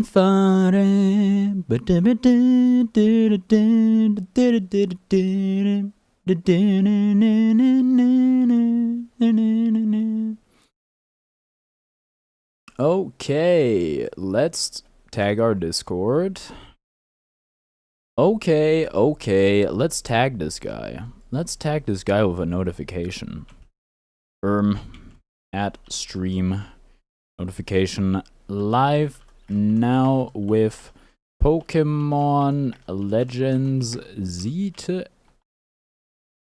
fare. Okay, let's tag our Discord. Okay, let's tag this guy. Let's tag this guy with a notification. At stream notification live now with Pokemon Legends Z.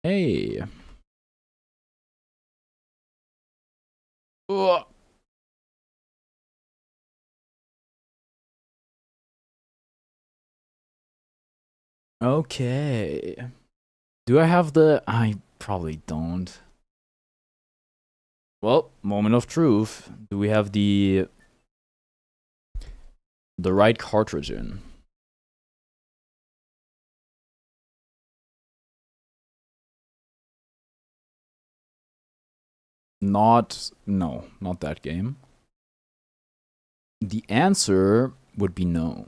Hey. Ugh. Okay. Do I have the... I probably don't. Well, moment of truth. Do we have the right cartridge in? No, not that game. The answer would be no.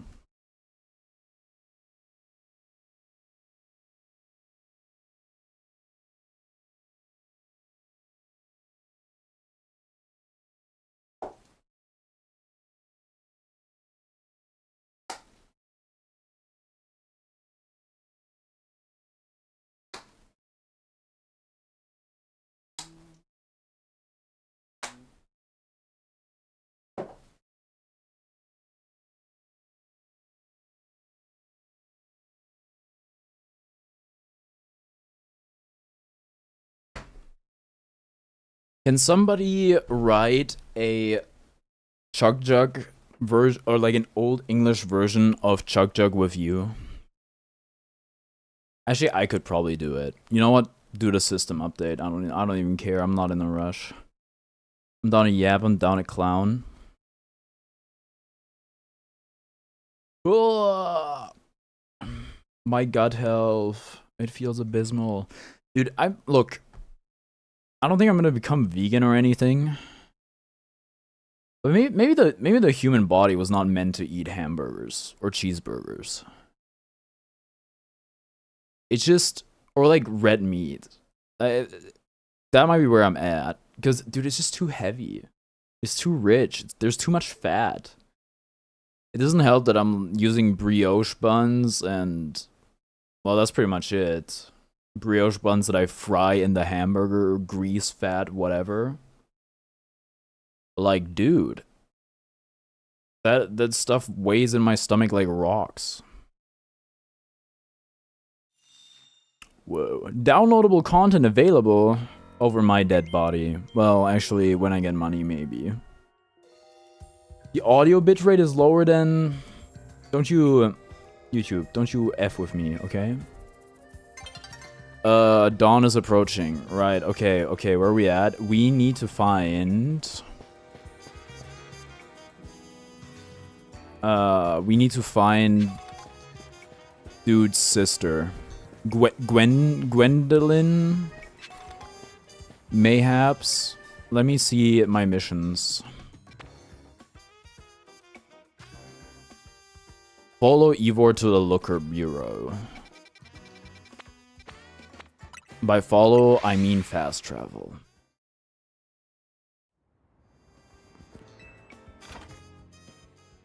Can somebody write a Chug Jug version, or like an old English version of Chug Jug with you? Actually, I could probably do it. You know what? Do the system update. I don't even care. I'm not in a rush. I'm down a yab. I'm down a clown. Ugh. My gut health. It feels abysmal, dude. Look. I don't think I'm gonna become vegan or anything. But maybe the human body was not meant to eat hamburgers or cheeseburgers. It's just, or like red meat. That might be where I'm at. Because, dude, it's just too heavy. It's too rich. There's too much fat. It doesn't help that I'm using brioche buns and, well, that's pretty much it. Brioche buns that I fry in the hamburger, grease, fat, whatever. Like, dude, that stuff weighs in my stomach like rocks. Whoa. Downloadable content available over my dead body. Well, actually, when I get money, maybe. The audio bitrate is lower than... Don't you... YouTube, don't you F with me, okay? Dawn is approaching. Right, okay, where are we at? We need to find... we need to find... Dude's sister. Gwendolyn? Mayhaps? Let me see my missions. Follow Ivor to the Looker Bureau. By follow, I mean fast travel.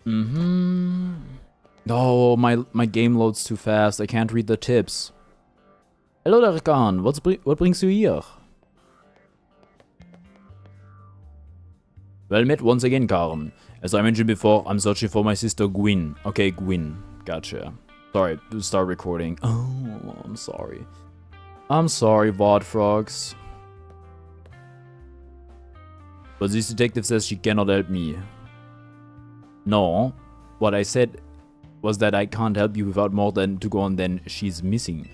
No, my game loads too fast. I can't read the tips. Hello there, Khan. What brings you here? Well met once again, Karen. As I mentioned before, I'm searching for my sister Gwyn. Okay, Gwyn. Gotcha. Sorry, to start recording. Oh, I'm sorry. I'm sorry, VOD frogs. But this detective says she cannot help me. No, what I said was that I can't help you without more than to go on than she's missing.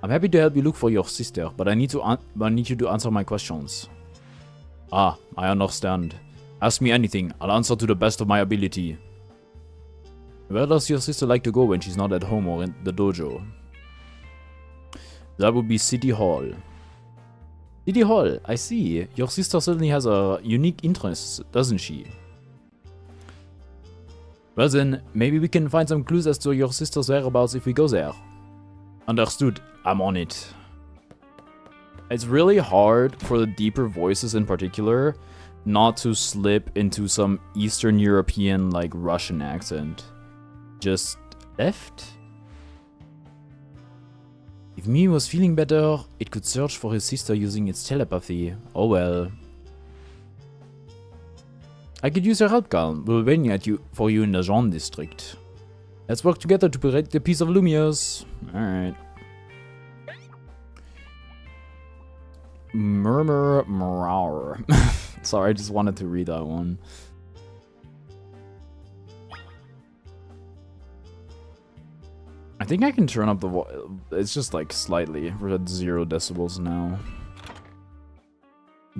I'm happy to help you look for your sister, but I need you to answer my questions. Ah, I understand. Ask me anything, I'll answer to the best of my ability. Where does your sister like to go when she's not at home or in the dojo? That would be City Hall. City Hall, I see. Your sister certainly has a unique interest, doesn't she? Well then, maybe we can find some clues as to your sister's whereabouts if we go there. Understood. I'm on it. It's really hard for the deeper voices in particular not to slip into some Eastern European, like, Russian accent. Just left? If Mii was feeling better, it could search for his sister using its telepathy. Oh well. I could use your help, Carl. We'll be waiting for you in the Jean district. Let's work together to protect the piece of Lumios. Alright. Murmur Mrower. Sorry, I just wanted to read that one. I think I can turn up the it's just like slightly. We're at 0 decibels now.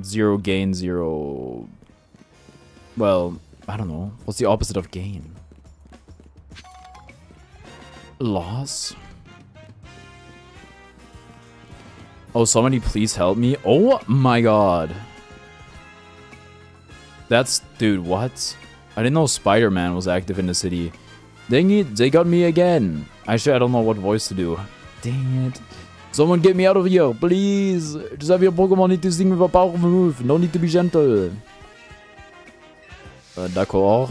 0 gain, 0... Well, I don't know. What's the opposite of gain? Loss? Oh, somebody please help me. Oh my god. That's... Dude, what? I didn't know Spider-Man was active in the city. Dang it, they got me again. Actually, I don't know what voice to do. Dang it. Someone get me out of here, please. Just have your Pokemon need to sing with a powerful move. No need to be gentle. D'accord.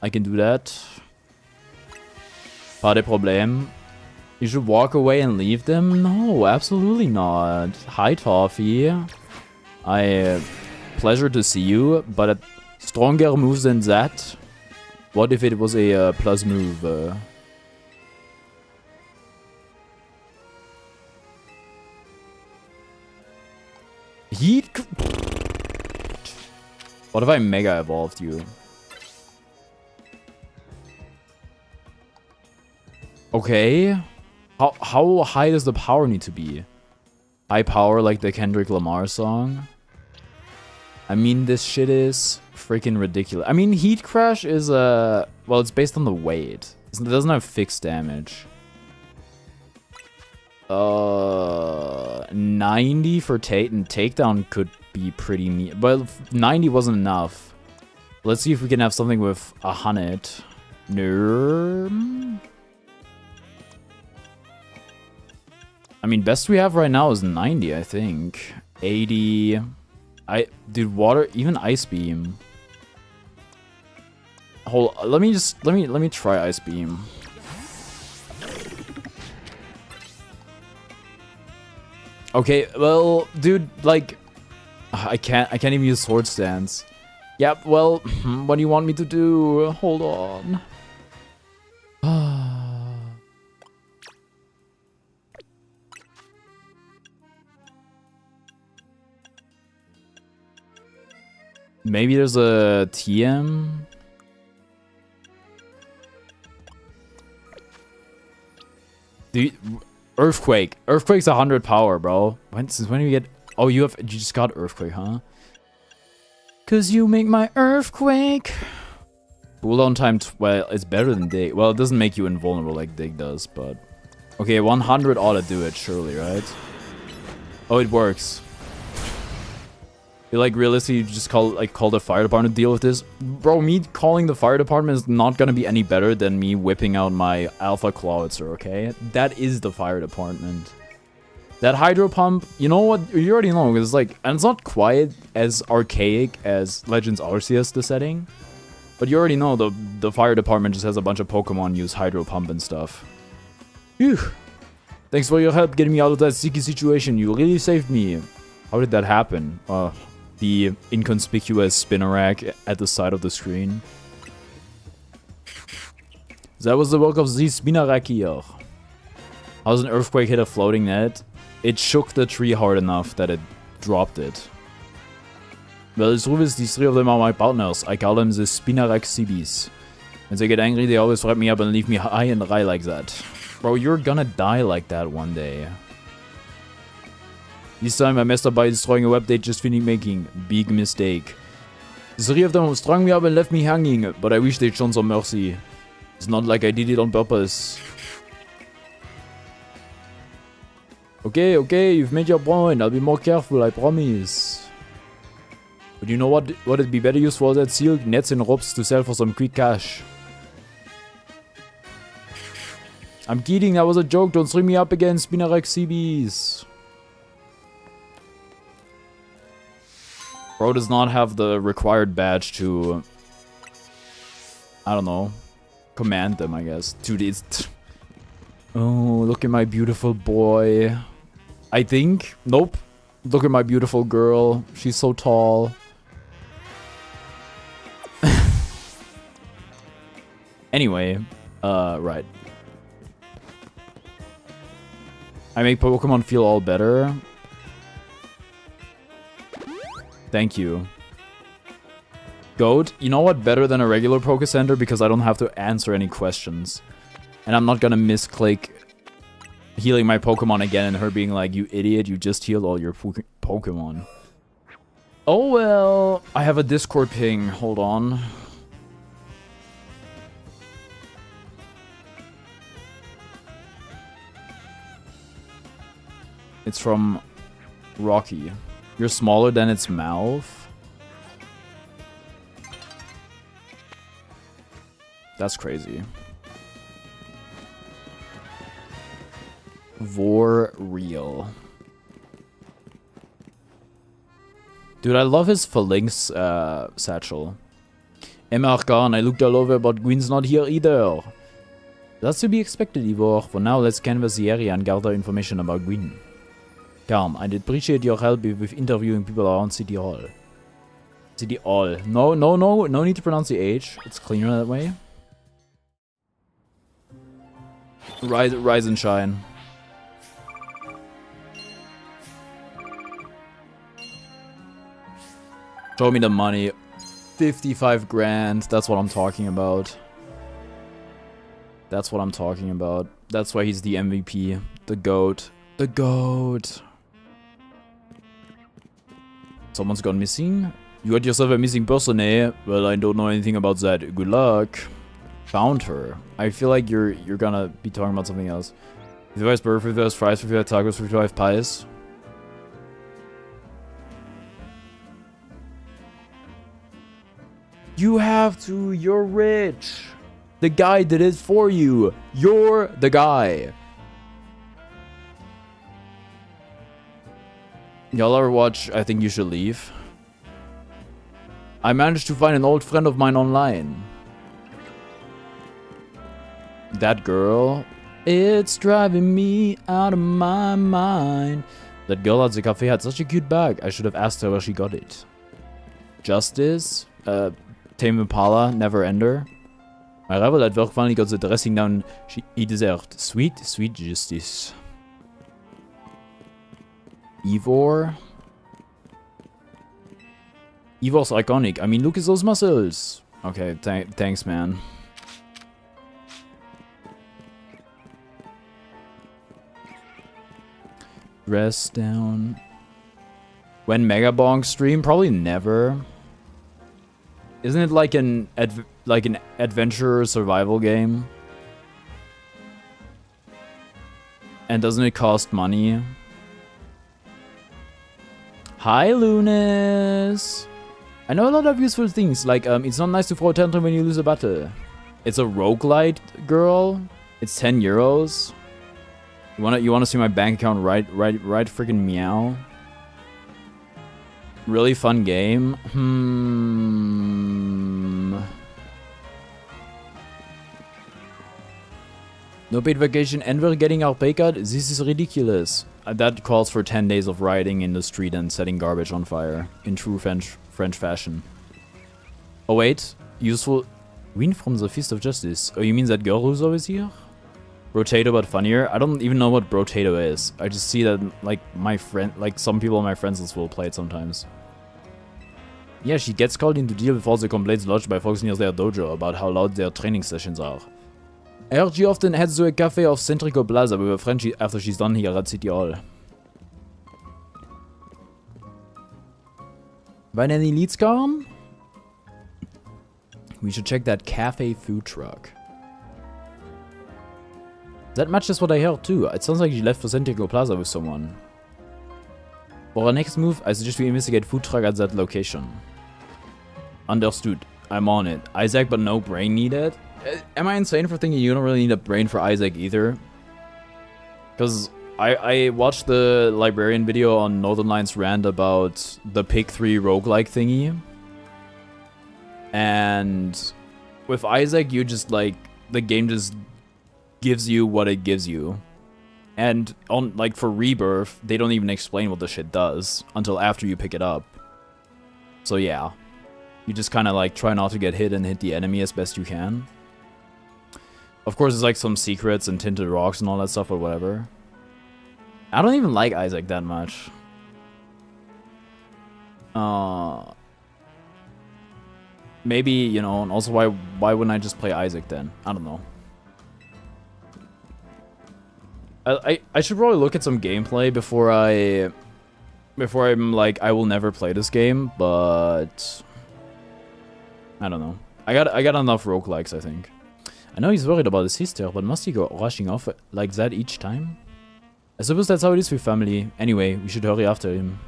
I can do that. Pas de problème. You should walk away and leave them? No, absolutely not. Hi, Toffee. Pleasure to see you, but stronger moves than that. What if it was a plus move? Heat? What if I Mega Evolved you? Okay. How high does the power need to be? High power like the Kendrick Lamar song? I mean, this shit is freaking ridiculous. I mean, Heat Crash is well, it's based on the weight. It doesn't have fixed damage. 90 for takedown could be pretty neat, but 90 wasn't enough. Let's see if we can have something with 100. No. I mean, best we have right now is 90, I think. 80. Dude, water, even Ice Beam. Hold, let me try Ice Beam. Okay, well, dude, like, I can't even use Sword Stance. Yep, well, what do you want me to do? Hold on. Maybe there's a TM? Earthquake. Earthquake's 100 power, bro. Since when do you get... Oh, you just got Earthquake, huh? Cause you make my Earthquake. Cooldown time, well, it's better than Dig. Well, it doesn't make you invulnerable like Dig does, but... Okay, 100 ought to do it, surely, right? Oh, it works. Like, realistically, you just call the fire department to deal with this. Bro, me calling the fire department is not gonna be any better than me whipping out my Alpha Clawitzer, okay? That is the fire department. That Hydro Pump, you know what? You already know, because it's like... And it's not quite as archaic as Legends Arceus, the setting. But you already know the fire department just has a bunch of Pokemon use Hydro Pump and stuff. Phew. Thanks for your help getting me out of that sticky situation. You really saved me. How did that happen? The inconspicuous Spinnerack at the side of the screen. That was the work of the Spinnerack here. How's an earthquake hit a floating net? It shook the tree hard enough that it dropped it. Well, the truth is, these 3 of them are my partners. I call them the Spinnerack Cibis. When they get angry, they always wrap me up and leave me high and dry like that. Bro, you're gonna die like that one day. This time I messed up by destroying a web they just finished making. Big mistake. The 3 of them strung me up and left me hanging, but I wish they'd shown some mercy. It's not like I did it on purpose. Okay, you've made your point. I'll be more careful, I promise. But you know what? What it'd be better used for that seal? Nets and ropes to sell for some quick cash. I'm kidding, that was a joke. Don't string me up again, Spinarex CBs. Bro does not have the required badge to... I don't know. Command them, I guess. Dude, it's... Oh, look at my beautiful boy. I think. Nope. Look at my beautiful girl. She's so tall. Anyway. Right. I make Pokemon feel all better. Thank you. Goat, you know what? Better than a regular Poke Center because I don't have to answer any questions. And I'm not gonna misclick healing my Pokemon again and her being like, you idiot, you just healed all your Pokemon. Oh well, I have a Discord ping. Hold on. It's from Rocky. You're smaller than its mouth? That's crazy. Vor real. Dude, I love his phalanx satchel. MRK, I looked all over, but Gwyn's not here either. That's to be expected, Ivor. For now, let's canvass the area and gather information about Gwyn. Calm, I'd appreciate your help with interviewing people around City Hall. City Hall. No need to pronounce the H. It's cleaner that way. Rise and shine. Show me the money. 55 grand. That's what I'm talking about. That's what I'm talking about. That's why he's the MVP. The GOAT. The GOAT. Someone's gone missing? You got yourself a missing person, eh? Well, I don't know anything about that. Good luck. Found her. I feel like you're gonna be talking about something else. 55 burger, 55 fries, 55 tacos, 55 pies. You have to. You're rich. The guy did it for you. You're the guy. Y'all ever watch I Think You Should Leave? I managed to find an old friend of mine online. That girl. It's driving me out of my mind. That girl at the cafe had such a cute bag. I should have asked her where she got it. Justice? Tame Impala, Never Ender. My rival at work finally got the dressing down he deserved. Sweet, sweet justice. Ivor. Ivor's iconic. I mean, look at those muscles. Okay, thanks, man. Rest down. When Megabong stream? Probably never. Isn't it like an adventure survival game? And doesn't it cost money? Hi, Lunas! I know a lot of useful things, like, it's not nice to throw a tantrum when you lose a battle. It's a roguelite, girl. It's 10 euros. You wanna see my bank account right freaking meow? Really fun game? No paid vacation and we're getting our pay cut? This is ridiculous. That calls for 10 days of rioting in the street and setting garbage on fire. In true French fashion. Oh wait, useful... Win from the Fist of Justice. Oh, you mean that girl who's always here? Brotato but funnier? I don't even know what Brotato is. I just see that, like, some people on my friends list will play it sometimes. Yeah, she gets called in to deal with all the complaints lodged by folks near their dojo about how loud their training sessions are. I heard she often heads to a cafe off Centrico Plaza with a friend after she's done here at City Hall. Find any leads, Karen? We should check that cafe food truck. That matches what I heard too. It sounds like she left for Centrico Plaza with someone. For our next move, I suggest we investigate food truck at that location. Understood. I'm on it. Isaac, but no brain needed? Am I insane for thinking you don't really need a brain for Isaac either? Because I watched the librarian video on Northern Lions rant about the Pick 3 roguelike thingy. And with Isaac, you just like, the game just gives you what it gives you. And on like for Rebirth, they don't even explain what the shit does until after you pick it up. So yeah, you just kind of like try not to get hit and hit the enemy as best you can. Of course, there's like some secrets and tinted rocks and all that stuff, but whatever. I don't even like Isaac that much. Maybe, you know, and also why wouldn't I just play Isaac then? I don't know. I should probably look at some gameplay before I'm like, I will never play this game, but I don't know. I got enough roguelikes, I think. I know he's worried about his sister, but must he go rushing off like that each time? I suppose that's how it is with family. Anyway, we should hurry after him.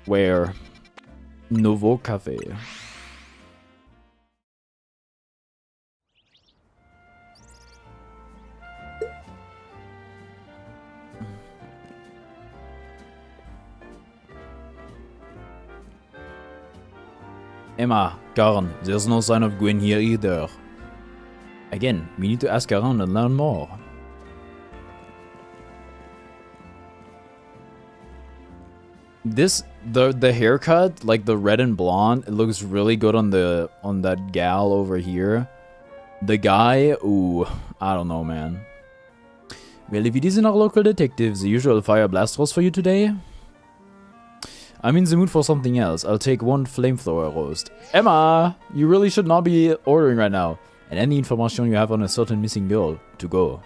Where? Nouveau Café. Emma, Garn, there's no sign of Gwen here either. Again, we need to ask around and learn more. The haircut, like the red and blonde, it looks really good on that gal over here. The guy, ooh, I don't know, man. Well, if it isn't our local detectives, the usual fire blast roast for you today? I'm in the mood for something else. I'll take one flamethrower roast. Emma, you really should not be ordering right now. And any information you have on a certain missing girl, to go.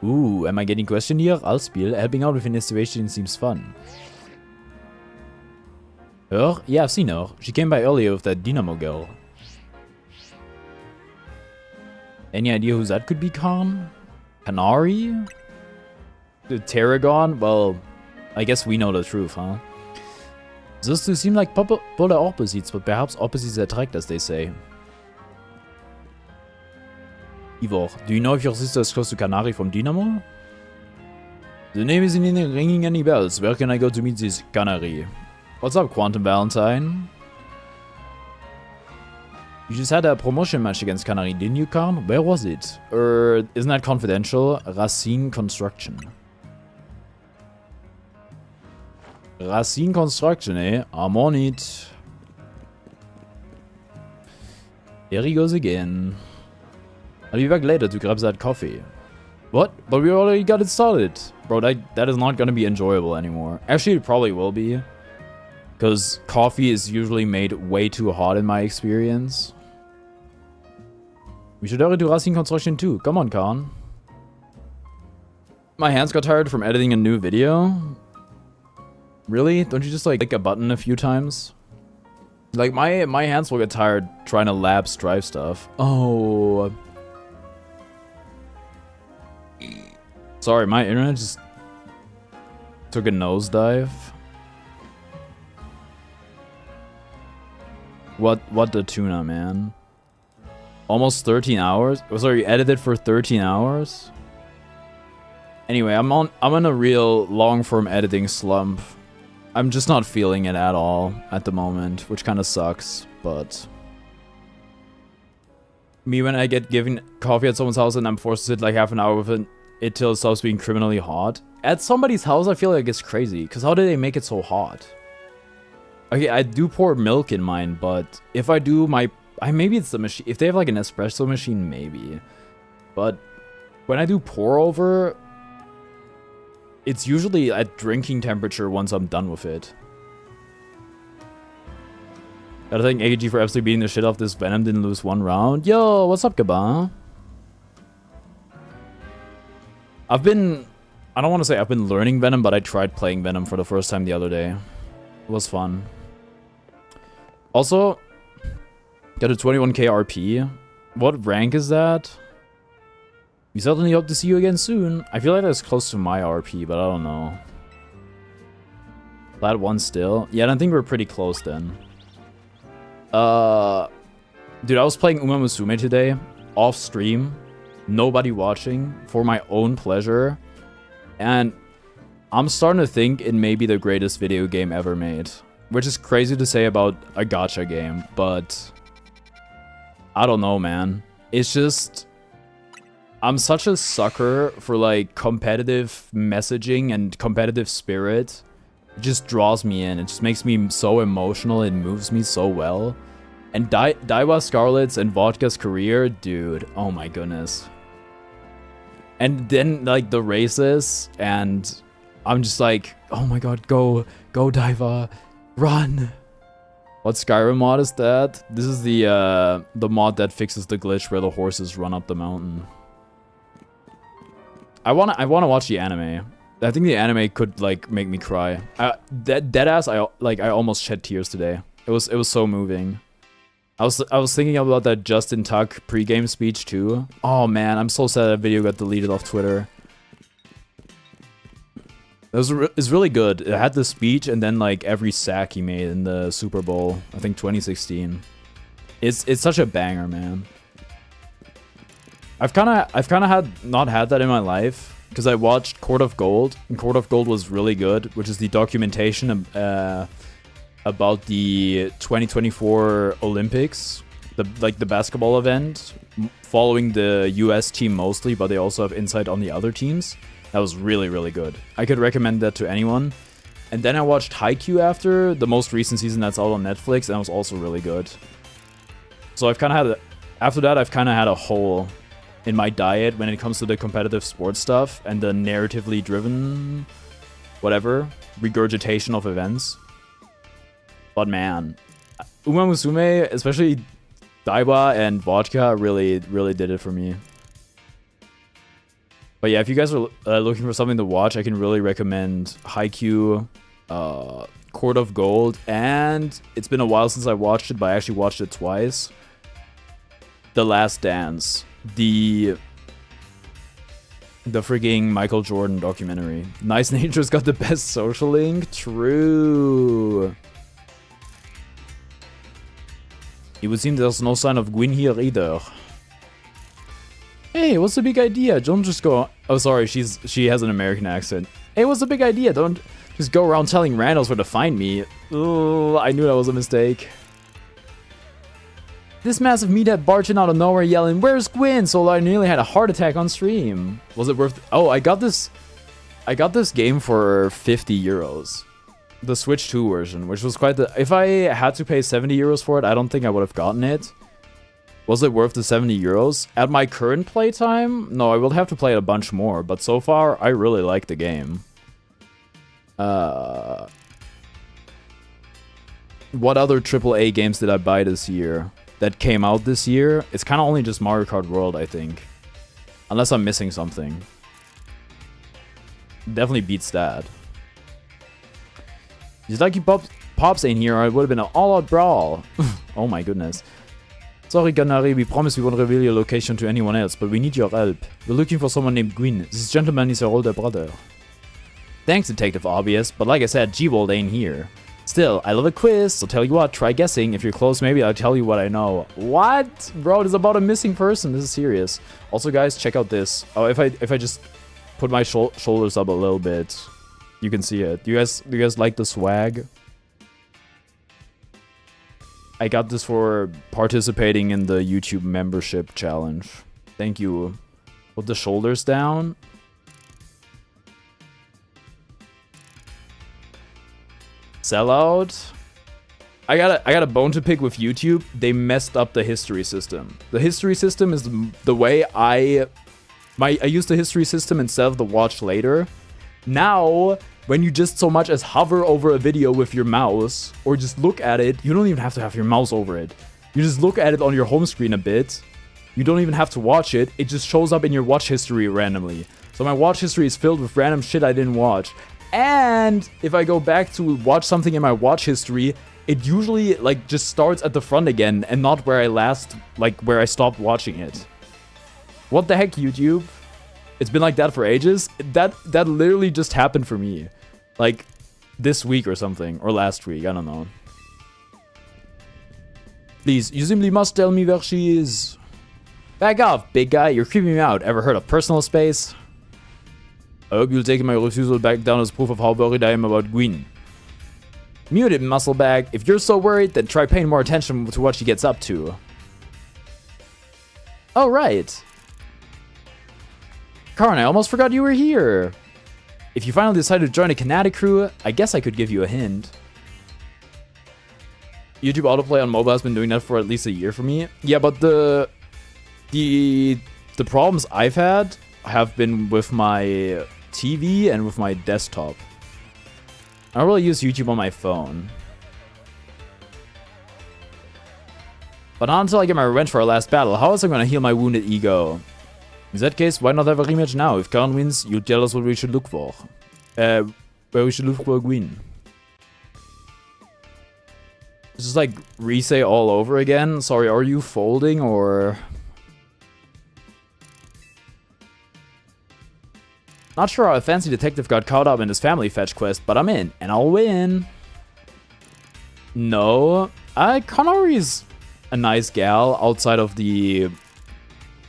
Ooh, am I getting questioned here? I'll spiel. Helping out with investigation seems fun. Her? Yeah, I've seen her. She came by earlier with that Dynamo girl. Any idea who that could be, Khan? Canary? The Tarragon? Well, I guess we know the truth, huh? Those two seem like polar opposites, but perhaps opposites attract, as they say. Ivor, do you know if your sister is close to Canary from Dynamo? The name isn't ringing any bells. Where can I go to meet this Canary? What's up, Quantum Valentine? You just had a promotion match against Canary, didn't you, Karn? Where was it? Isn't that confidential? Racine Construction. Racine Construction, eh? I'm on it. There he goes again. I'll be back later to grab that coffee. What? But we already got it started. Bro, that is not gonna be enjoyable anymore. Actually, it probably will be. Because coffee is usually made way too hot in my experience. We should hurry to Racine Construction too. Come on, Khan. My hands got tired from editing a new video. Really? Don't you just like click a button a few times? Like my hands will get tired trying to lab strive stuff. Oh. Sorry, my internet just took a nosedive. What the tuna, man? Almost 13 hours? Oh, sorry, you edited for 13 hours? Anyway, I'm in a real long-form editing slump. I'm just not feeling it at all at the moment, which kind of sucks, but... Me when I get given coffee at someone's house and I'm forced to sit like half an hour with it till it stops being criminally hot. At somebody's house, I feel like it's crazy, because how did they make it so hot? Okay, I do pour milk in mine, but if I do maybe it's the machine. If they have like an espresso machine, maybe. But when I do pour over, it's usually at drinking temperature once I'm done with it. Gotta thank AG for absolutely beating the shit off this Venom, didn't lose one round. Yo, what's up, Gaba? I don't want to say I've been learning Venom, but I tried playing Venom for the first time the other day. It was fun. Also, got a 21k RP. What rank is that? We certainly hope to see you again soon. I feel like that's close to my RP, but I don't know. Plat 1 still? Yeah, I think we're pretty close then. Dude, I was playing Uma Musume today, off stream, nobody watching, for my own pleasure, and I'm starting to think it may be the greatest video game ever made. Which is crazy to say about a gacha game, but I don't know, man. It's just, I'm such a sucker for like competitive messaging and competitive spirit. It just draws me in. It just makes me so emotional. It moves me so well. And Daiwa Scarlet's and Vodka's career, dude, oh my goodness. And then like the races, and I'm just like, oh my god, go Daiwa, run. What Skyrim mod is that? This is the mod that fixes the glitch where the horses run up the mountain. I wanna watch the anime. I think the anime could like make me cry. Deadass, I almost shed tears today. It was so moving. I was thinking about that Justin Tuck pregame speech too. Oh man, I'm so sad that video got deleted off Twitter. It's really good. It had the speech and then like every sack he made in the Super Bowl, I think 2016. It's such a banger, man. I've kind of not had that in my life because I watched Court of Gold, and Court of Gold was really good, which is the documentation about the 2024 Olympics, the basketball event, following the US team mostly, but they also have insight on the other teams. That was really, really good. I could recommend that to anyone. And then I watched Haikyuu after, the most recent season that's out on Netflix, and it was also really good. So I've kind of had, after that, I've kind of had a hole in my diet when it comes to the competitive sports stuff and the narratively driven, whatever, regurgitation of events. But man, Uma Musume, especially Daiba and Vodka, really did it for me. But yeah, if you guys are looking for something to watch, I can really recommend Haikyuu, Court of Gold, and it's been a while since I watched it, but I actually watched it twice. The Last Dance, the frigging Michael Jordan documentary. Nice Nature's got the best social link. True. It would seem there's no sign of Gwyn here either. Hey, what's the big idea? Don't just go... Oh, sorry, she has an American accent. Hey, what's the big idea? Don't just go around telling randos where to find me. Ugh, I knew that was a mistake. This massive meathead barged in out of nowhere yelling, "Where's Gwyn?" So I nearly had a heart attack on stream. Was it worth... Oh, I got this game for 50 euros. The Switch 2 version, which was quite the... If I had to pay 70 euros for it, I don't think I would have gotten it. Was it worth the 70 euros? At my current playtime? No, I will have to play it a bunch more, but so far, I really like the game. What other AAA games did I buy this year? That came out this year? It's kind of only just Mario Kart World, I think. Unless I'm missing something. Definitely beats that. Just like you Pops ain't here, or it would have been an all-out brawl. Oh my goodness. Sorry, Ganari, we promise we won't reveal your location to anyone else, but we need your help. We're looking for someone named Gwyn. This gentleman is your older brother. Thanks, Detective Obvious, but like I said, G-Wold ain't here. Still, I love a quiz, so tell you what, try guessing. If you're close, maybe I'll tell you what I know. What? Bro, it's about a missing person. This is serious. Also, guys, check out this. Oh, if I just put my shoulders up a little bit, you can see it. Do you guys like the swag? I got this for participating in the YouTube membership challenge. Thank you. Put the shoulders down. Sellout. I got a bone to pick with YouTube. They messed up the history system. The history system is the way I use the history system instead of the watch later. Now, when you just so much as hover over a video with your mouse or just look at it, you don't even have to have your mouse over it. You just look at it on your home screen a bit. You don't even have to watch it. It just shows up in your watch history randomly. So my watch history is filled with random shit I didn't watch. And if I go back to watch something in my watch history, it usually like just starts at the front again and not where where I stopped watching it. What the heck, YouTube? It's been like that for ages. That literally just happened for me. Like this week or something, or last week, I don't know. Please, you simply must tell me where she is. Back off, big guy, you're creeping me out. Ever heard of personal space? I hope you'll take my refusal back down as proof of how worried I am about Gwen. Mute it, muscle bag. If you're so worried, then try paying more attention to what she gets up to. Oh, right. Karn, I almost forgot you were here. If you finally decide to join a Kinetic crew, I guess I could give you a hint. YouTube autoplay on mobile has been doing that for at least a year for me. Yeah, but the problems I've had have been with my TV and with my desktop. I don't really use YouTube on my phone. But not until I get my revenge for our last battle. How else am I gonna heal my wounded ego? In that case, why not have a rematch now? If Karn wins, you'll tell us what we should look for. Where we should look for Gwen. It's just like re-say all over again. Sorry, are you folding or... Not sure how a fancy detective got caught up in his family fetch quest, but I'm in, and I'll win. No, Konori's a nice gal outside of the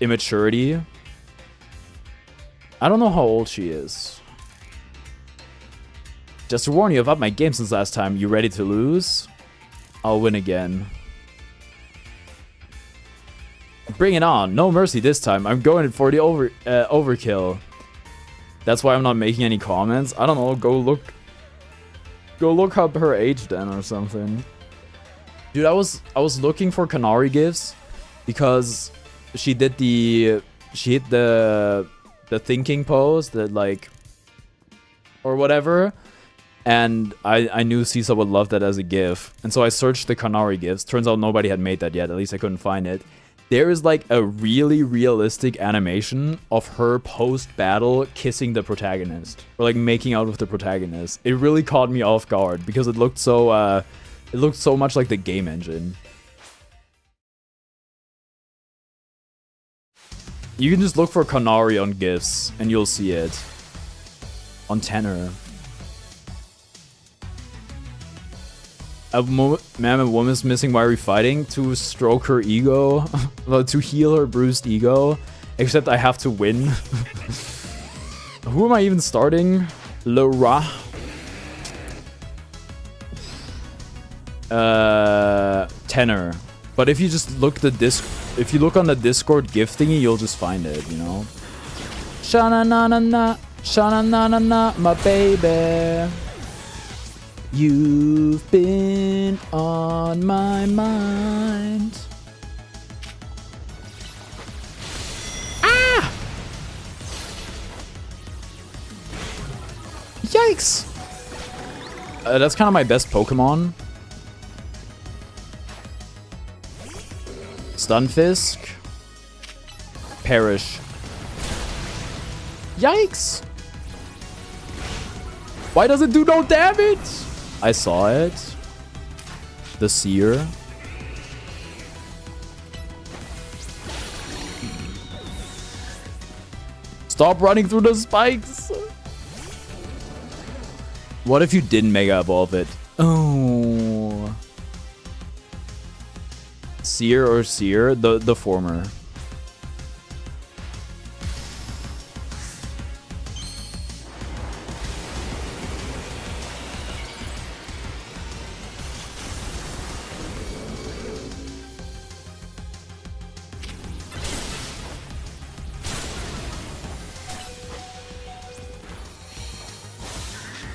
immaturity. I don't know how old she is. Just to warn you, I've upped my game since last time. You ready to lose? I'll win again. Bring it on. No mercy this time. I'm going for the overkill. That's why I'm not making any comments. I don't know. Go look up her age then or something. Dude, I was looking for Kanari gifts because she hit the thinking pose that like or whatever, and I knew Cisa would love that as a gif, and so I searched the Kanari gifts. Turns out nobody had made that yet. At least I couldn't find it. There is like a really realistic animation of her post-battle kissing the protagonist. Or like making out with the protagonist. It really caught me off guard because it looked so much like the game engine. You can just look for Kanari on GIFs and you'll see it. On Tenor. A man and woman's missing while fighting to stroke her ego, well, to heal her bruised ego. Except I have to win. Who am I even starting? Laura. Tenor. But if you just look if you look on the Discord gift thingy, you'll just find it, you know. Shana na na na, shana na na na, my baby. You've been on my mind. Ah! Yikes! That's kind of my best Pokemon. Stunfisk. Perish. Yikes! Why does it do no damage? I saw it. The Seer. Stop running through the spikes. What if you didn't Mega Evolve it? Oh. Seer or Seer? The former.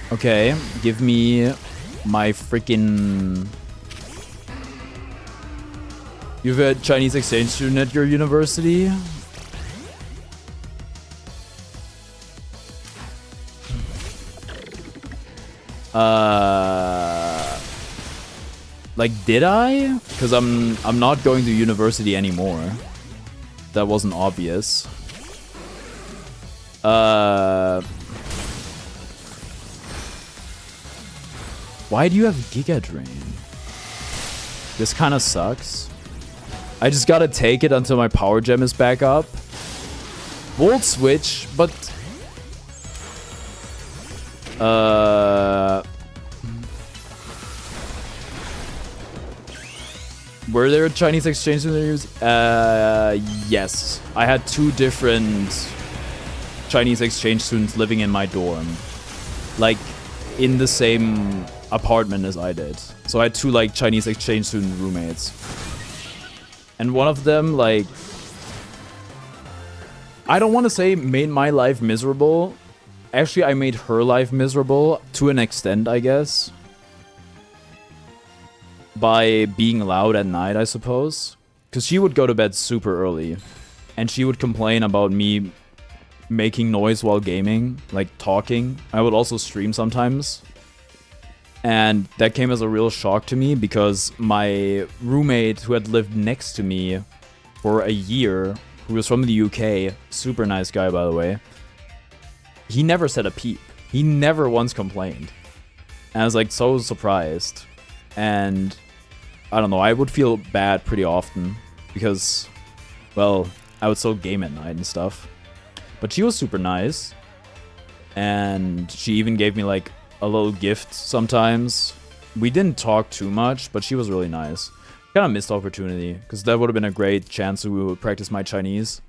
Okay, give me my freaking... You have a Chinese exchange student at your university? Like, did I? Because I'm not going to university anymore. That wasn't obvious. Why do you have Giga Drain? This kind of sucks. I just gotta take it until my power gem is back up. Volt switch, but... Were there Chinese exchange students? Yes. I had 2 different Chinese exchange students living in my dorm. Like, in the same apartment as I did. So I had 2, like, Chinese exchange student roommates. And one of them, like... I don't want to say made my life miserable. Actually, I made her life miserable to an extent, I guess. By being loud at night, I suppose. Because she would go to bed super early. And she would complain about me making noise while gaming. Like, talking. I would also stream sometimes. And that came as a real shock to me because my roommate who had lived next to me for a year, who was from the UK, super nice guy by the way, he never said a peep. He never once complained. And I was like so surprised. And I don't know, I would feel bad pretty often because, well, I would still game at night and stuff. But she was super nice. And she even gave me like a little gift sometimes. We didn't talk too much, but she was really nice. Kind of missed opportunity, because that would have been a great chance to practice my Chinese.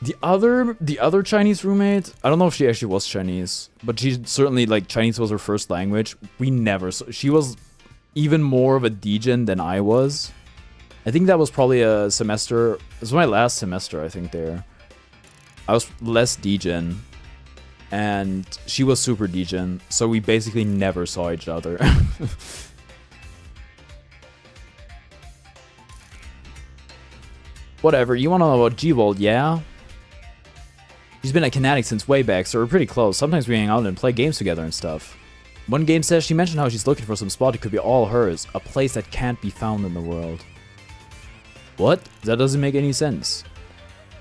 The other Chinese roommate, I don't know if she actually was Chinese, but she certainly, like, Chinese was her first language. We never, she was even more of a degen than I was. I think that was probably a semester, it was my last semester, I think, there. I was less degen. And she was super degen, so we basically never saw each other. Whatever, you wanna know about G-Volt, yeah? She's been a Kinetic since way back, so we're pretty close. Sometimes we hang out and play games together and stuff. One game says she mentioned how she's looking for some spot that could be all hers, a place that can't be found in the world. What? That doesn't make any sense.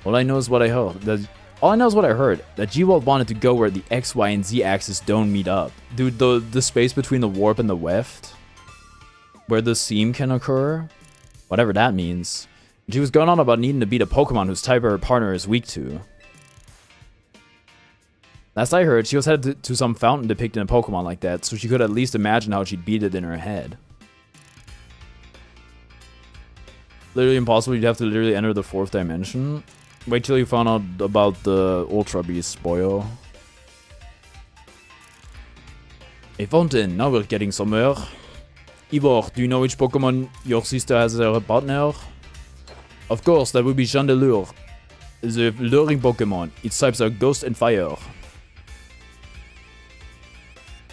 All I know is what I heard. All I know is what I heard, that G-World wanted to go where the X, Y, and Z axis don't meet up. Dude, the space between the warp and the weft, where the seam can occur, whatever that means. She was going on about needing to beat a Pokemon whose type her partner is weak to. Last I heard, she was headed to some fountain depicting a Pokemon like that, so she could at least imagine how she'd beat it in her head. Literally impossible, you'd have to literally enter the 4th dimension. Wait till you found out about the Ultra Beast, boyo. A fountain, now we're getting somewhere. Ivor, do you know which Pokemon your sister has as her partner? Of course, that would be Chandelure. The luring Pokemon. Its types are Ghost and Fire.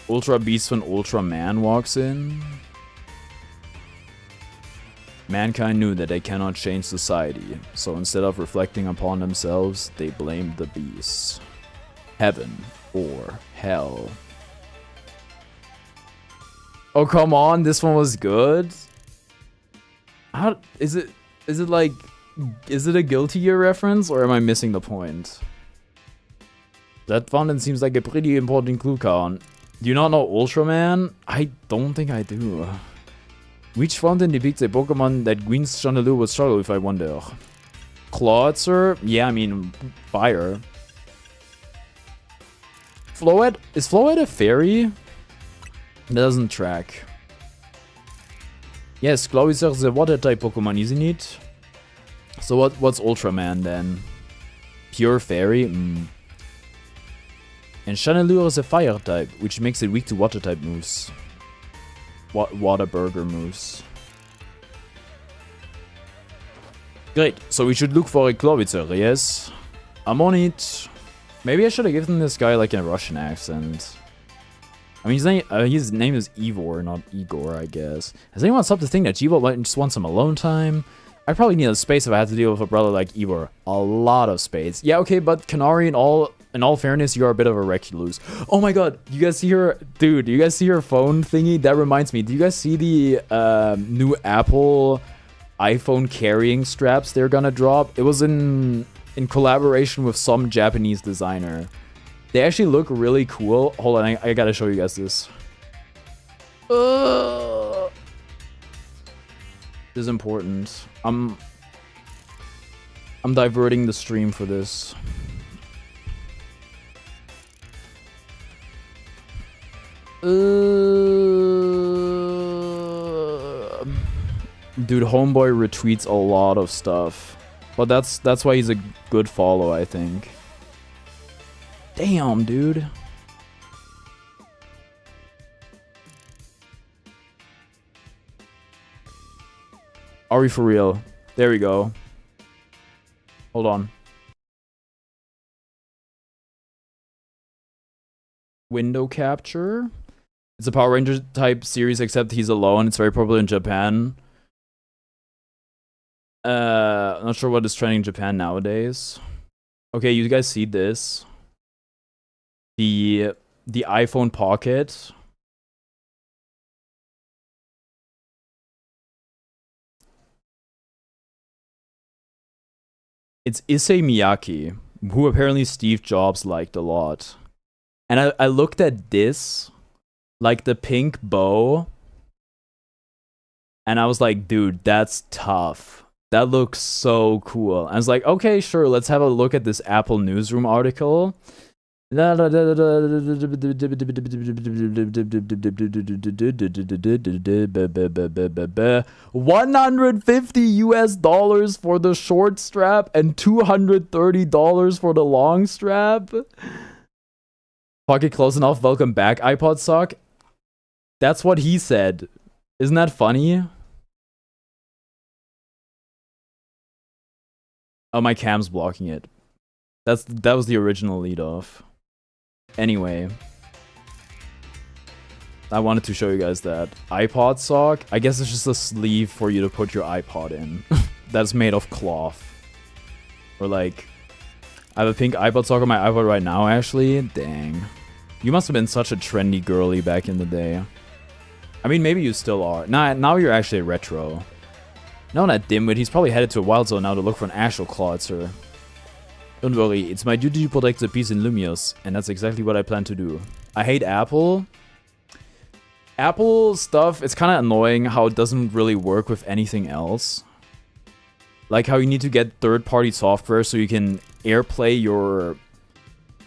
Ultra Beast when Ultra Man walks in. Mankind knew that they cannot change society, so instead of reflecting upon themselves, they blamed the beasts. Heaven or hell. Oh, come on, this one was good? How is it like, is it a Guilty Gear reference, or am I missing the point? That fountain seems like a pretty important clue, Khan. Do you not know Ultraman? I don't think I do. Which fountain depicts a Pokemon that Green's Chandelure would struggle with, I wonder? Clawitzer? Yeah, I mean, fire. Floette? Is Floette a fairy? That doesn't track. Yes, Clawitzer is a water-type Pokemon, isn't it? So what's Ultraman then? Pure fairy? And Chandelure is a fire-type, which makes it weak to water-type moves. Waterburger moves. Great, so we should look for a Clawitzer, yes? I'm on it. Maybe I should have given this guy like a Russian accent. I mean, his name is Ivor, not Igor, I guess. Has anyone stopped to think that G-Bot might just want some alone time? I probably need a space if I had to deal with a brother like Ivor. A lot of space. Yeah, okay, but Kanari, in all fairness, you are a bit of a recluse. Oh my god, you guys see her? Dude, you guys see her phone thingy? That reminds me. Do you guys see the new Apple iPhone carrying straps they're gonna drop? It was in collaboration with some Japanese designer. They actually look really cool. Hold on, I gotta show you guys this. is important. I'm diverting the stream for this. Dude, Homeboy retweets a lot of stuff. But that's why he's a good follow, I think. Damn, dude. Are we for real? There we go. Hold on. Window capture. It's a Power Ranger type series, except he's alone. It's very popular in Japan. I'm not sure what is trending in Japan nowadays. Okay, you guys see this? The iPhone Pocket. It's Issei Miyake, who apparently Steve Jobs liked a lot. And I looked at this, like the pink bow, and I was like, dude, that's tough. That looks so cool. I was like, okay, sure, let's have a look at this Apple Newsroom article. 150 US dollars for the short strap and $230 for the long strap. Pocket close enough. Welcome back, iPod sock. That's what he said. Isn't that funny? Oh, my cam's blocking it. That was the original lead off. Anyway, I wanted to show you guys that iPod sock. I guess it's just a sleeve for you to put your iPod in. That's made of cloth. Or like, I have a pink iPod sock on my iPod right now. Actually, dang, you must have been such a trendy girly back in the day. I mean, maybe you still are. Nah, now you're actually retro. No, that dimwit. He's probably headed to a wild zone now to look for an actual Clawitzer. Don't worry, it's my duty to protect the peace in Lumios, and that's exactly what I plan to do. I hate Apple. Apple stuff, it's kind of annoying how it doesn't really work with anything else. Like how you need to get third-party software so you can AirPlay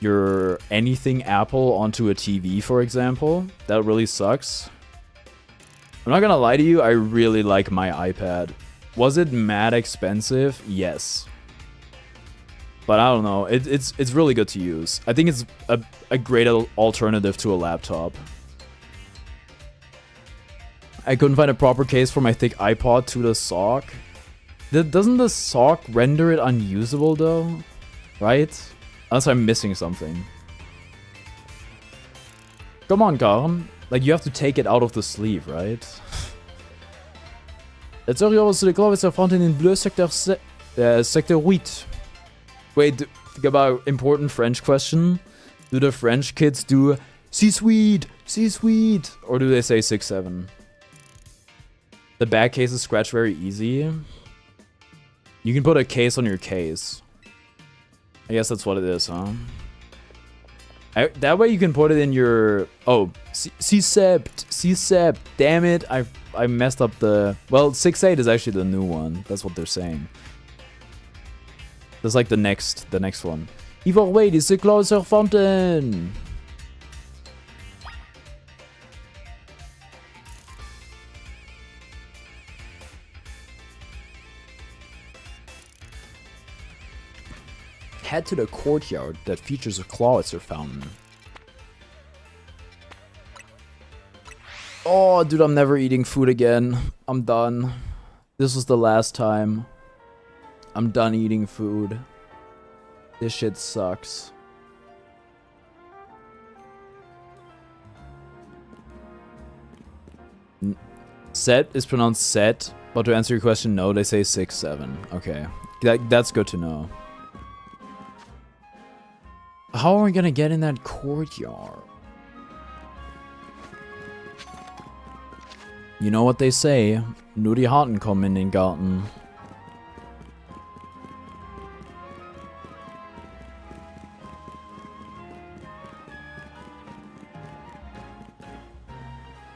your anything Apple onto a TV, for example. That really sucks. I'm not gonna lie to you, I really like my iPad. Was it mad expensive? Yes. But I don't know, it's really good to use. I think it's a great alternative to a laptop. I couldn't find a proper case for my thick iPod to the sock. Doesn't the sock render it unusable though? Right? Unless I'm missing something. Come on, Garn. Like, you have to take it out of the sleeve, right? Let's hurry over to the Clawitzer Fountain in Bleu Sector 8. Wait, think about important French question. Do the French kids do "si sweet, si sweet," or do they say 6-7? The back case is scratched very easy. You can put a case on your case. I guess that's what it is, huh? That way you can put it in your... Oh, C-Sept. Damn it, I messed up the... Well, 6-8 is actually the new one. That's what they're saying. That's like the next one. Ivor Wade is the Clawitzer Fountain. Head to the courtyard that features a Clawitzer fountain. Oh, dude, I'm never eating food again. I'm done. This was the last time. I'm done eating food. This shit sucks. Set is pronounced set, but to answer your question, no, they say 6-7. Okay, that's good to know. How are we gonna get in that courtyard? You know what they say, nur die Harten kommen in den Garten.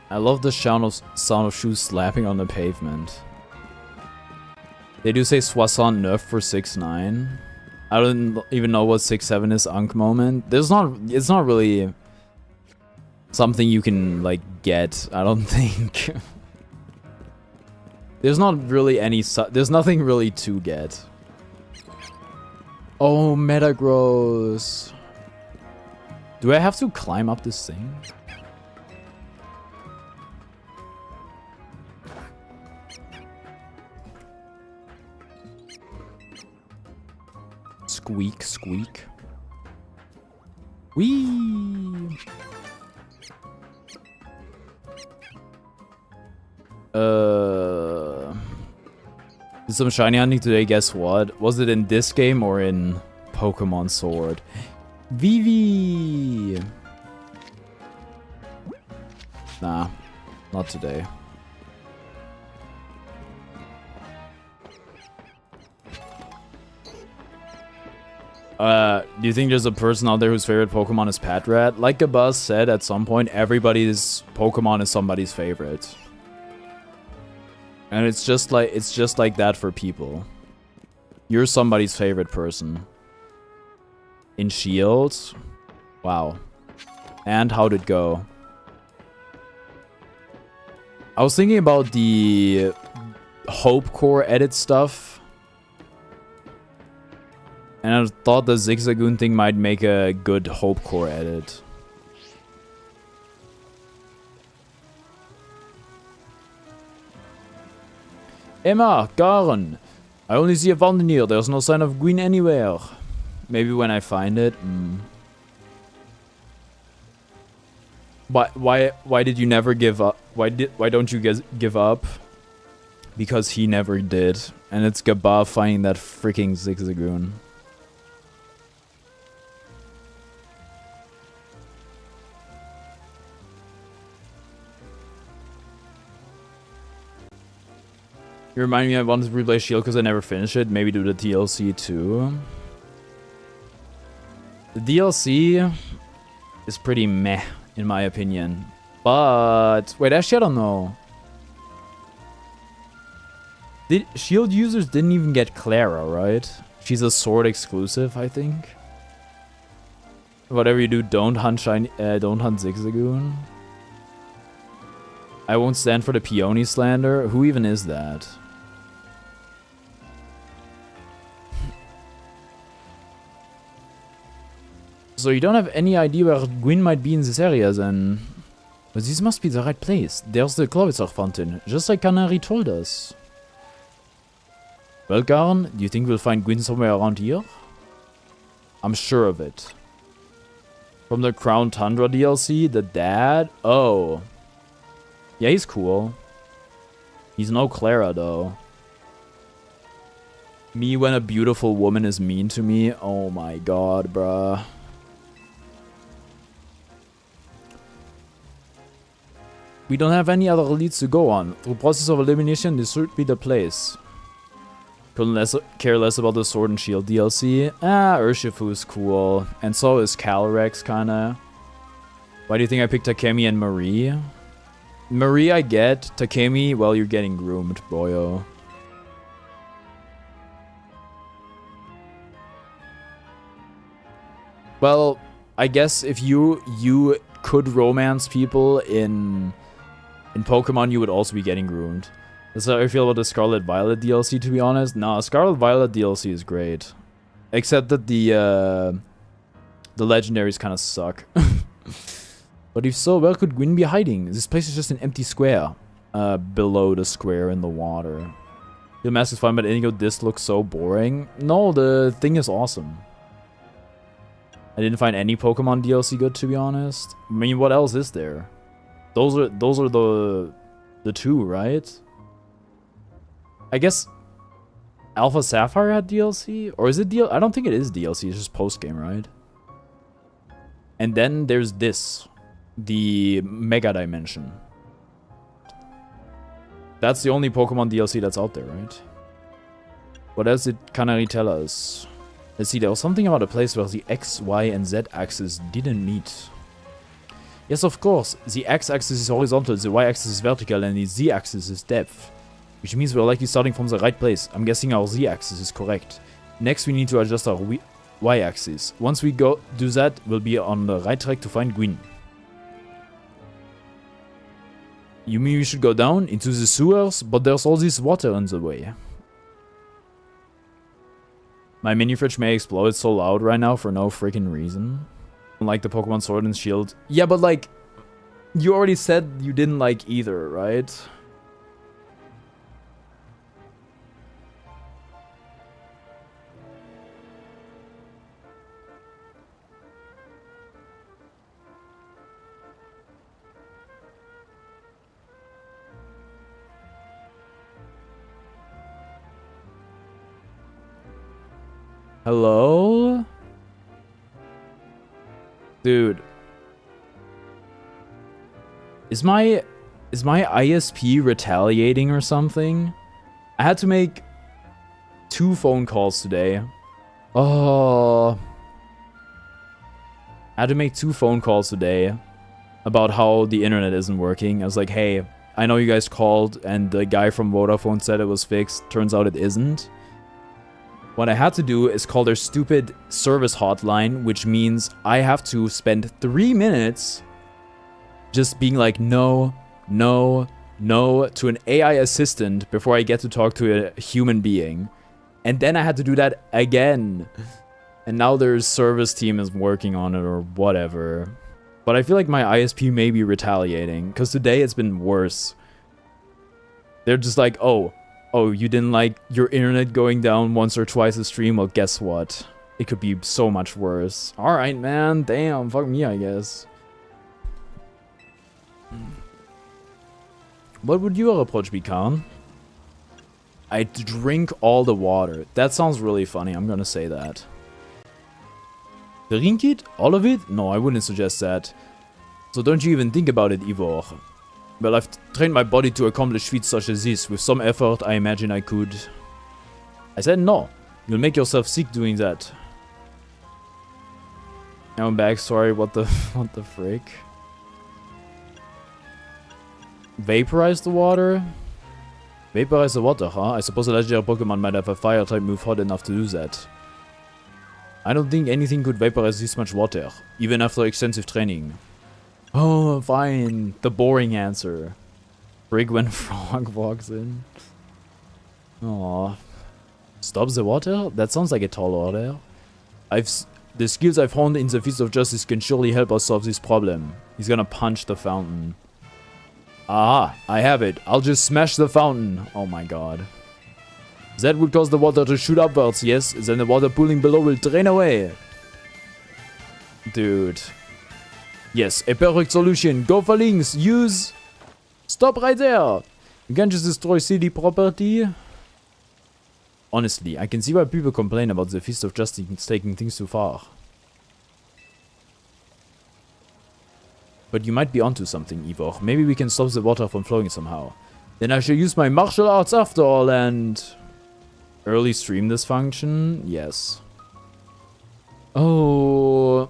I love the sound of shoes slapping on the pavement. They do say Soissons nerf for 6-9. I don't even know what 6-7 is Ankh moment. It's not really something you can like get, I don't think. There's not really any there's nothing really to get. Oh, Metagross. Do I have to climb up this thing? Squeak, squeak. Whee! Did some shiny hunting today, guess what? Was it in this game or in Pokemon Sword? Vivi! Nah, not today. Do you think there's a person out there whose favorite Pokemon is Patrat? Like Gabuz said at some point, everybody's Pokemon is somebody's favorite. And it's just like that for people. You're somebody's favorite person. In Shield? Wow. And how'd it go? I was thinking about the Hope Core edit stuff. And I thought the Zigzagoon thing might make a good Hope Core edit. Emma, Garen. I only see a fountain here. There's no sign of Gwyn anywhere. Maybe when I find it. Why did you never give up? Why don't you give up? Because he never did. And it's Gabba finding that freaking Zigzagoon. You remind me I wanted to replay Shield because I never finished it. Maybe do the DLC too. The DLC is pretty meh, in my opinion. But wait, actually I don't know. Shield users didn't even get Clara, right? She's a Sword exclusive, I think. Whatever you do, don't hunt Zigzagoon. I won't stand for the Peony slander. Who even is that? So you don't have any idea where Gwyn might be in this area then. But this must be the right place. There's the Clovisar fountain, just like Canary told us. Well, Garen, do you think we'll find Gwyn somewhere around here? I'm sure of it. From the Crown Tundra DLC, the dad? Oh. Yeah, he's cool. He's no Clara, though. Me when a beautiful woman is mean to me? Oh my god, bruh. We don't have any other leads to go on. Through process of elimination, this should be the place. Couldn't care less about the Sword and Shield DLC. Ah, Urshifu's cool. And so is Calyrex, kinda. Why do you think I picked Takemi and Marie? Marie I get. Takemi, well, you're getting groomed, boyo. Well, I guess if you could romance people in Pokemon, you would also be getting groomed. That's how I feel about the Scarlet Violet DLC, to be honest. Nah, Scarlet Violet DLC is great. Except that the legendaries kind of suck. But if so, where could Gwyn be hiding? This place is just an empty square. Below the square in the water. The mask is fine, but Indigo Disc looks so boring. No, the thing is awesome. I didn't find any Pokemon DLC good, to be honest. I mean, what else is there? Those are the two, right? I guess Alpha Sapphire had DLC? Or is it DLC? I don't think it is DLC, it's just post-game, right? And then there's this. The Mega Dimension. That's the only Pokemon DLC that's out there, right? What else did Canary tell us? Let's see, there was something about a place where the X, Y, and Z axis didn't meet. Yes, of course. The X axis is horizontal, the Y axis is vertical, and the Z axis is depth. Which means we're likely starting from the right place. I'm guessing our Z-axis is correct. Next, we need to adjust our Y-axis. Once we do that, we'll be on the right track to find Gwyn. You mean we should go down into the sewers? But there's all this water in the way. My mini fridge may explode so loud right now for no freaking reason. Like the Pokemon Sword and Shield. Yeah, but like, you already said you didn't like either, right? Hello? Dude. Is my ISP retaliating or something? I had to make 2 phone calls today. Oh. I had to make 2 phone calls today about how the internet isn't working. I was like, hey, I know you guys called and the guy from Vodafone said it was fixed. Turns out it isn't. What I had to do is call their stupid service hotline, which means I have to spend 3 minutes just being like, no, no, no, to an AI assistant before I get to talk to a human being. And then I had to do that again. And now their service team is working on it or whatever. But I feel like my ISP may be retaliating, because today it's been worse. They're just like, oh, you didn't like your internet going down once or twice a stream? Well, guess what? It could be so much worse. Alright, man. Damn. Fuck me, I guess. What would your approach be, Khan? I'd drink all the water. That sounds really funny. I'm gonna say that. Drink it? All of it? No, I wouldn't suggest that. So don't you even think about it, Ivor. Well, I've trained my body to accomplish feats such as this. With some effort, I imagine I could. I said no. You'll make yourself sick doing that. Now I'm back. Sorry, what the frick? Vaporize the water? Vaporize the water, huh? I suppose a legendary Pokemon might have a fire-type move hot enough to do that. I don't think anything could vaporize this much water, even after extensive training. Oh, fine. The boring answer. Brig when Frog walks in. Aww. Stop the water? That sounds like a tall order. The skills I've honed in the Feast of Justice can surely help us solve this problem. He's gonna punch the fountain. Aha, I have it. I'll just smash the fountain. Oh my god. That would cause the water to shoot upwards, yes? Then the water pooling below will drain away. Dude. Yes, a perfect solution. Go for links. Use... Stop right there. You can't just destroy city property. Honestly, I can see why people complain about the Feast of Justice taking things too far. But you might be onto something, Ivor. Maybe we can stop the water from flowing somehow. Then I shall use my martial arts after all and... Early stream dysfunction? Yes. Oh...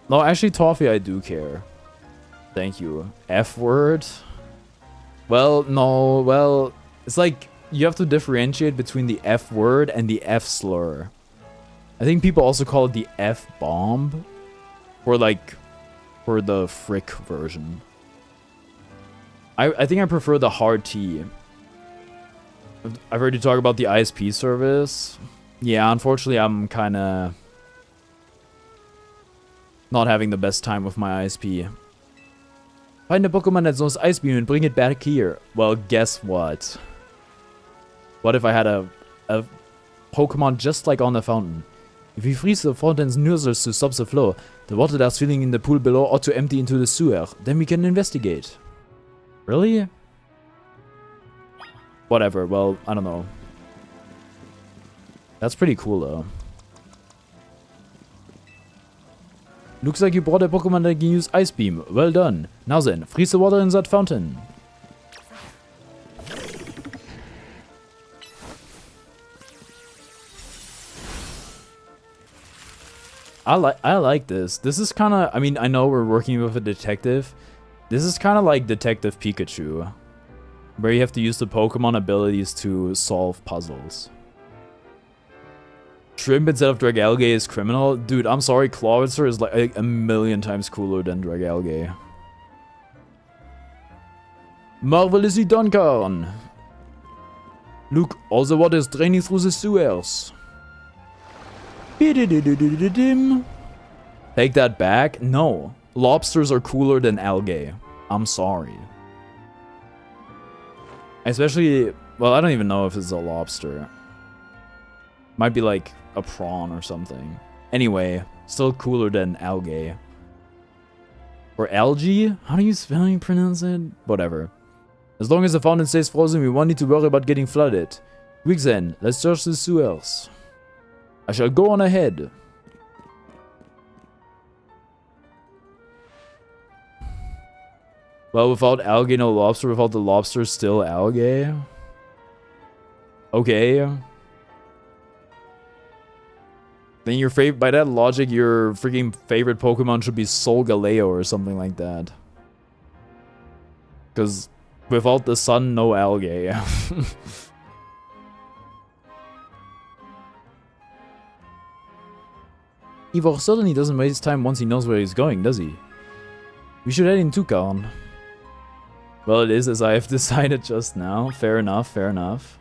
No, actually, Toffee, I do care. Thank you. F word? Well, no, well, it's like you have to differentiate between the F word and the F slur. I think people also call it the F bomb. Or like, for the frick version. I think I prefer the hard T. I've heard you talk about the ISP service. Yeah, unfortunately, I'm kind of not having the best time with my ISP. Find a Pokemon that knows Ice Beam and bring it back here. Well, guess what? What if I had a Pokemon just like on the fountain? If we freeze the fountain's nozzles to stop the flow, the water that's filling in the pool below ought to empty into the sewer. Then we can investigate. Really? Whatever, well, I don't know. That's pretty cool though. Looks like you brought a Pokemon that can use Ice Beam. Well done. Now then, freeze the water in that fountain. I like this. This is kind of, I mean, I know we're working with a detective. This is kind of like Detective Pikachu, where you have to use the Pokemon abilities to solve puzzles. Shrimp instead of Dragalge is criminal? Dude, I'm sorry, Clawitzer is like a million times cooler than Dragalge. Marvelously done, Karn! Look, all the water is draining through the sewers. Take that back? No. Lobsters are cooler than algae. I'm sorry. Especially, well, I don't even know if it's a lobster. Might be like a prawn or something. Anyway, still cooler than algae. Or algae? How do you pronounce it? Whatever. As long as the fountain stays frozen, we won't need to worry about getting flooded. Quick then, let's search the sewers. I shall go on ahead. Well, without algae, no lobster. Without the lobster, still algae. Okay. Then your by that logic, your freaking favorite Pokemon should be Solgaleo or something like that. Because without the sun, no algae. Ivor certainly doesn't waste time once he knows where he's going, does he? We should head in too, Karn. Well, it is as I have decided just now. Fair enough, fair enough.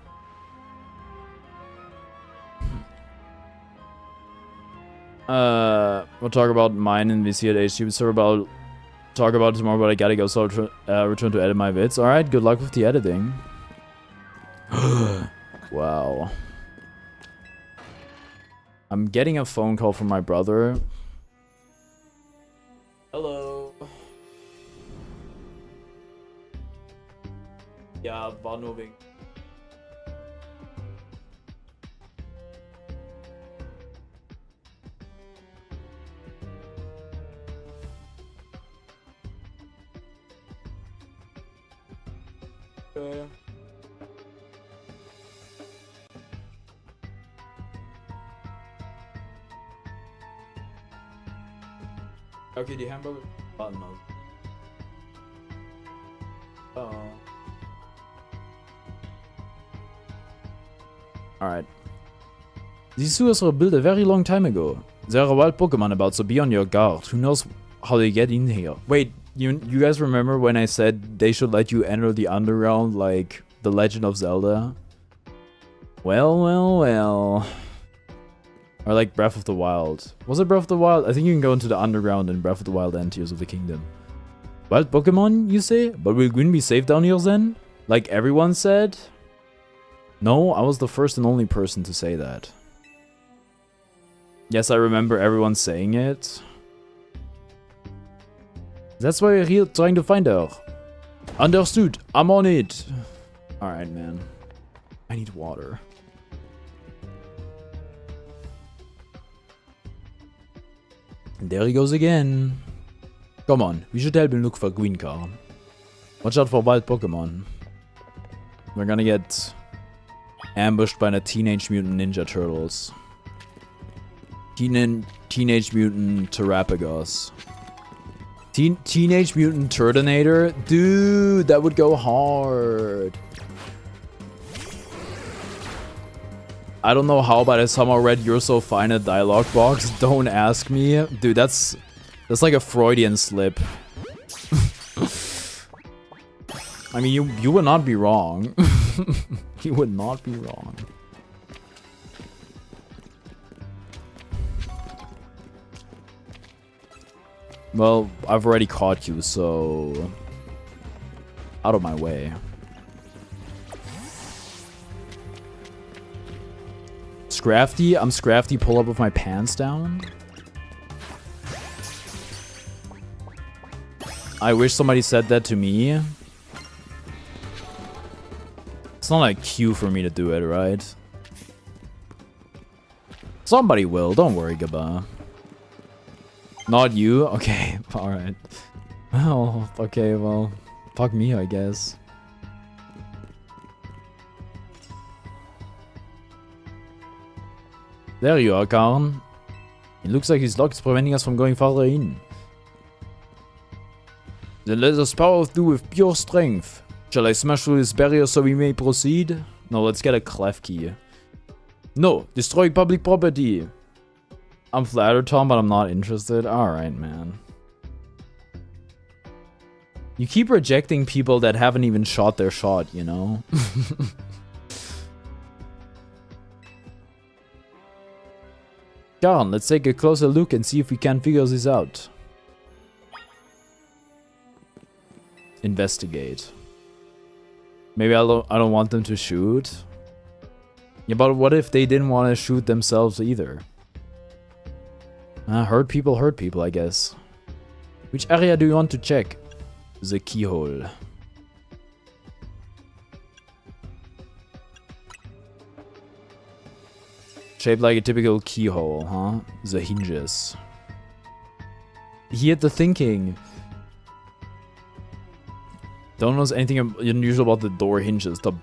We'll talk about mine and VC at HTube server. Talk about it tomorrow, but I gotta go, so I'll return to edit my vids. Alright, good luck with the editing. Wow. I'm getting a phone call from my brother. Hello. Ja, war nur wegen... Okay, die Hamburger... Warte mal. Oh. Alright. These sewers were built a very long time ago. There are wild Pokemon about, so be on your guard. Who knows how they get in here? Wait, you guys remember when I said they should let you enter the underground like The Legend of Zelda? Well, well, well. Or like Breath of the Wild. Was it Breath of the Wild? I think you can go into the underground in Breath of the Wild and Tears of the Kingdom. Wild Pokemon, you say? But will Gwyn be safe down here then? Like everyone said? No, I was the first and only person to say that. Yes, I remember everyone saying it. That's why we're here trying to find her. Understood. I'm on it. Alright, man. I need water. And there he goes again. Come on, we should help him look for Green Car. Watch out for wild Pokemon. We're gonna get ambushed by the Teenage Mutant Ninja Turtles. Teenage Mutant Terrapagos. Teenage Mutant Turtonator? Dude, that would go hard. I don't know how, but I somehow read "You're so fine" a dialogue box. Don't ask me. Dude, that's like a Freudian slip. I mean, you would not be wrong. You would not be wrong. Well, I've already caught you, so... out of my way. Scrafty? I'm Scrafty, pull up with my pants down? I wish somebody said that to me. It's not like cue for me to do it, right? Somebody will, don't worry, Gaba. Not you? Okay, alright. Well, okay, well, fuck me, I guess. There you are, Karn. It looks like his lock is preventing us from going farther in. Then let us power through with pure strength. Shall I smash through this barrier so we may proceed? No, let's get a clef key. No, destroy public property. I'm flattered, Tom, but I'm not interested. Alright, man. You keep rejecting people that haven't even shot their shot, you know? Karen, let's take a closer look and see if we can figure this out. Investigate. Maybe I don't want them to shoot. Yeah, but what if they didn't want to shoot themselves either? Hurt people, I guess. Which area do you want to check? The keyhole. Shaped like a typical keyhole, huh? The hinges. He had the thinking. Don't notice anything unusual about the door hinges. The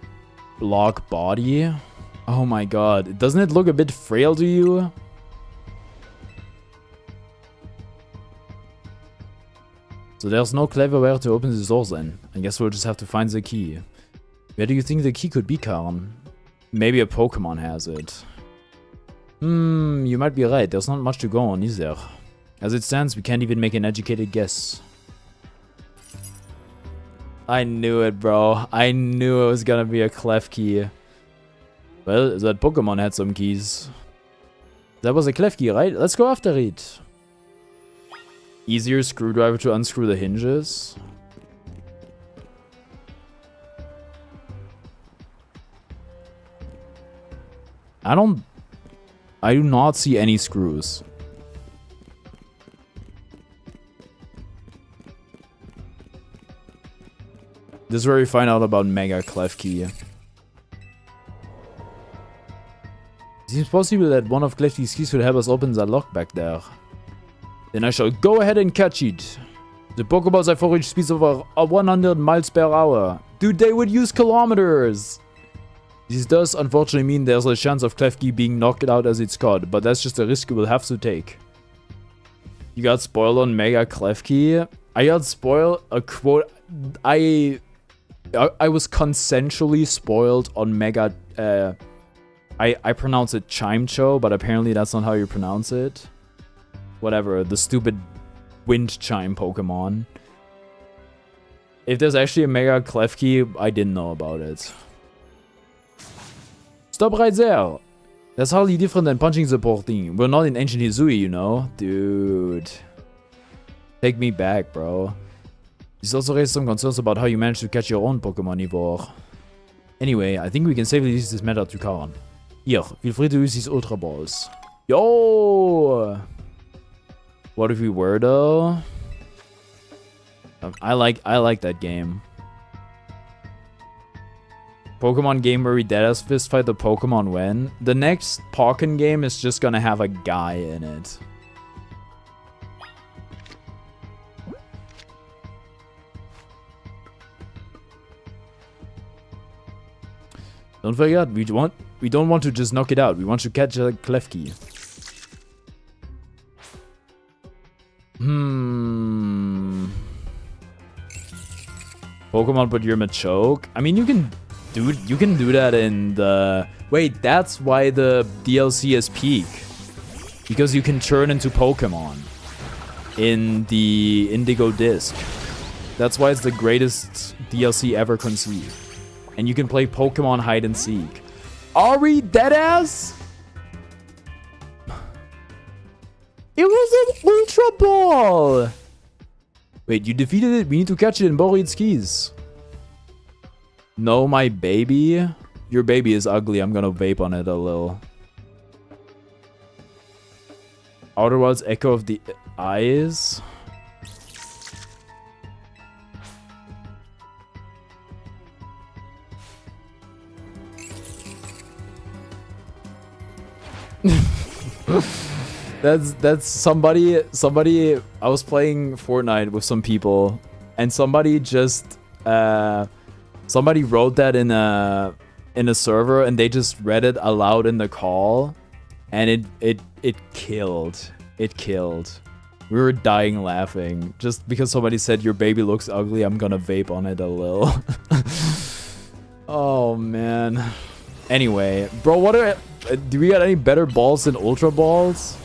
block body. Oh my god. Doesn't it look a bit frail to you? So there's no clever way to open this door then. I guess we'll just have to find the key. Where do you think the key could be, Karen? Maybe a Pokemon has it. You might be right. There's not much to go on, is there? As it stands, we can't even make an educated guess. I knew it, bro. I knew it was gonna be a clef key. Well, that Pokemon had some keys. That was a clef key, right? Let's go after it. Easier screwdriver to unscrew the hinges. I do not see any screws. This is where we find out about Mega Clef Key. It seems possible that one of Clef Key's keys could help us open the lock back there. Then I shall go ahead and catch it. The Pokeballs have reached speeds over 100 miles per hour. Dude, they would use kilometers! This does unfortunately mean there's a chance of Clef Key being knocked out as it's caught, but that's just a risk we'll have to take. You got spoiled on Mega Clef Key? I got spoiled a quote. I was consensually spoiled on Mega. I pronounce it Chimecho, but apparently that's not how you pronounce it. Whatever, the stupid wind chime Pokemon. If there's actually a Mega Clef Key, I didn't know about it. Stop right there! That's hardly different than punching the poor thing. We're not in ancient Hisui, you know? Dude. Take me back, bro. This also raised some concerns about how you managed to catch your own Pokemon Ivor. Anyway, I think we can safely leave this matter to Karen. Here, feel free to use these Ultra Balls. Yo! What if we were though? I like that game. Pokemon game where we deadass fist fight the Pokemon when? The next Pokken game is just gonna have a guy in it. Don't forget, we don't want to just knock it out. We want to catch a Clef Key. Pokemon, but you're Machoke. I mean, you can do that in the... Wait, that's why the DLC is peak. Because you can turn into Pokemon in the Indigo Disc. That's why it's the greatest DLC ever conceived. And you can play Pokemon Hide and Seek. Are we deadass? It was an Ultra Ball! Wait, you defeated it? We need to catch it and borrow its keys. No, my baby? Your baby is ugly. I'm gonna vape on it a little. Outer Wilds Echo of the Eyes? That's somebody. I was playing Fortnite with some people, and somebody just somebody wrote that in a server, and they just read it aloud in the call, and it killed. It killed. We were dying laughing. Just because somebody said your baby looks ugly, I'm gonna vape on it a little. Oh, man. Anyway, bro, what are... do we got any better balls than Ultra Balls?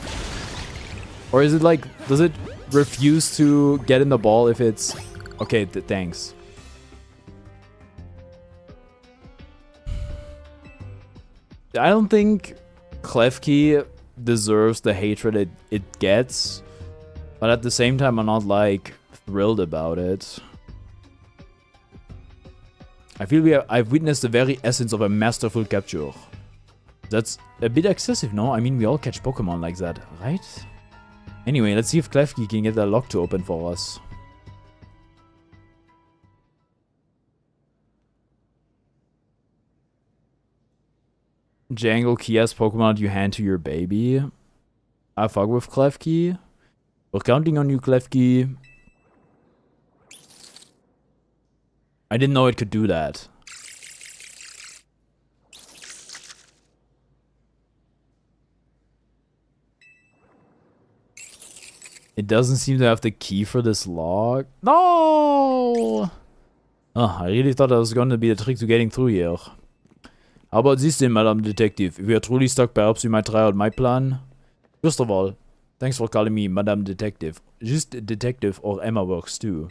Or is it like... does it refuse to get in the ball if it's... okay, thanks. I don't think Klefki deserves the hatred it gets. But at the same time, I'm not, like, thrilled about it. I feel I've witnessed the very essence of a masterful capture. That's a bit excessive, no? I mean, we all catch Pokemon like that, right? Anyway, let's see if Klefki can get the lock to open for us. Jangle Kia's Pokemon you hand to your baby. I fuck with Klefki. We're counting on you, Klefki. I didn't know it could do that. It doesn't seem to have the key for this lock. No! Oh, I really thought that was going to be the trick to getting through here. How about this then, Madam Detective? If we are truly stuck, perhaps we might try out my plan. First of all, thanks for calling me Madame Detective. Just Detective or Emma works too.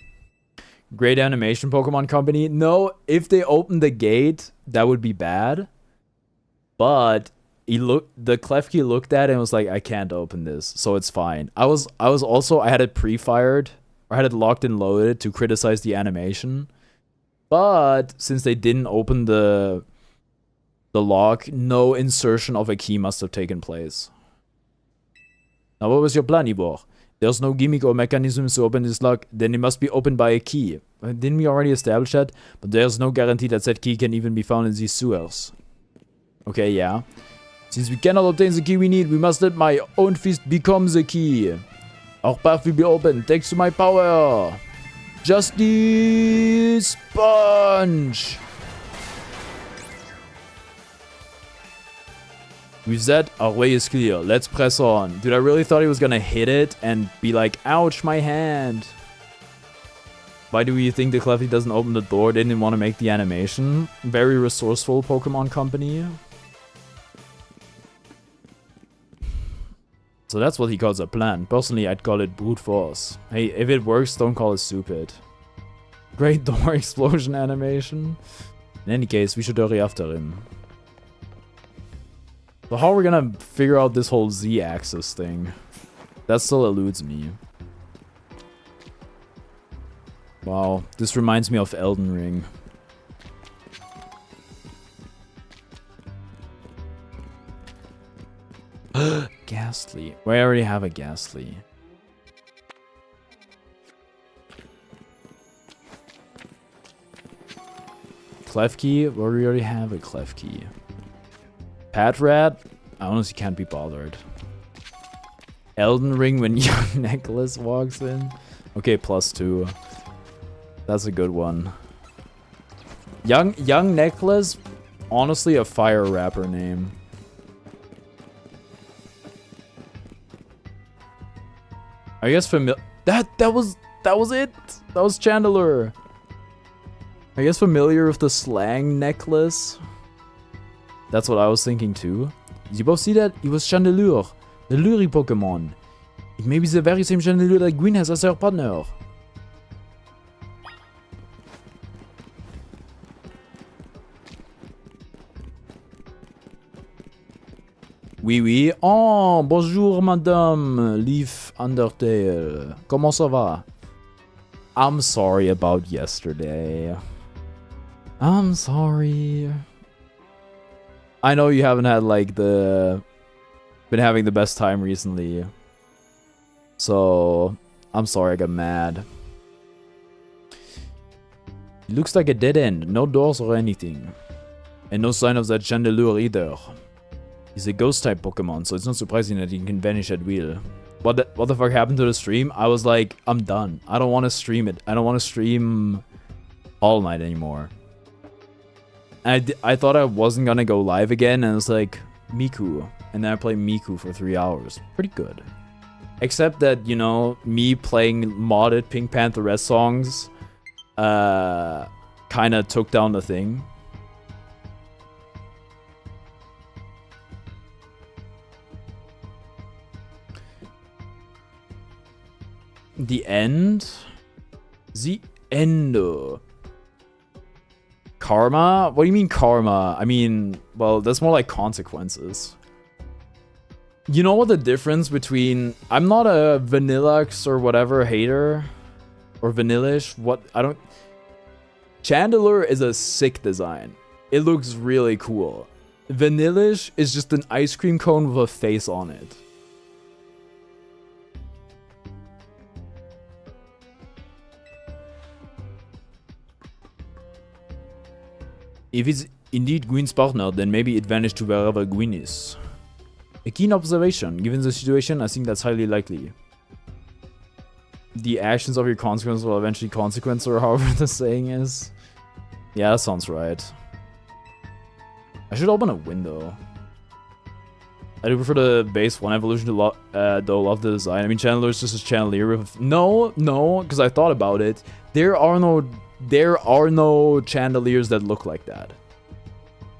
Great animation, Pokemon Company. No, if they open the gate, that would be bad. But the Klefki looked at it and was like, I can't open this, so it's fine. I had it pre-fired, or had it locked and loaded to criticize the animation. But since they didn't open the lock, no insertion of a key must have taken place. Now, what was your plan, Ivor? There's no gimmick or mechanism to open this lock, then it must be opened by a key. Didn't we already establish that? But there's no guarantee that said key can even be found in these sewers. Okay, yeah. Since we cannot obtain the key we need, we must let my own fist become the key. Our path will be open thanks to my power. Justice Punch! With that, our way is clear. Let's press on. Dude, I really thought he was gonna hit it and be like, ouch, my hand. Why do you think the Klefki doesn't open the door? They didn't want to make the animation. Very resourceful Pokemon Company. So that's what he calls a plan. Personally, I'd call it brute force. Hey, if it works, don't call it stupid. Great door explosion animation. In any case, we should hurry after him. So how are we gonna figure out this whole Z-axis thing? That still eludes me. Wow, this reminds me of Elden Ring. Ghastly. Well, I already have a Ghastly. Klefki? Well, we already have a Klefki. Patrat? I honestly can't be bothered. Elden Ring when young Necklace walks in? Okay, +2. That's a good one. Young Necklace? Honestly, a fire rapper name. I guess that was it. That was Chandler. I guess familiar with the slang necklace. That's what I was thinking too. Did you both see that? It was Chandelure, the Luri Pokemon. It may be the very same Chandelure that Gwyn has as her partner. Oui, oui. Oh, bonjour, madame. Leaf Undertale. Comment ça va? I'm sorry about yesterday. I'm sorry. I know you haven't had, like, been having the best time recently. So, I'm sorry I got mad. It looks like a dead end. No doors or anything. And no sign of that Chandelure either. He's a ghost-type Pokemon, so it's not surprising that he can vanish at will. What the fuck happened to the stream? I was like, I'm done. I don't want to stream it. I don't want to stream All Night anymore. And I thought I wasn't gonna go live again, and it's like, Miku. And then I played Miku for 3 hours. Pretty good. Except that, you know, me playing modded Pink Pantheress songs kind of took down the thing. The end? The Ende. Karma? What do you mean karma? I mean, well, that's more like consequences. You know what the difference between... I'm not a Vanillux or whatever hater. Or Vanillish. What? I don't... Chandelier is a sick design. It looks really cool. Vanillish is just an ice cream cone with a face on it. If it's indeed Gwyn's partner, then maybe it vanished to wherever Gwyn is. A keen observation. Given the situation, I think that's highly likely. The actions of your consequence will eventually consequence, or however the saying is. Yeah, that sounds right. I should open a window. I do prefer the base 1 evolution to though love the design. I mean, Chandelier is just a Chandelier with... No, because I thought about it. There are no chandeliers that look like that.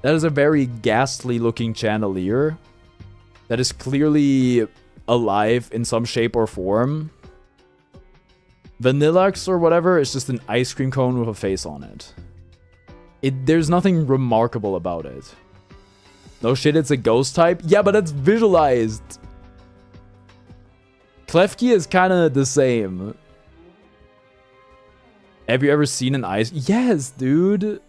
That is a very ghastly looking chandelier that is clearly alive in some shape or form. Vanillux or whatever is just an ice cream cone with a face on it. There's nothing remarkable about it. No shit, it's a ghost type? Yeah, but that's visualized. Klefki is kind of the same. Have you ever seen an ice? Yes, dude.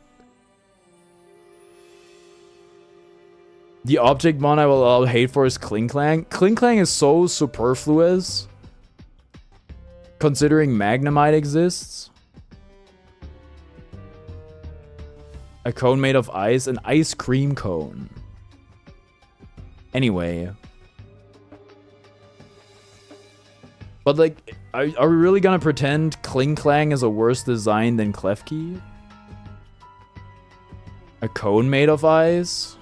The object one I will allow hate for is Klinklang. Klinklang is so superfluous. Considering Magnemite exists. A cone made of ice. An ice cream cone. Anyway. But like, are we really gonna pretend Klinklang is a worse design than Klefki? A cone made of ice?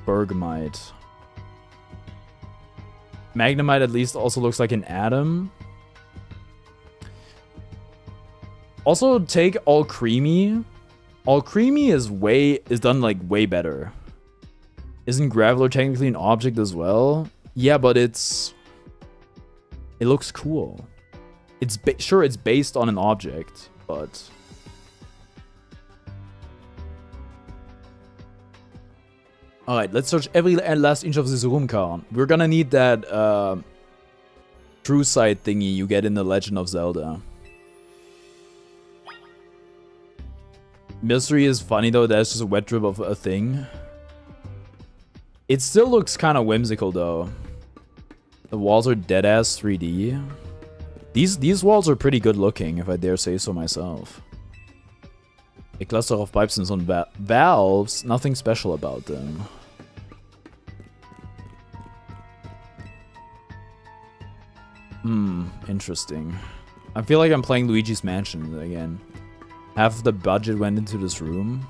Bergmite. Magnemite at least also looks like an atom. Also take All Creamy. All Creamy is done like way better. Isn't Graveler technically an object as well? Yeah, but it looks cool. Sure, it's based on an object, but... Alright, let's search every last inch of this room, Khan. We're gonna need that, true sight thingy you get in The Legend of Zelda. Mystery is funny though, that's just a wet drip of a thing. It still looks kind of whimsical though. The walls are dead-ass 3D. These walls are pretty good looking, if I dare say so myself. A cluster of pipes and some valves, nothing special about them. Interesting. I feel like I'm playing Luigi's Mansion again. Half of the budget went into this room.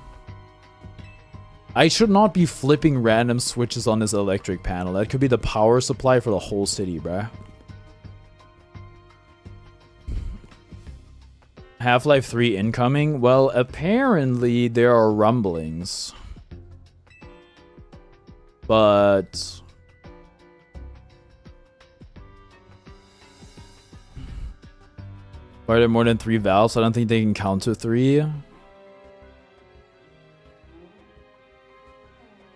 I should not be flipping random switches on this electric panel. That could be the power supply for the whole city, bruh. Half-Life 3 incoming? Well, apparently there are rumblings. But... are there more than 3 valves? I don't think they can count to 3.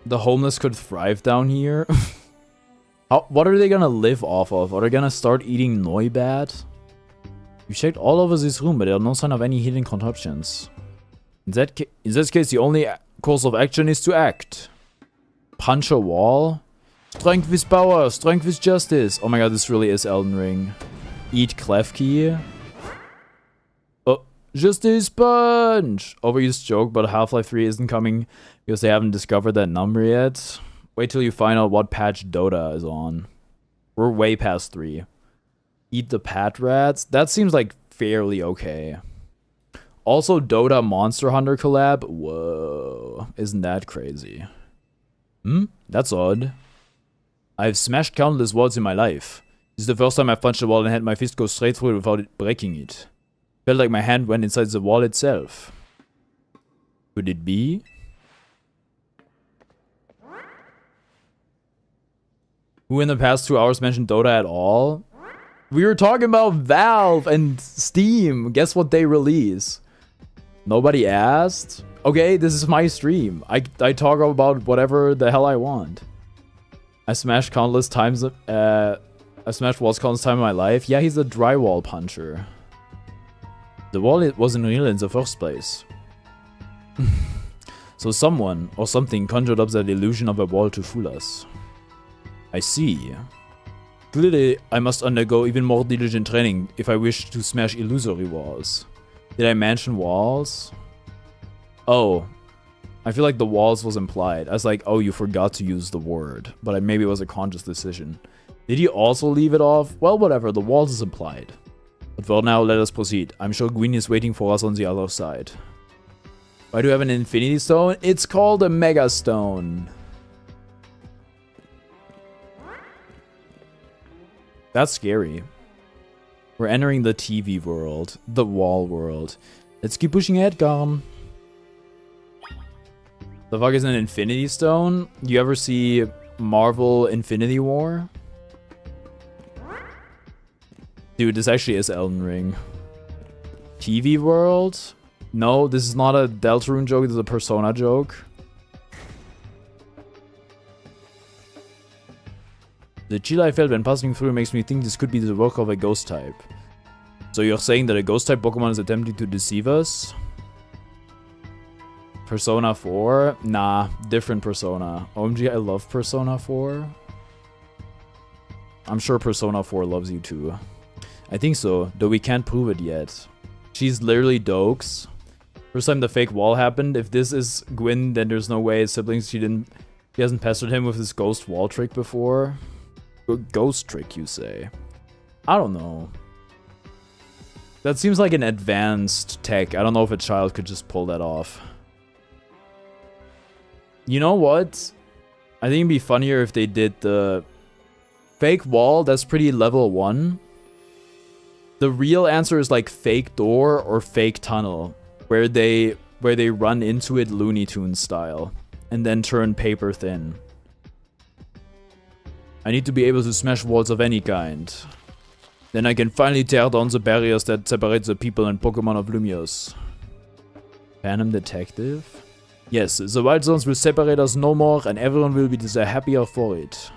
The homeless could thrive down here. What are they gonna live off of? Are they gonna start eating Neubat? You checked all over this room, but there are no sign of any hidden contraptions. In this case, the only course of action is to act. Punch a wall? Strength with power, strength with justice. Oh my god, this really is Elden Ring. Eat Klefki. Oh, Justice Punch! Overused joke, but Half-Life 3 isn't coming because they haven't discovered that number yet. Wait till you find out what patch Dota is on. We're way past 3. Eat the Pat Rats? That seems like fairly okay. Also, Dota Monster Hunter collab? Whoa. Isn't that crazy? That's odd. I've smashed countless walls in my life. This is the first time I punched the wall and had my fist go straight through it without it breaking it. Felt like my hand went inside the wall itself. Could it be? Who in the past 2 hours mentioned Dota at all? We were talking about Valve and Steam. Guess what they release? Nobody asked? Okay, this is my stream. I talk about whatever the hell I want. I smashed countless times. I smashed walls countless times in my life. Yeah, he's a drywall puncher. The wall wasn't real in the first place. So someone or something conjured up that illusion of a wall to fool us. I see. Clearly, I must undergo even more diligent training if I wish to smash illusory walls. Did I mention walls? Oh. I feel like the walls was implied. I was like, oh, you forgot to use the word. But maybe it was a conscious decision. Did you also leave it off? Well, whatever, the walls is implied. But for now, let us proceed. I'm sure Gwyn is waiting for us on the other side. Why do we have an Infinity Stone? It's called a Mega Stone. That's scary. We're entering the TV world. The wall world. Let's keep pushing ahead, Garm. The fuck is an Infinity Stone? You ever see Marvel Infinity War? Dude, this actually is Elden Ring. TV world? No, this is not a Deltarune joke, this is a Persona joke. The chill I felt when passing through makes me think this could be the work of a ghost type. So you're saying that a ghost type Pokemon is attempting to deceive us? Persona 4? Nah, different Persona. OMG, I love Persona 4. I'm sure Persona 4 loves you too. I think so, though we can't prove it yet. She's literally Dokes. First time the fake wall happened, if this is Gwyn, then there's no way his siblings, she hasn't pestered him with this ghost wall trick before. Ghost trick, you say? I don't know. That seems like an advanced tech. I don't know if a child could just pull that off. You know what? I think it'd be funnier if they did the fake wall. That's pretty level 1. The real answer is like fake door or fake tunnel, where they run into it Looney Tunes style and then turn paper thin. I need to be able to smash walls of any kind. Then I can finally tear down the barriers that separate the people and Pokemon of Lumios. Phantom Detective? Yes, the wild zones will separate us no more and everyone will be the happier for it.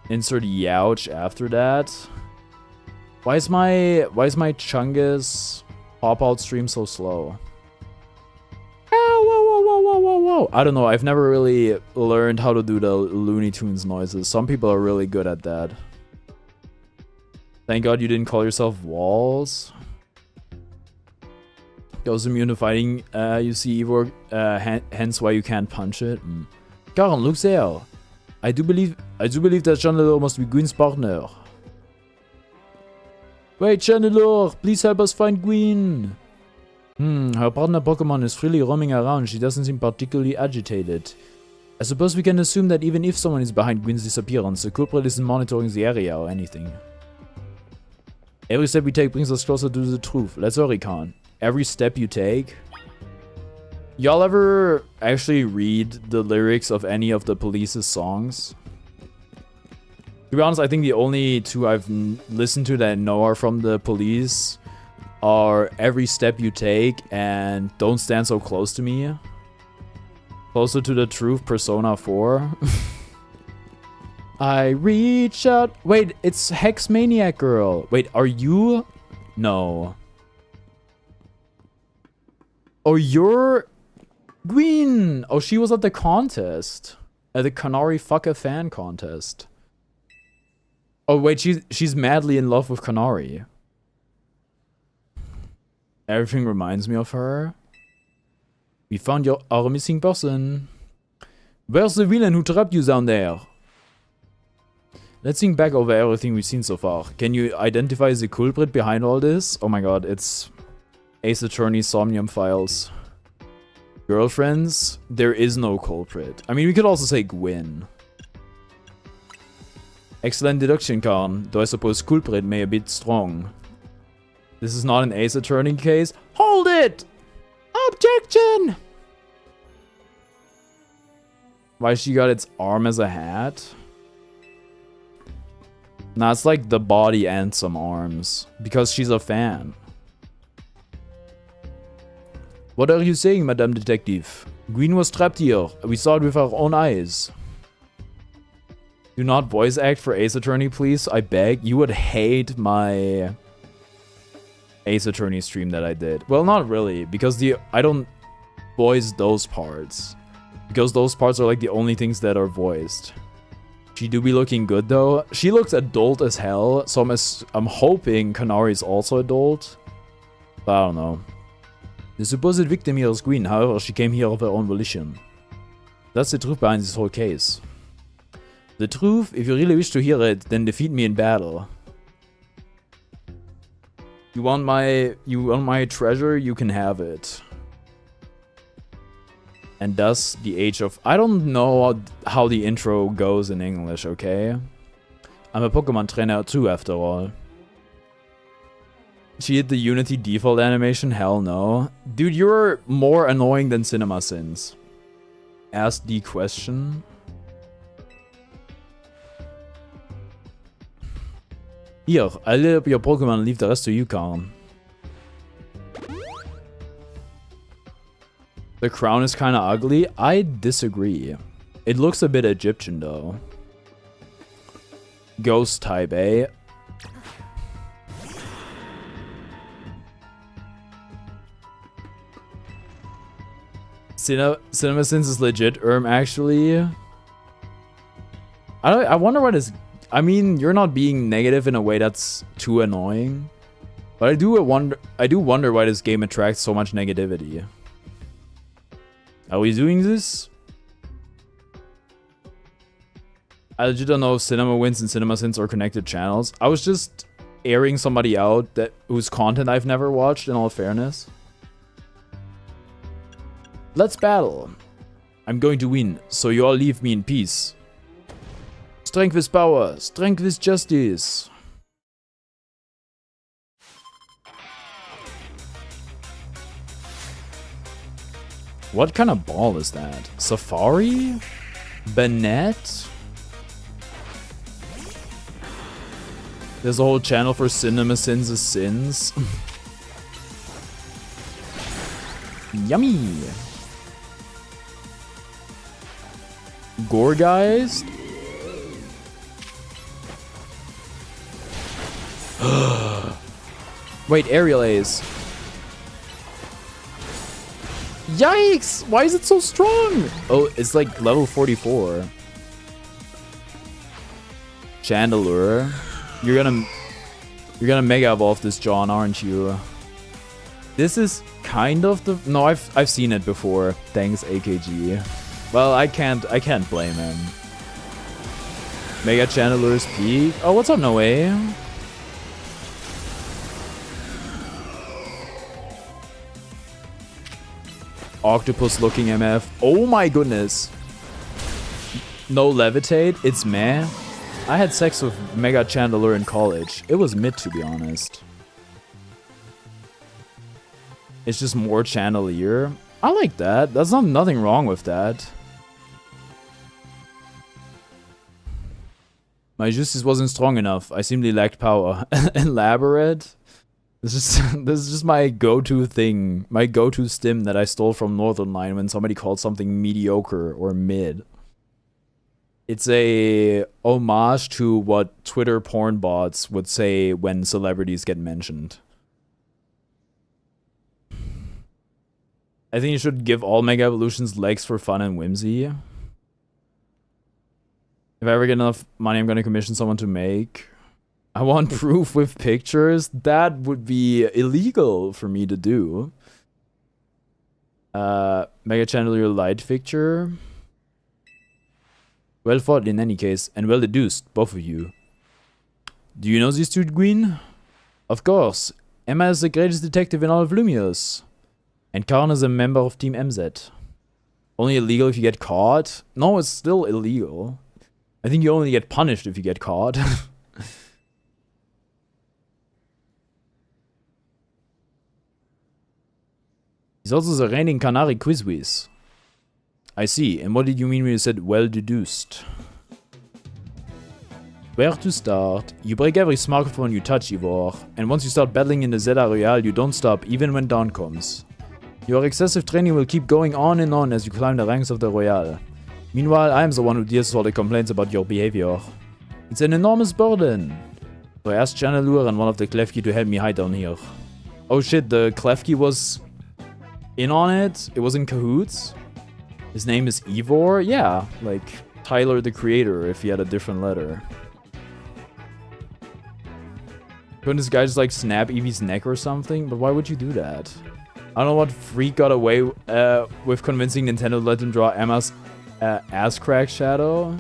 Insert Youch after that. Why is my Chungus pop-out stream so slow? Whoa. I don't know, I've never really learned how to do the Looney Tunes noises. Some people are really good at that. Thank God you didn't call yourself Walls. Goes immune to fighting, you see Ivor, hence why you can't punch it. Karen, look there. I do believe that Chandelure must be Gwyn's partner. Wait, Chandelure, please help us find Gwyn. Her partner Pokemon is freely roaming around. She doesn't seem particularly agitated. I suppose we can assume that even if someone is behind Gwyn's disappearance, the culprit isn't monitoring the area or anything. Every step we take brings us closer to the truth. Let's hurry, Khan. Every step you take? Y'all ever actually read the lyrics of any of the Police's songs? To be honest, I think the only two I've listened to that I know are from the Police are Every Step You Take and Don't Stand So Close to Me. Closer to the Truth, Persona 4. I reach out. Wait, it's Hex Maniac Girl. Wait, are you? No. Oh, you're Gwyn. Oh, she was at the contest. At the Kanari Fuck a Fan contest. Oh, wait, she's madly in love with Kanari. Everything reminds me of her. We found our missing person. Where's the villain who trapped you down there? Let's think back over everything we've seen so far. Can you identify the culprit behind all this? Oh my god, it's Ace Attorney Somnium Files. Girlfriends? There is no culprit. I mean, we could also say Gwyn. Excellent deduction, Khan, though I suppose culprit may a bit strong. This is not an Ace Attorney case. Hold it! Objection! Why she got its arm as a hat? Nah, it's like the body and some arms. Because she's a fan. What are you saying, Madame Detective? Gwyn was trapped here. We saw it with our own eyes. Do not voice act for Ace Attorney, please. I beg. You would hate my Ace Attorney stream that I did. Well, not really, because I don't voice those parts. Because those parts are like the only things that are voiced. She do be looking good though. She looks adult as hell, so I'm hoping Kanari is also adult. But I don't know. The supposed victim here is Gwyn, however, she came here of her own volition. That's the truth behind this whole case. The truth, if you really wish to hear it, then defeat me in battle. You want my treasure? You can have it. And thus, the age of... I don't know how the intro goes in English, okay? I'm a Pokemon trainer too, after all. She hit the Unity default animation? Hell no. Dude, you're more annoying than CinemaSins. Ask the question. Here, I'll lit up your Pokemon and leave the rest to you, Khan. The crown is kinda ugly. I disagree. It looks a bit Egyptian though. Ghost type, eh? CinemaSins is legit, actually. I wonder what is... I mean, you're not being negative in a way that's too annoying. But I do wonder why this game attracts so much negativity. Are we doing this? I legit don't know if Cinema Wins and CinemaSins are connected channels. I was just airing somebody out whose content I've never watched, in all fairness. Let's battle. I'm going to win, so you all leave me in peace. Strength is power, strength is justice. What kind of ball is that? Safari? Bennett? There's a whole channel for CinemaSins' sins. Yummy! Gourgeist? Wait, Aerial Ace. Yikes! Why is it so strong? Oh, it's like level 44. Chandelure. You're gonna Mega Evolve this John, aren't you? This is kind of the... No, I've seen it before. Thanks, AKG. Well, I can't blame him. Mega Chandelure's peak. Oh, what's up, Noe? Octopus looking MF. Oh my goodness. No levitate. It's meh. I had sex with Mega Chandelure in college. It was mid, to be honest. It's just more Chandelier. I like that. There's nothing wrong with that. My justice wasn't strong enough. I simply lacked power. Elaborate? This is just my go-to thing. My go-to stim that I stole from Northern Line when somebody called something mediocre or mid. It's a homage to what Twitter porn bots would say when celebrities get mentioned. I think you should give all Mega Evolutions legs for fun and whimsy. If I ever get enough money, I'm gonna commission someone to make. I want proof with pictures. That would be illegal for me to do. Mega Chandelier light picture. Well fought in any case, and well deduced, both of you. Do you know this dude, Gwyn? Of course. Emma is the greatest detective in all of Lumios. And Karn is a member of Team MZ. Only illegal if you get caught? No, it's still illegal. I think you only get punished if you get caught. He's also the reigning Canary quiz whiz. I see. And what did you mean when you said well deduced? Where to start? You break every smartphone you touch, Ivor. And once you start battling in the Zeta Royale, you don't stop, even when dawn comes. Your excessive training will keep going on and on as you climb the ranks of the Royale. Meanwhile, I am the one who deals with all the complaints about your behavior. It's an enormous burden. So I asked Channelure and one of the Klefki to help me hide down here. Oh shit, the Klefki was in on it? It was in cahoots? His name is Ivor? Yeah, like Tyler the Creator if he had a different letter. Couldn't this guy just like snap Eevee's neck or something? But why would you do that? I don't know what freak got away with convincing Nintendo to let him draw Emma's ass crack shadow.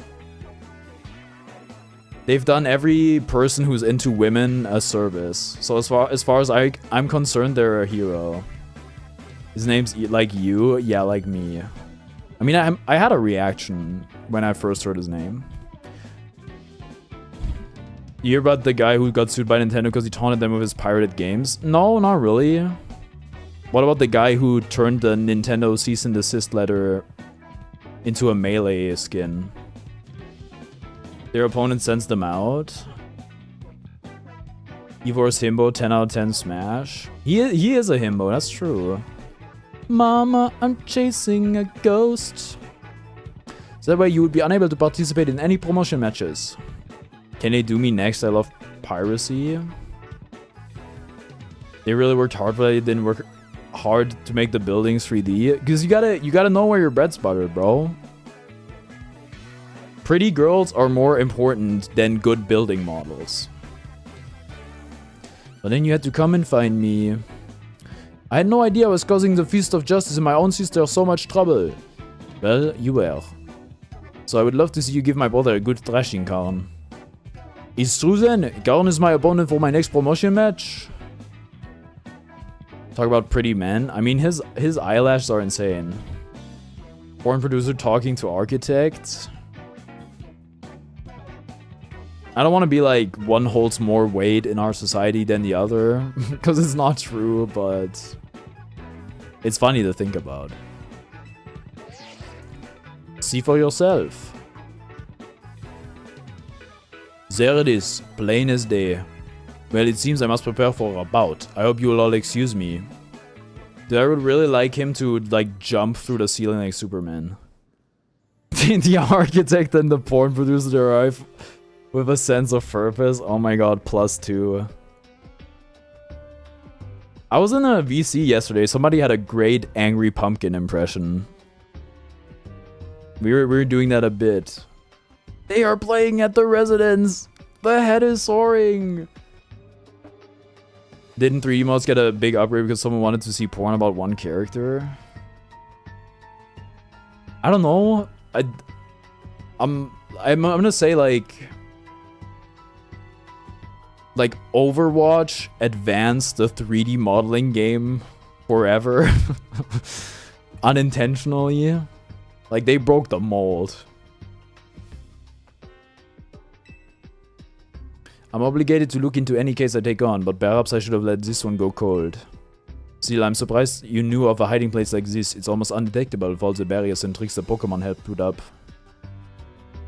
They've done every person who's into women a service. So as far as I'm concerned, they're a hero. His name's like you? Yeah, like me. I mean, I had a reaction when I first heard his name. You hear about the guy who got sued by Nintendo because he taunted them with his pirated games? No, not really. What about the guy who turned the Nintendo cease and desist letter into a melee skin? Their opponent sends them out. Ivor's himbo, 10 out of 10 smash. He is a himbo, that's true. Mama, I'm chasing a ghost. So that way you would be unable to participate in any promotion matches. Can they do me next? I love piracy. They really worked hard, but they didn't work hard to make the buildings 3D. Because you gotta know where your bread's buttered, bro. Pretty girls are more important than good building models. But then you had to come and find me. I had no idea I was causing the Feast of Justice and my own sister so much trouble. Well, you were. So I would love to see you give my brother a good thrashing, Karn. It's true then, Karn is my opponent for my next promotion match. Talk about pretty men. I mean, his eyelashes are insane. Porn producer talking to architect. I don't want to be like one holds more weight in our society than the other, because it's not true, but it's funny to think about. See for yourself. There it is, plain as day. Well, it seems I must prepare for a bout. I hope you will all excuse me. Dude, I would really like him to like jump through the ceiling like Superman. The architect and the porn producer arrive with a sense of purpose. Oh my god, +2. I was in a VC yesterday. Somebody had a great angry pumpkin impression. We were doing that a bit. They are playing at the residence. The head is soaring. Didn't 3D mods get a big upgrade because someone wanted to see porn about one character? I don't know. I'm gonna say like Overwatch advanced the 3D modeling game forever. Unintentionally. Like they broke the mold. I'm obligated to look into any case I take on, but perhaps I should have let this one go cold. Still, I'm surprised you knew of a hiding place like this. It's almost undetectable with all the barriers and tricks the Pokemon helped put up.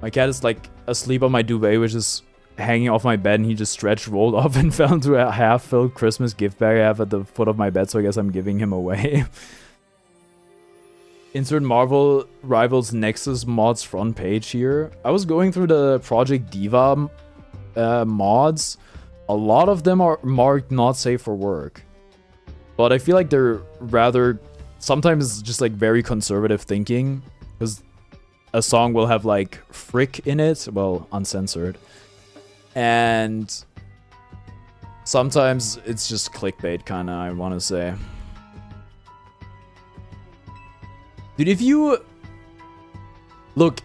My cat is like asleep on my duvet, which is hanging off my bed, and he just stretched, rolled off, and fell into a half-filled Christmas gift bag I have at the foot of my bed, so I guess I'm giving him away. Insert Marvel Rivals Nexus mods front page here. I was going through the Project Diva mods. A lot of them are marked not safe for work, but I feel like they're rather sometimes just like very conservative thinking, because a song will have like frick in it, well, uncensored, and sometimes it's just clickbait kind of, I want to say. Dude, if you look,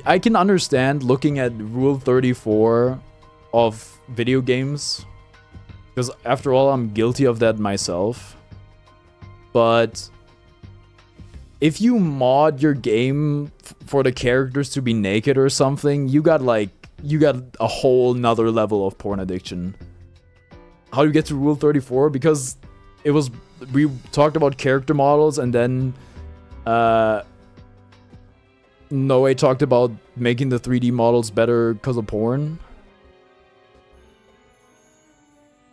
I can understand looking at Rule 34 of video games, because after all, I'm guilty of that myself. But if you mod your game for the characters to be naked or something, you got a whole nother level of porn addiction. How do you get to Rule 34? Because we talked about character models, and then Noe talked about making the 3D models better because of porn.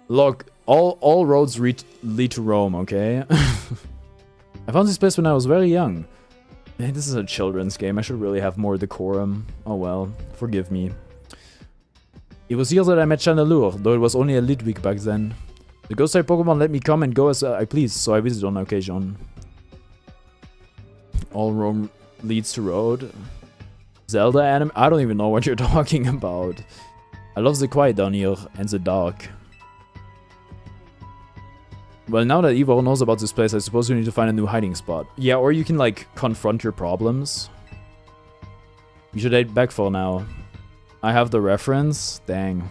Look, all roads lead to Rome, okay? I found this place when I was very young. Man, this is a children's game. I should really have more decorum. Oh well, forgive me. It was here that I met Chandelure, though it was only a Lidwig back then. The ghost-type Pokemon let me come and go as I please, so I visit on occasion. All Rome leads to road. Zelda anime? I don't even know what you're talking about. I love the quiet down here, and the dark. Well, now that Evo knows about this place, I suppose you need to find a new hiding spot. Yeah, or you can, like, confront your problems. You should head back for now. I have the reference? Dang.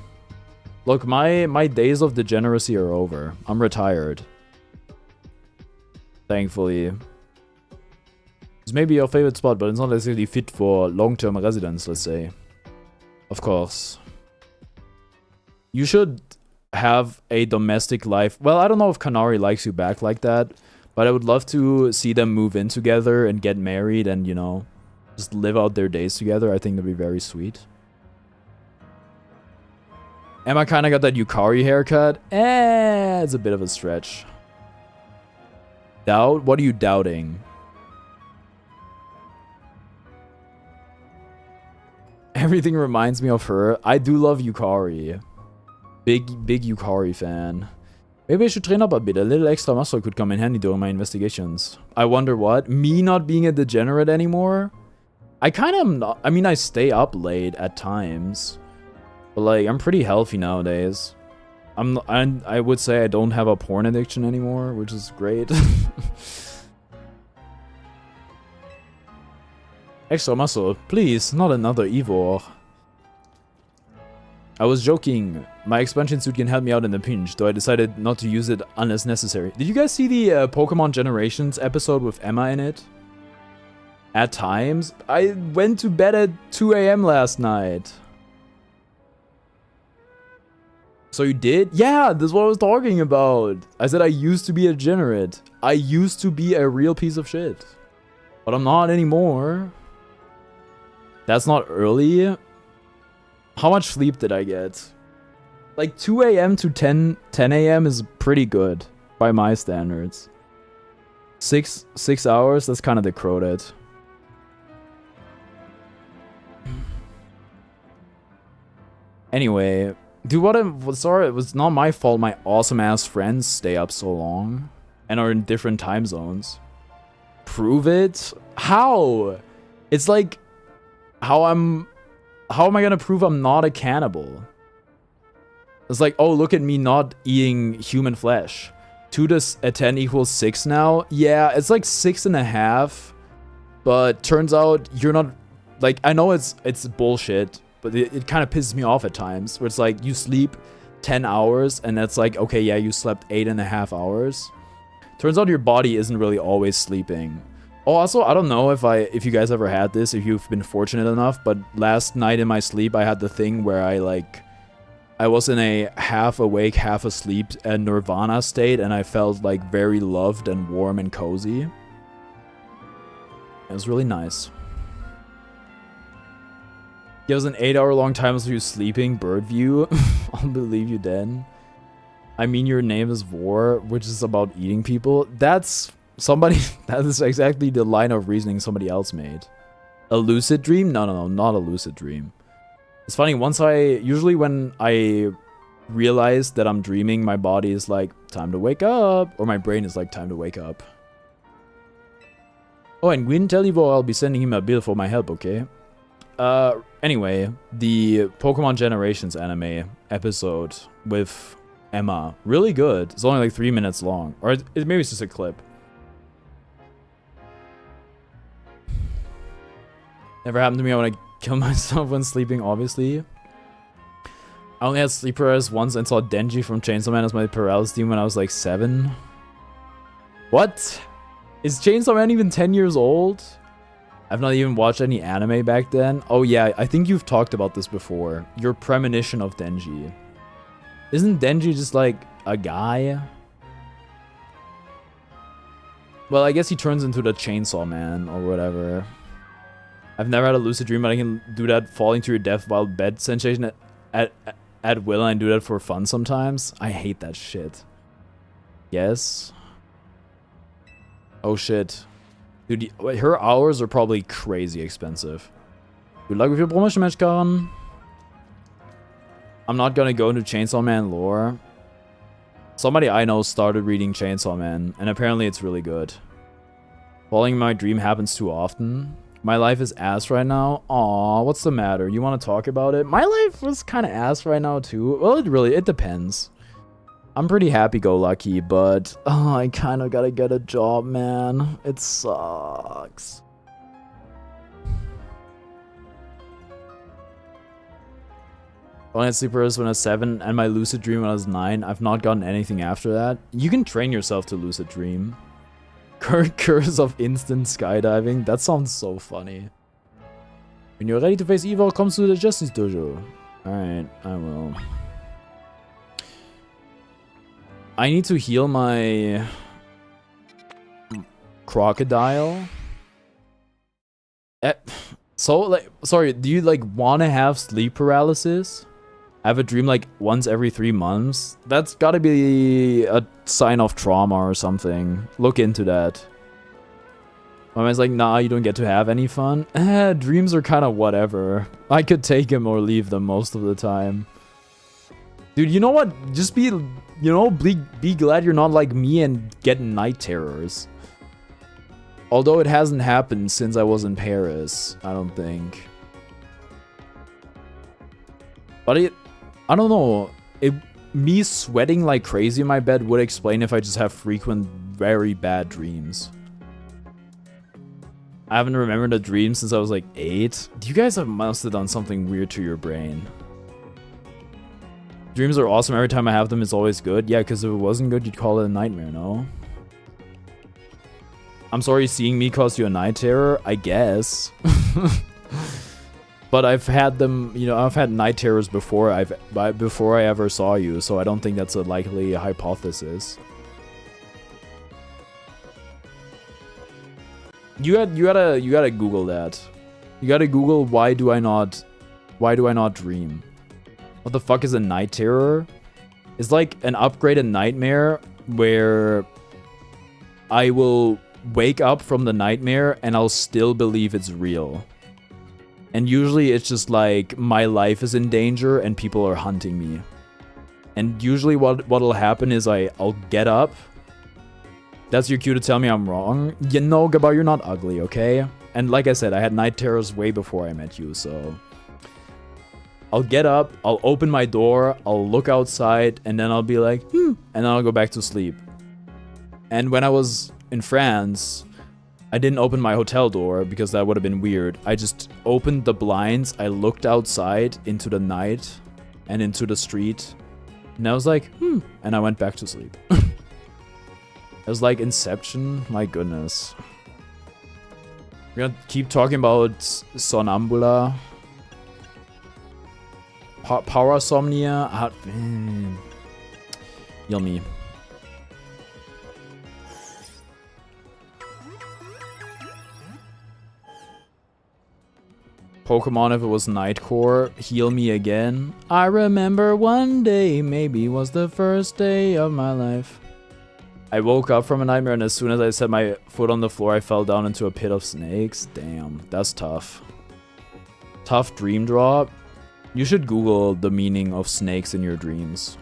Look, my days of degeneracy are over. I'm retired. Thankfully. This may be your favorite spot, but it's not necessarily fit for long-term residence, let's say. Of course. You should have a domestic life. Well, I don't know if Kanari likes you back like that, but I would love to see them move in together and get married and, you know, just live out their days together. I think that'd be very sweet. Emma kind of got that Yukari haircut. It's a bit of a stretch. Doubt? What are you doubting? Everything reminds me of her. I do love Yukari. Big Yukari fan. Maybe I should train up a bit. A little extra muscle could come in handy during my investigations. I wonder what? Me not being a degenerate anymore? I kind of am not. I mean, I stay up late at times. But, like, I'm pretty healthy nowadays. I would say I don't have a porn addiction anymore, which is great. Extra muscle. Please, not another Eivor. I was joking. My expansion suit can help me out in a pinch, though I decided not to use it unless necessary. Did you guys see the Pokemon Generations episode with Emma in it? At times? I went to bed at 2 AM last night. So you did? Yeah, this is what I was talking about. I said I used to be a degenerate. I used to be a real piece of shit. But I'm not anymore. That's not early. How much sleep did I get? Like 2 AM to 10 AM is pretty good by my standards. 6 hours, that's kind of decrowed. Anyway, dude, sorry, it was not my fault my awesome ass friends stay up so long and are in different time zones. Prove it? How? It's like how am I gonna prove I'm not a cannibal? It's like, oh, look at me not eating human flesh. 2 to 10 equals 6 now. Yeah, it's like 6.5. But turns out you're not, like, I know it's bullshit, but it kind of pisses me off at times. Where it's like, you sleep 10 hours, and that's like, okay, yeah, you slept 8.5 hours. Turns out your body isn't really always sleeping. Oh, also, I don't know if you guys ever had this, if you've been fortunate enough, but last night in my sleep, I had the thing where I was in a half awake, half asleep nirvana state, and I felt like very loved and warm and cozy. It was really nice. It was an 8-hour-long time of you sleeping, bird view. I'll believe you then. I mean, your name is Vor, which is about eating people. That's somebody. That is exactly the line of reasoning somebody else made. A lucid dream? No, not a lucid dream. It's funny, usually when I realize that I'm dreaming, my body is like, time to wake up, or my brain is like, time to wake up. Oh, and Gwyn, tell Ivo I'll be sending him a bill for my help, okay? Anyway, the Pokemon Generations anime episode with Emma, really good. It's only like 3 minutes long, or maybe it's just a clip. Never happened to me when I kill myself when sleeping, obviously. I only had sleep paralysis once and saw Denji from Chainsaw Man as my paralysis demon when I was like 7. What? Is Chainsaw Man even 10 years old? I've not even watched any anime back then. Oh yeah, I think you've talked about this before. Your premonition of Denji. Isn't Denji just like a guy? Well, I guess he turns into the Chainsaw Man or whatever. I've never had a lucid dream, but I can do that falling to your death while bed sensation at will, and I do that for fun sometimes. I hate that shit. Yes. Oh shit. Dude, her hours are probably crazy expensive. Good luck with your promotion match, Karen. I'm not gonna go into Chainsaw Man lore. Somebody I know started reading Chainsaw Man, and apparently it's really good. Falling in my dream happens too often. My life is ass right now. Aw, what's the matter? You want to talk about it? My life was kind of ass right now too. Well, it depends. I'm pretty happy-go-lucky, but I kind of gotta get a job, man. It sucks. I had sleepers when I was 7 and my lucid dream when I was 9. I've not gotten anything after that. You can train yourself to lucid dream. Curse of instant skydiving. That sounds so funny. When you're ready to face evil, come to the Justice Dojo. Alright, I will. I need to heal my crocodile. So, like, sorry, do you, like, want to have sleep paralysis? I have a dream, like, once every 3 months? That's gotta be a sign of trauma or something. Look into that. My man's like, nah, you don't get to have any fun. Dreams are kind of whatever. I could take them or leave them most of the time. Dude, you know what? Just be, you know, be glad you're not like me and get night terrors. Although it hasn't happened since I was in Paris, I don't think. But I don't know. Me sweating like crazy in my bed would explain if I just have frequent, very bad dreams. I haven't remembered a dream since I was like 8. You guys must have done something weird to your brain. Dreams are awesome. Every time I have them, it's always good. Yeah, because if it wasn't good, you'd call it a nightmare, no? I'm sorry seeing me cause you a night terror, I guess. But I've had them, you know, I've had night terrors before before I ever saw you, so I don't think that's a likely hypothesis. You gotta Google that. You gotta Google why do I not dream? What the fuck is a night terror? It's like an upgraded nightmare where I will wake up from the nightmare and I'll still believe it's real. And usually it's just like my life is in danger and people are hunting me. And usually what'll happen is I'll get up. That's your cue to tell me I'm wrong. You know, Gabar, you're not ugly, okay? And like I said, I had night terrors way before I met you, so... I'll get up, I'll open my door, I'll look outside, and then I'll be like, and then I'll go back to sleep. And when I was in France, I didn't open my hotel door because that would have been weird. I just opened the blinds, I looked outside into the night and into the street, and I was like, and I went back to sleep. It was like Inception, my goodness. We're gonna keep talking about Sonambula. Parasomnia. Yummy. Pokemon if it was Nightcore. Heal me again. I remember one day, maybe was the first day of my life. I woke up from a nightmare and as soon as I set my foot on the floor, I fell down into a pit of snakes. Damn, that's tough. Tough dream drop. You should Google the meaning of snakes in your dreams.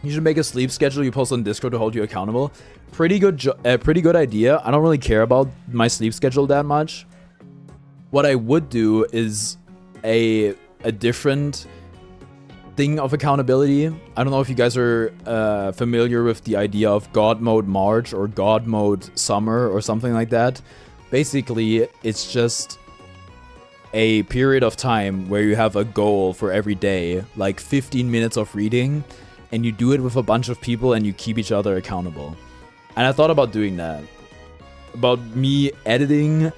You should make a sleep schedule you post on Discord to hold you accountable. Pretty good idea. I don't really care about my sleep schedule that much. What I would do is a different thing of accountability. I don't know if you guys are familiar with the idea of God Mode March or God Mode Summer or something like that. Basically, it's just a period of time where you have a goal for every day, like 15 minutes of reading, and you do it with a bunch of people and you keep each other accountable. And I thought about doing that. About me editing,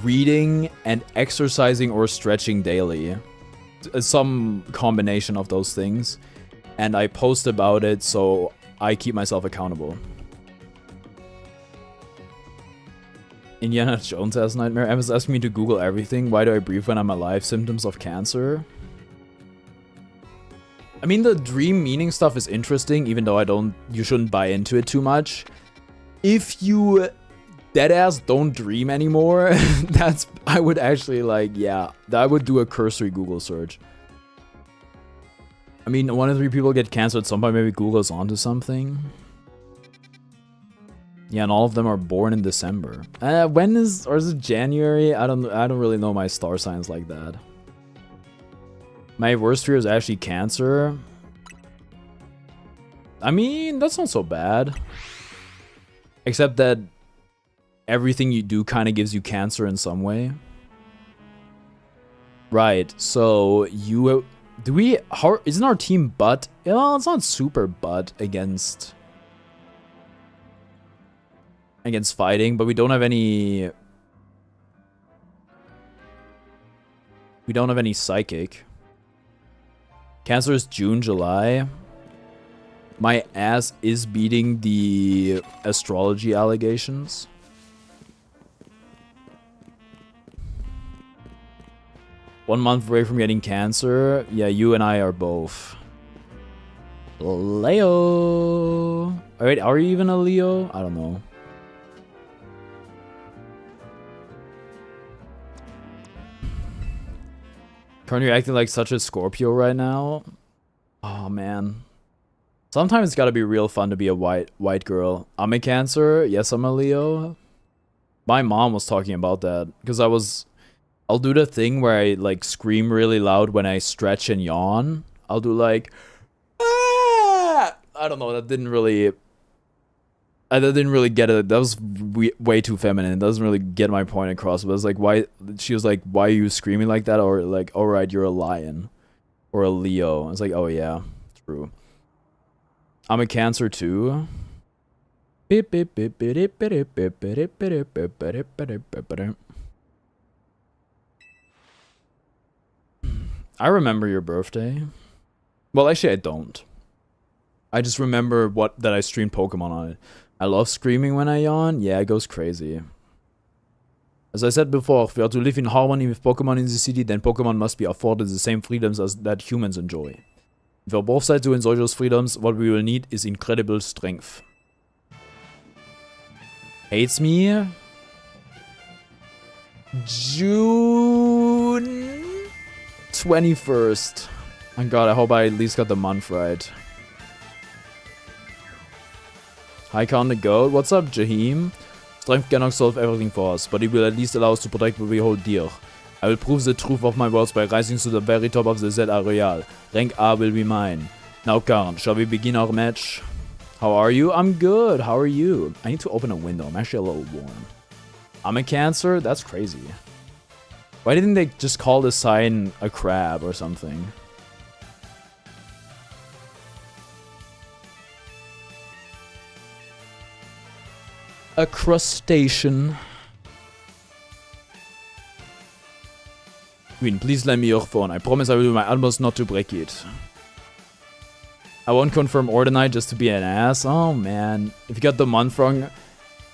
reading, and exercising or stretching daily. Some combination of those things. And I post about it so I keep myself accountable. Indiana Jones has nightmare. Emma's asking me to Google everything. Why do I breathe when I'm alive? Symptoms of cancer. I mean, the dream meaning stuff is interesting, even though you shouldn't buy into it too much. If you deadass don't dream anymore, I would actually I would do a cursory Google search. I mean, 1 in 3 people get cancer at some point. Maybe Google's onto something. Yeah, and all of them are born in December. Is it January? I don't really know my star signs like that. My worst fear is actually cancer. I mean, that's not so bad. Except that everything you do kind of gives you cancer in some way. Right, so isn't our team butt? Well, it's not super butt against fighting, but we don't have any psychic. Cancer is June, July. My ass is beating the astrology allegations. One month away from getting cancer. Yeah, you and I are both. Leo. Alright, are you even a Leo? I don't know. Currently, you're acting like such a Scorpio right now. Oh man. Sometimes it's gotta be real fun to be a white girl. I'm a Cancer. Yes, I'm a Leo. My mom was talking about that because I'll do the thing where I like scream really loud when I stretch and yawn. I'll do like, ah! I don't know. That didn't really get it. That was way too feminine. It doesn't really get my point across. But it's like, why? She was like, why are you screaming like that? Or like, all right, you're a lion or a Leo. I was like, oh yeah, true. I'm a Cancer too. I remember your birthday. Well, actually, I don't. I just remember that I streamed Pokemon on it. I love screaming when I yawn. Yeah, it goes crazy. As I said before, if we are to live in harmony with Pokemon in the city, then Pokemon must be afforded the same freedoms as that humans enjoy. If we're both sides to enjoy those freedoms, what we will need is incredible strength. Hates me? June 21st. My god, I hope I at least got the month right. Hi, Count the Goat. What's up, Jaheim? Strength cannot solve everything for us, but it will at least allow us to protect what we hold dear. I will prove the truth of my words by rising to the very top of the Z Areal. Rank A will be mine. Now, Karn, shall we begin our match? How are you? I'm good. How are you? I need to open a window. I'm actually a little warm. I'm a Cancer? That's crazy. Why didn't they just call the sign a crab or something? A crustacean. Queen, please lend me your phone. I promise I will do my utmost not to break it. I won't confirm or deny just to be an ass. Oh man. If you got the month wrong,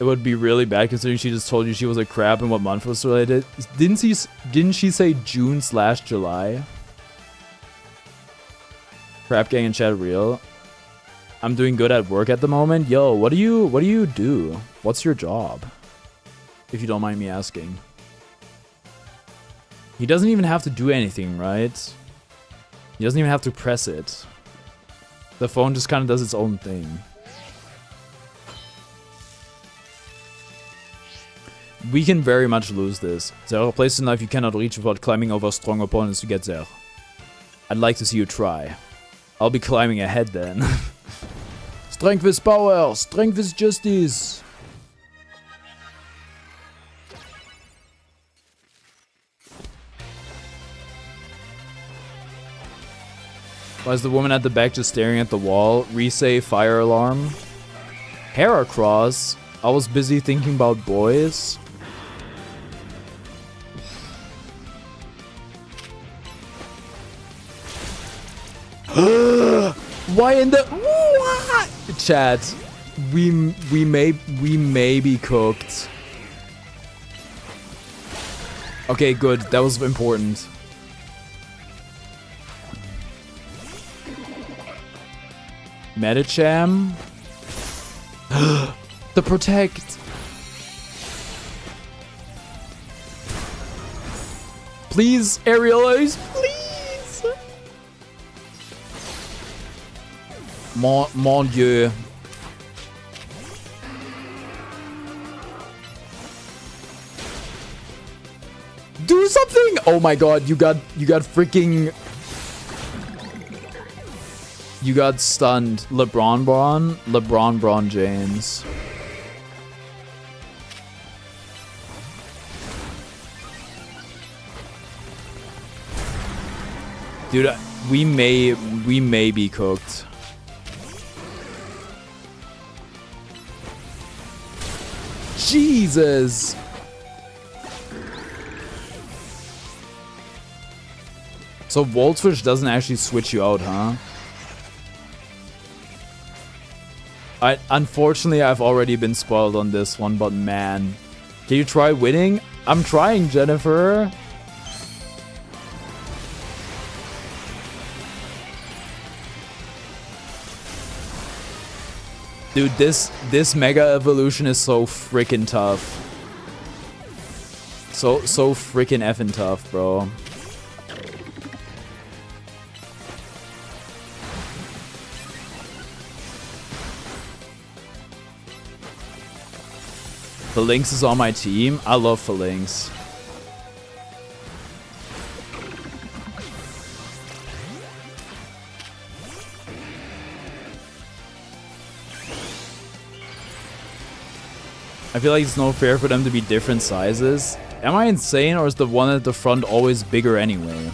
it would be really bad considering she just told you she was a crab and what month was related. Didn't she say June/July? Crab gang and chat real. I'm doing good at work at the moment. Yo, what do you do? What's your job? If you don't mind me asking. He doesn't even have to do anything, right? He doesn't even have to press it. The phone just kind of does its own thing. We can very much lose this. There are places in life you cannot reach without climbing over strong opponents to get there. I'd like to see you try. I'll be climbing ahead then. Strength is power! Strength is justice! Why is the woman at the back just staring at the wall? Resay fire alarm. Heracross. I was busy thinking about boys. Why in the what? Chat? We may be cooked. Okay, good. That was important. Medicham. The protect. Please, aerialize, please. Mon Dieu. Do something! Oh my god, you got freaking... You got stunned. LeBron James. Dude, we may be cooked. Jesus! So Volt Switch doesn't actually switch you out, huh? Unfortunately, I've already been spoiled on this one, but man. Can you try winning? I'm trying, Jennifer. Dude, this Mega Evolution is so freaking tough. So freaking effing tough, bro. Phalanx is on my team. I love Phalanx. I feel like it's no fair for them to be different sizes. Am I insane, or is the one at the front always bigger anyway?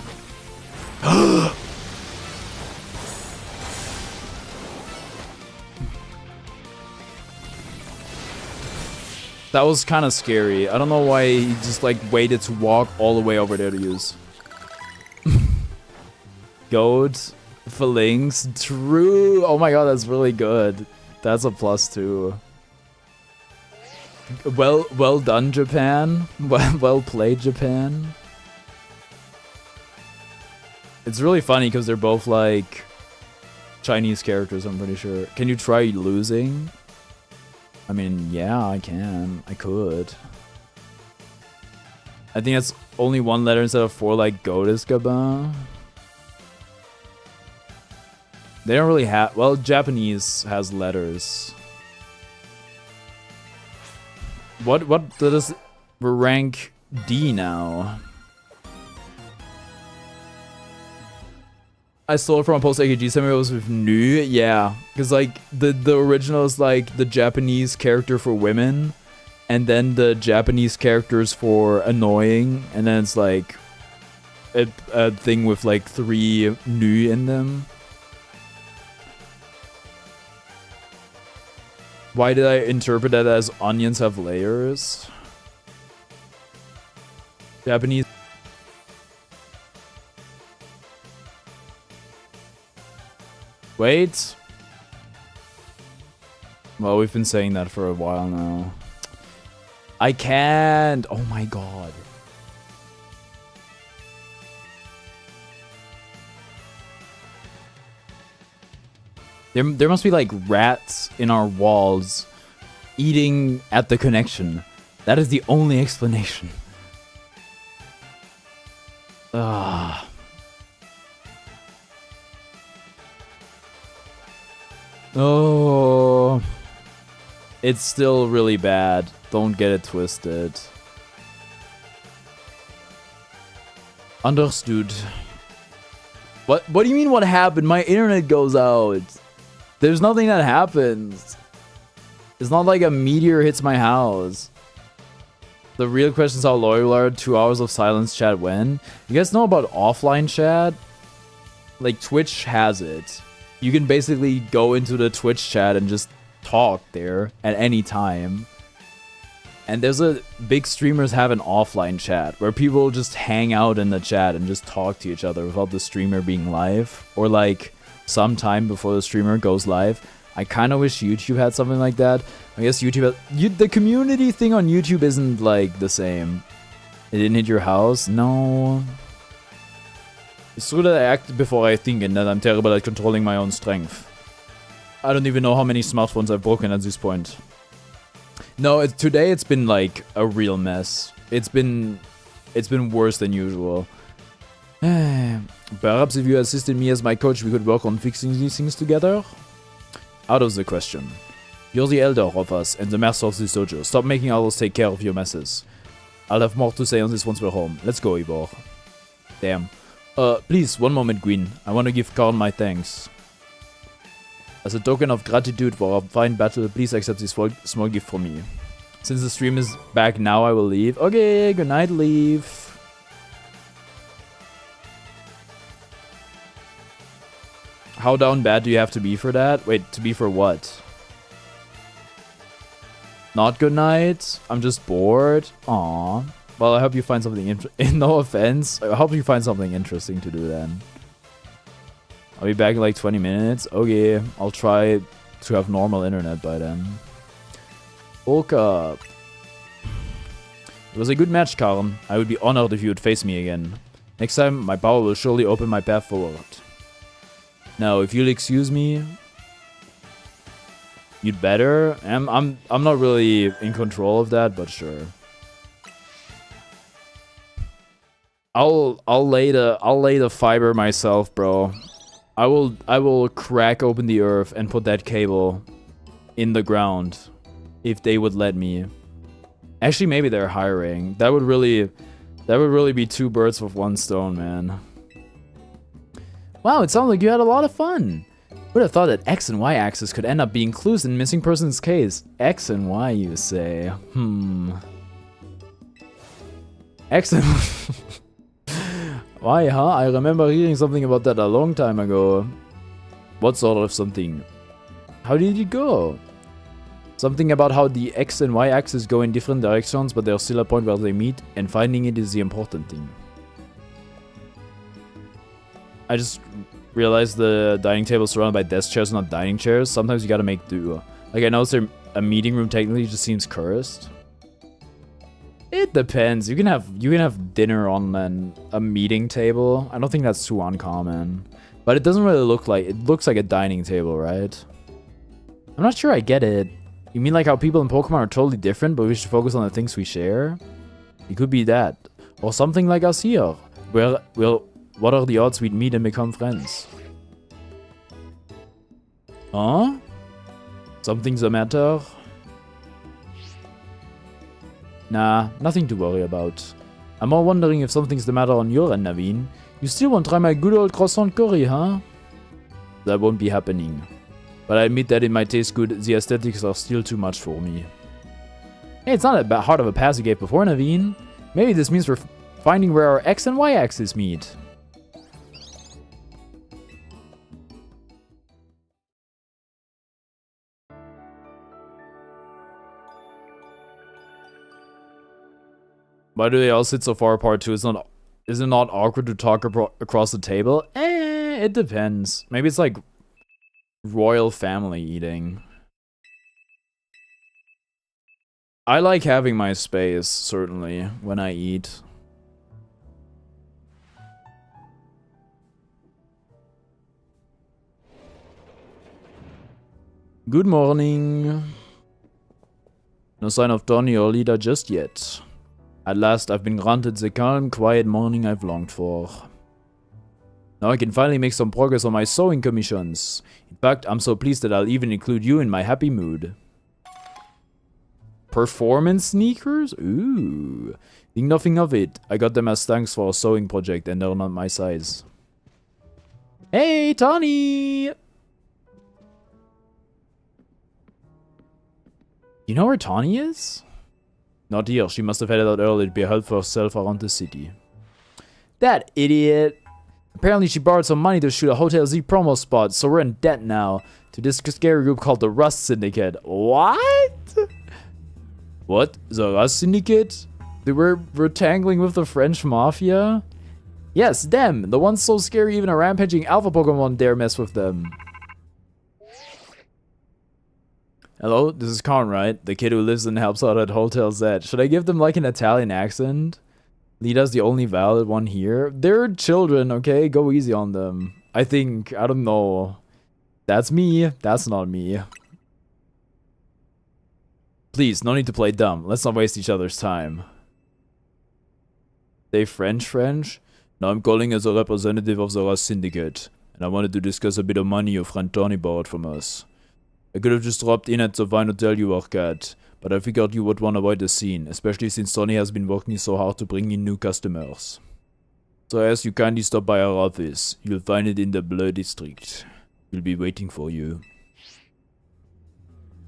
That was kind of scary. I don't know why he just like waited to walk all the way over there to use. Goat, Phalanx, true. Oh my god, that's really good. That's a +2. Well done, Japan. Well played, Japan. It's really funny because they're both like Chinese characters, I'm pretty sure. Can you try losing? I mean, yeah, I can. I could. I think that's only one letter instead of 4, like Goatus Gabin. They don't really have... Well, Japanese has letters. What does... We're rank D now. I stole it from a post-AKG semi-rose with Nu. Yeah, because like the original is like the Japanese character for women, and then the Japanese characters for annoying, and then it's like a thing with like 3 Nu in them. Why did I interpret that as onions have layers? Japanese. Wait. Well, we've been saying that for a while now. I can't. Oh my god. There must be like rats in our walls eating at the connection. That is the only explanation. Ah. Oh, it's still really bad. Don't get it twisted. Understood. What do you mean what happened? My internet goes out. There's nothing that happens. It's not like a meteor hits my house. The real question is how loyal are 2 hours of silence chat when? You guys know about offline chat? like Twitch has it. You can basically go into the Twitch chat and just talk there at any time. And there's big streamers have an offline chat where people just hang out in the chat and just talk to each other without the streamer being live, or like sometime before the streamer goes live. I kind of wish YouTube had something like that. I guess YouTube the community thing on YouTube isn't like the same. It didn't hit your house? No. It's true that I act before I think and that I'm terrible at controlling my own strength. I don't even know how many smartphones I've broken at this point. No, today it's been like a real mess. It's been worse than usual. Perhaps if you assisted me as my coach, we could work on fixing these things together? Out of the question. You're the elder of us and the master of this dojo. Stop making others take care of your messes. I'll have more to say on this once we're home. Let's go, Ivor. Damn. Please, one moment, Queen. I want to give Karn my thanks. As a token of gratitude for our fine battle, please accept this small gift from me. Since the stream is back now, I will leave. Okay, good night, leave. How down bad do you have to be for that? Wait, to be for what? Not good night? I'm just bored? Aww. Well, I hope you find something no offense. I hope you find something interesting to do then. I'll be back in like 20 minutes. Okay, I'll try to have normal internet by then. Woke up. It was a good match, Karn. I would be honored if you would face me again. Next time, my power will surely open my path forward. Now, if you'll excuse me, you'd better. I'm not really in control of that, but sure. I'll lay the fiber myself, bro. I will crack open the earth and put that cable in the ground if they would let me. Actually, maybe they're hiring. That would really be two birds with one stone, man. Wow, it sounds like you had a lot of fun. Would have thought that X and Y axis could end up being clues in missing person's case. X and Y, you say? X and Why, huh? I remember reading something about that a long time ago. What sort of something? How did it go? Something about how the X and Y axis go in different directions, but there's still a point where they meet, and finding it is the important thing. I just realized the dining table is surrounded by desk chairs, not dining chairs. Sometimes you gotta make do. Like, I know a meeting room technically just seems cursed. It depends. You can have dinner on a meeting table. I don't think that's too uncommon. But it doesn't really look like... It looks like a dining table, right? I'm not sure I get it. You mean like how people in Pokemon are totally different, but we should focus on the things we share? It could be that. Or something like us here. What are the odds we'd meet and become friends? Huh? Something's the matter? Nah, nothing to worry about. I'm more wondering if something's the matter on your end, Naveen. You still won't try my good old croissant curry, huh? That won't be happening. But I admit that it might taste good, the aesthetics are still too much for me. Hey, it's not that hard of a pass you gave before, Naveen. Maybe this means we're finding where our X and Y axis meet. Why do they all sit so far apart too? Is it not awkward to talk across the table? It depends. Maybe it's like royal family eating. I like having my space, certainly, when I eat. Good morning. No sign of Donnie or Lita just yet. At last, I've been granted the calm, quiet morning I've longed for. Now I can finally make some progress on my sewing commissions. In fact, I'm so pleased that I'll even include you in my happy mood. Performance sneakers? Ooh. Think nothing of it. I got them as thanks for a sewing project and they're not my size. Hey, Tawny! You know where Tawny is? Not here. She must have headed out early to be helpful herself around the city. That idiot. Apparently she borrowed some money to shoot a Hotel Z promo spot, so we're in debt now to this scary group called the Rust Syndicate. What? What? The Rust Syndicate? They were tangling with the French Mafia? Yes, them! The ones so scary even a rampaging alpha Pokemon dare mess with them. Hello, this is Karn, right? The kid who lives and helps out at Hotel Z. Should I give them like an Italian accent? Lita's the only valid one here. They're children, okay? Go easy on them. I think, I don't know. That's me. That's not me. Please, no need to play dumb. Let's not waste each other's time. They French? Now I'm calling as a representative of the Rust Syndicate. And I wanted to discuss a bit of money your friend Tony borrowed from us. I could have just dropped in at the fine hotel you work at. But I figured you would want to avoid the scene, especially since Tony has been working so hard to bring in new customers. So I ask you kindly stop by our office. You'll find it in the Bleu district. We'll be waiting for you.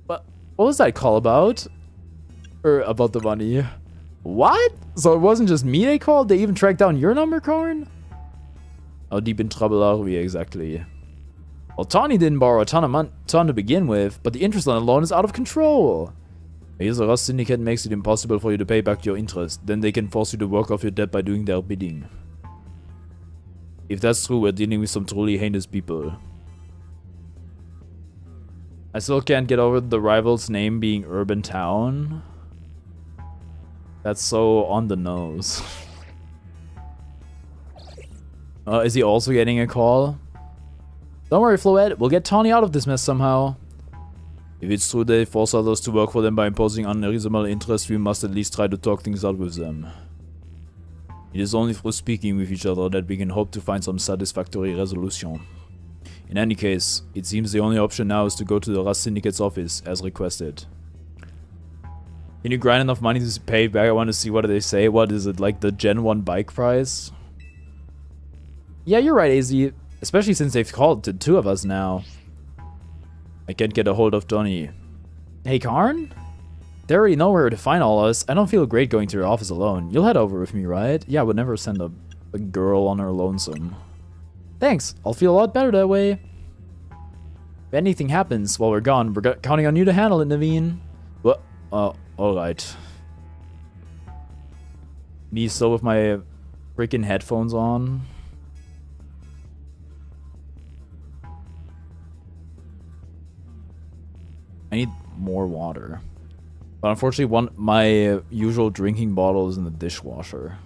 What was that call about? Or about the money? What? So it wasn't just me they called? They even tracked down your number, Karn? How deep in trouble are we exactly? Well, Tony didn't borrow a ton to begin with, but the interest on the loan is out of control. Here's the Rust Syndicate makes it impossible for you to pay back your interest. Then they can force you to work off your debt by doing their bidding. If that's true, we're dealing with some truly heinous people. I still can't get over the rival's name being Urban Town. That's so on the nose. Is he also getting a call? Don't worry, Floette. We'll get Tawny out of this mess somehow. If it's true they force others to work for them by imposing unreasonable interest, we must at least try to talk things out with them. It is only through speaking with each other that we can hope to find some satisfactory resolution. In any case, it seems the only option now is to go to the Rust Syndicate's office, as requested. Can you grind enough money to pay back? I want to see what they say. What is it, like the Gen 1 bike price? Yeah, you're right, AZ. Especially since they've called to two of us now. I can't get a hold of Donnie. Hey, Karn? They already know where to find all of us. I don't feel great going to your office alone. You'll head over with me, right? Yeah, I would never send a girl on her lonesome. Thanks. I'll feel a lot better that way. If anything happens while we're gone, we're counting on you to handle it, Naveen. What? Alright. Me still with my freaking headphones on. I need more water. But unfortunately, my usual drinking bottle is in the dishwasher.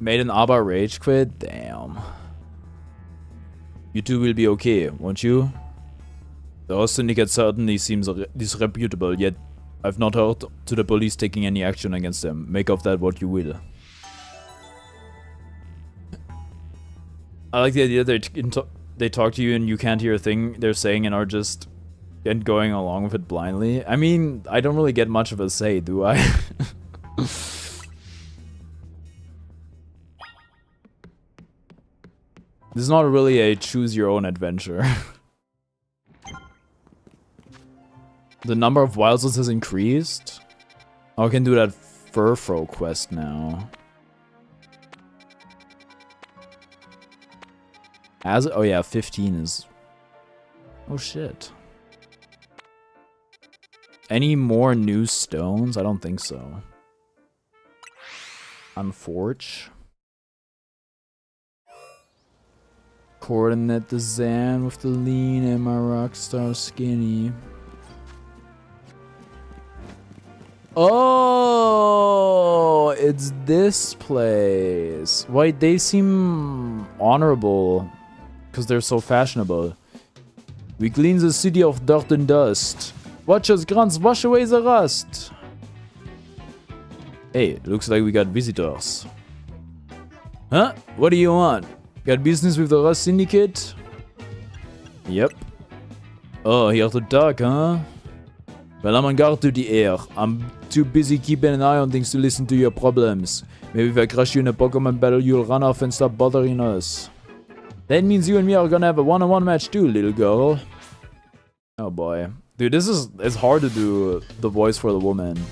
Made an ABBA rage quit? Damn. You two will be okay, won't you? The Rust Syndicate certainly seems disreputable, yet I've not heard to the police taking any action against them. Make of that what you will. I like the idea that they talk to you and you can't hear a thing they're saying and are just going along with it blindly. I mean, I don't really get much of a say, do I? This is not really a choose-your-own-adventure. The number of wildlets has increased. Oh, I can do that Furfro quest now. Oh yeah, 15 is... Oh shit. Any more new stones? I don't think so. Unforge. Coordinate the Zan with the lean and my rockstar skinny. Oh, it's this place. Wait, they seem honorable because they're so fashionable. We clean the city of dirt and dust. Watch us grunts wash away the rust. Hey, looks like we got visitors. Huh? What do you want? Got business with the Rust Syndicate? Yep. Oh, here to talk, huh? Well, I'm on guard to the air. I'm too busy keeping an eye on things to listen to your problems. Maybe if I crush you in a Pokemon battle, you'll run off and stop bothering us. That means you and me are gonna have a one-on-one match too, little girl. Oh boy. Dude, it's hard to do the voice for the woman.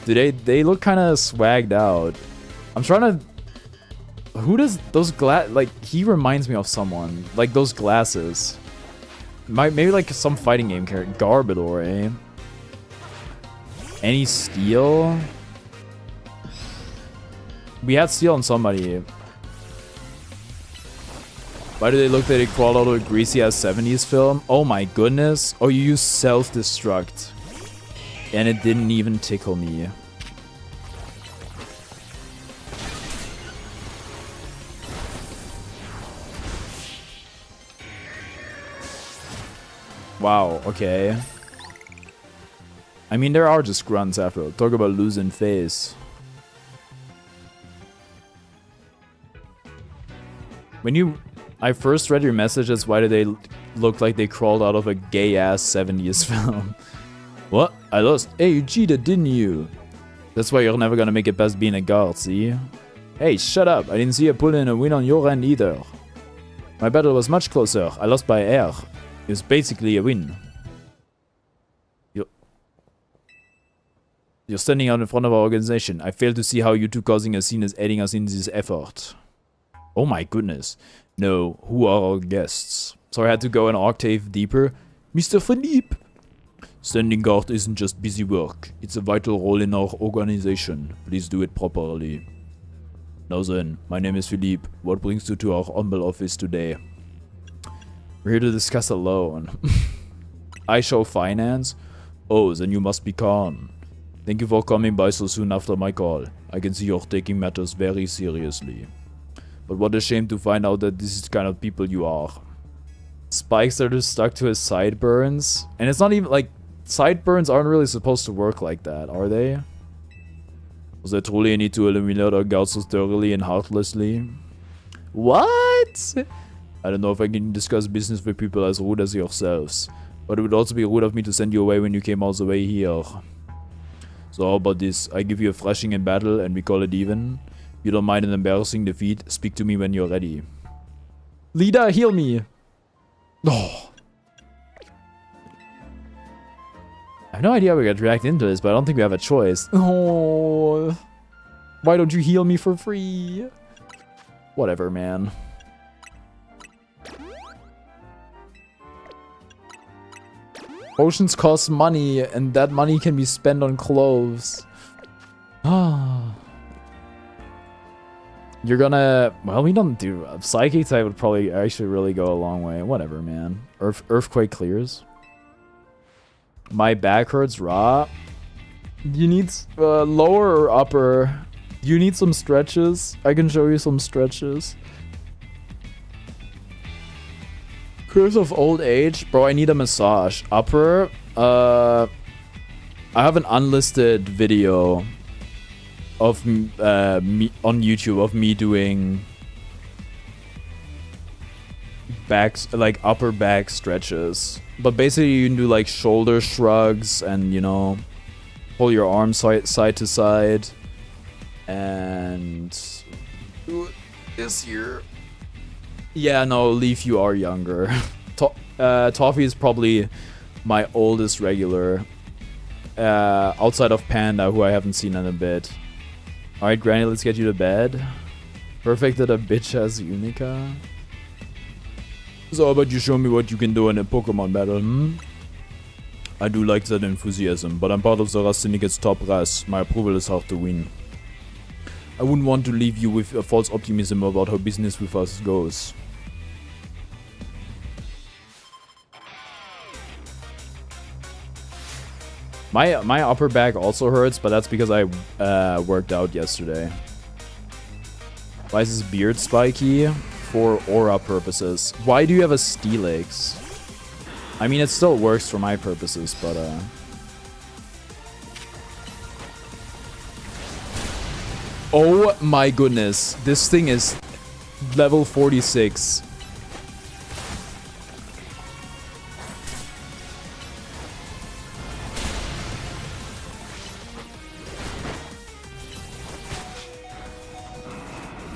Dude, they look kind of swagged out. I'm trying to... Who does those like, he reminds me of someone. Like, those glasses. Maybe like some fighting game character. Garbodor, eh? Any steel? We had steel on somebody. Why do they look like they crawled out of a greasy ass 70s film? Oh my goodness. Oh, you use self-destruct. And it didn't even tickle me. Wow, okay. I mean, there are just grunts after all. Talk about losing face. When I first read your messages, why did they look like they crawled out of a gay-ass 70s film? What? I lost. Hey, you cheated, didn't you? That's why you're never gonna make it past being a guard, see? Hey, shut up. I didn't see you pull in a win on your end either. My battle was much closer. I lost by air. It was basically a win. You're standing out in front of our organization. I fail to see how you two causing a scene is aiding us in this effort. Oh my goodness. No, who are our guests? So I had to go an octave deeper. Mr. Philippe! Standing guard isn't just busy work. It's a vital role in our organization. Please do it properly. Now then, my name is Philippe. What brings you to our humble office today? We're here to discuss a loan. I show finance? Oh, then you must be Khan. Thank you for coming by so soon after my call. I can see you're taking matters very seriously. But what a shame to find out that this is the kind of people you are. Spikes are just stuck to his sideburns. And it's not even like... Sideburns aren't really supposed to work like that, are they? Was there truly a need to eliminate our guards so thoroughly and heartlessly? What? I don't know if I can discuss business with people as rude as yourselves. But it would also be rude of me to send you away when you came all the way here. So how about this? I give you a thrashing in battle and we call it even. You don't mind an embarrassing defeat? Speak to me when you're ready. Leader, heal me! Oh. I have no idea how we got dragged into this, but I don't think we have a choice. Oh. Why don't you heal me for free? Whatever, man. Potions cost money, and that money can be spent on clothes. Ah. You're gonna... Well, we don't do... Psychic type would probably actually really go a long way. Whatever, man. Earthquake clears. My back hurts raw. You need lower or upper? You need some stretches? I can show you some stretches. Curse of old age? Bro, I need a massage. Upper? I have an unlisted video of me on YouTube of me doing backs, like upper back stretches. But basically you can do like shoulder shrugs and, you know, pull your arms side to side. And do this here. Yeah, no, Leaf, you are younger. Toffee is probably my oldest regular. Outside of Panda, who I haven't seen in a bit. Alright, Granny, let's get you to bed. Perfect that a bitch has Unica. So how about you show me what you can do in a Pokemon battle, hmm? I do like that enthusiasm, but I'm part of the Race Syndicate's top race. My approval is hard to win. I wouldn't want to leave you with a false optimism about how business with us goes. My upper back also hurts, but that's because I worked out yesterday. Why is this beard spiky? For aura purposes. Why do you have a Steelix? I mean, it still works for my purposes, but oh my goodness. This thing is level 46.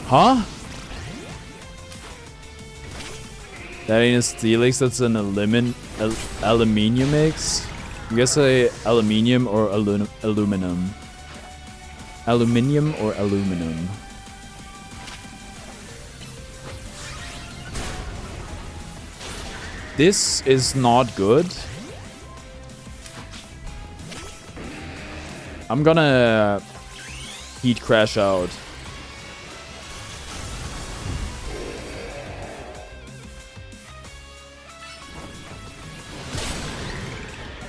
Huh? That ain't a Steelix, that's an aluminium mix? I guess say aluminium or aluminum. Aluminium or aluminum? This is not good. I'm gonna heat crash out.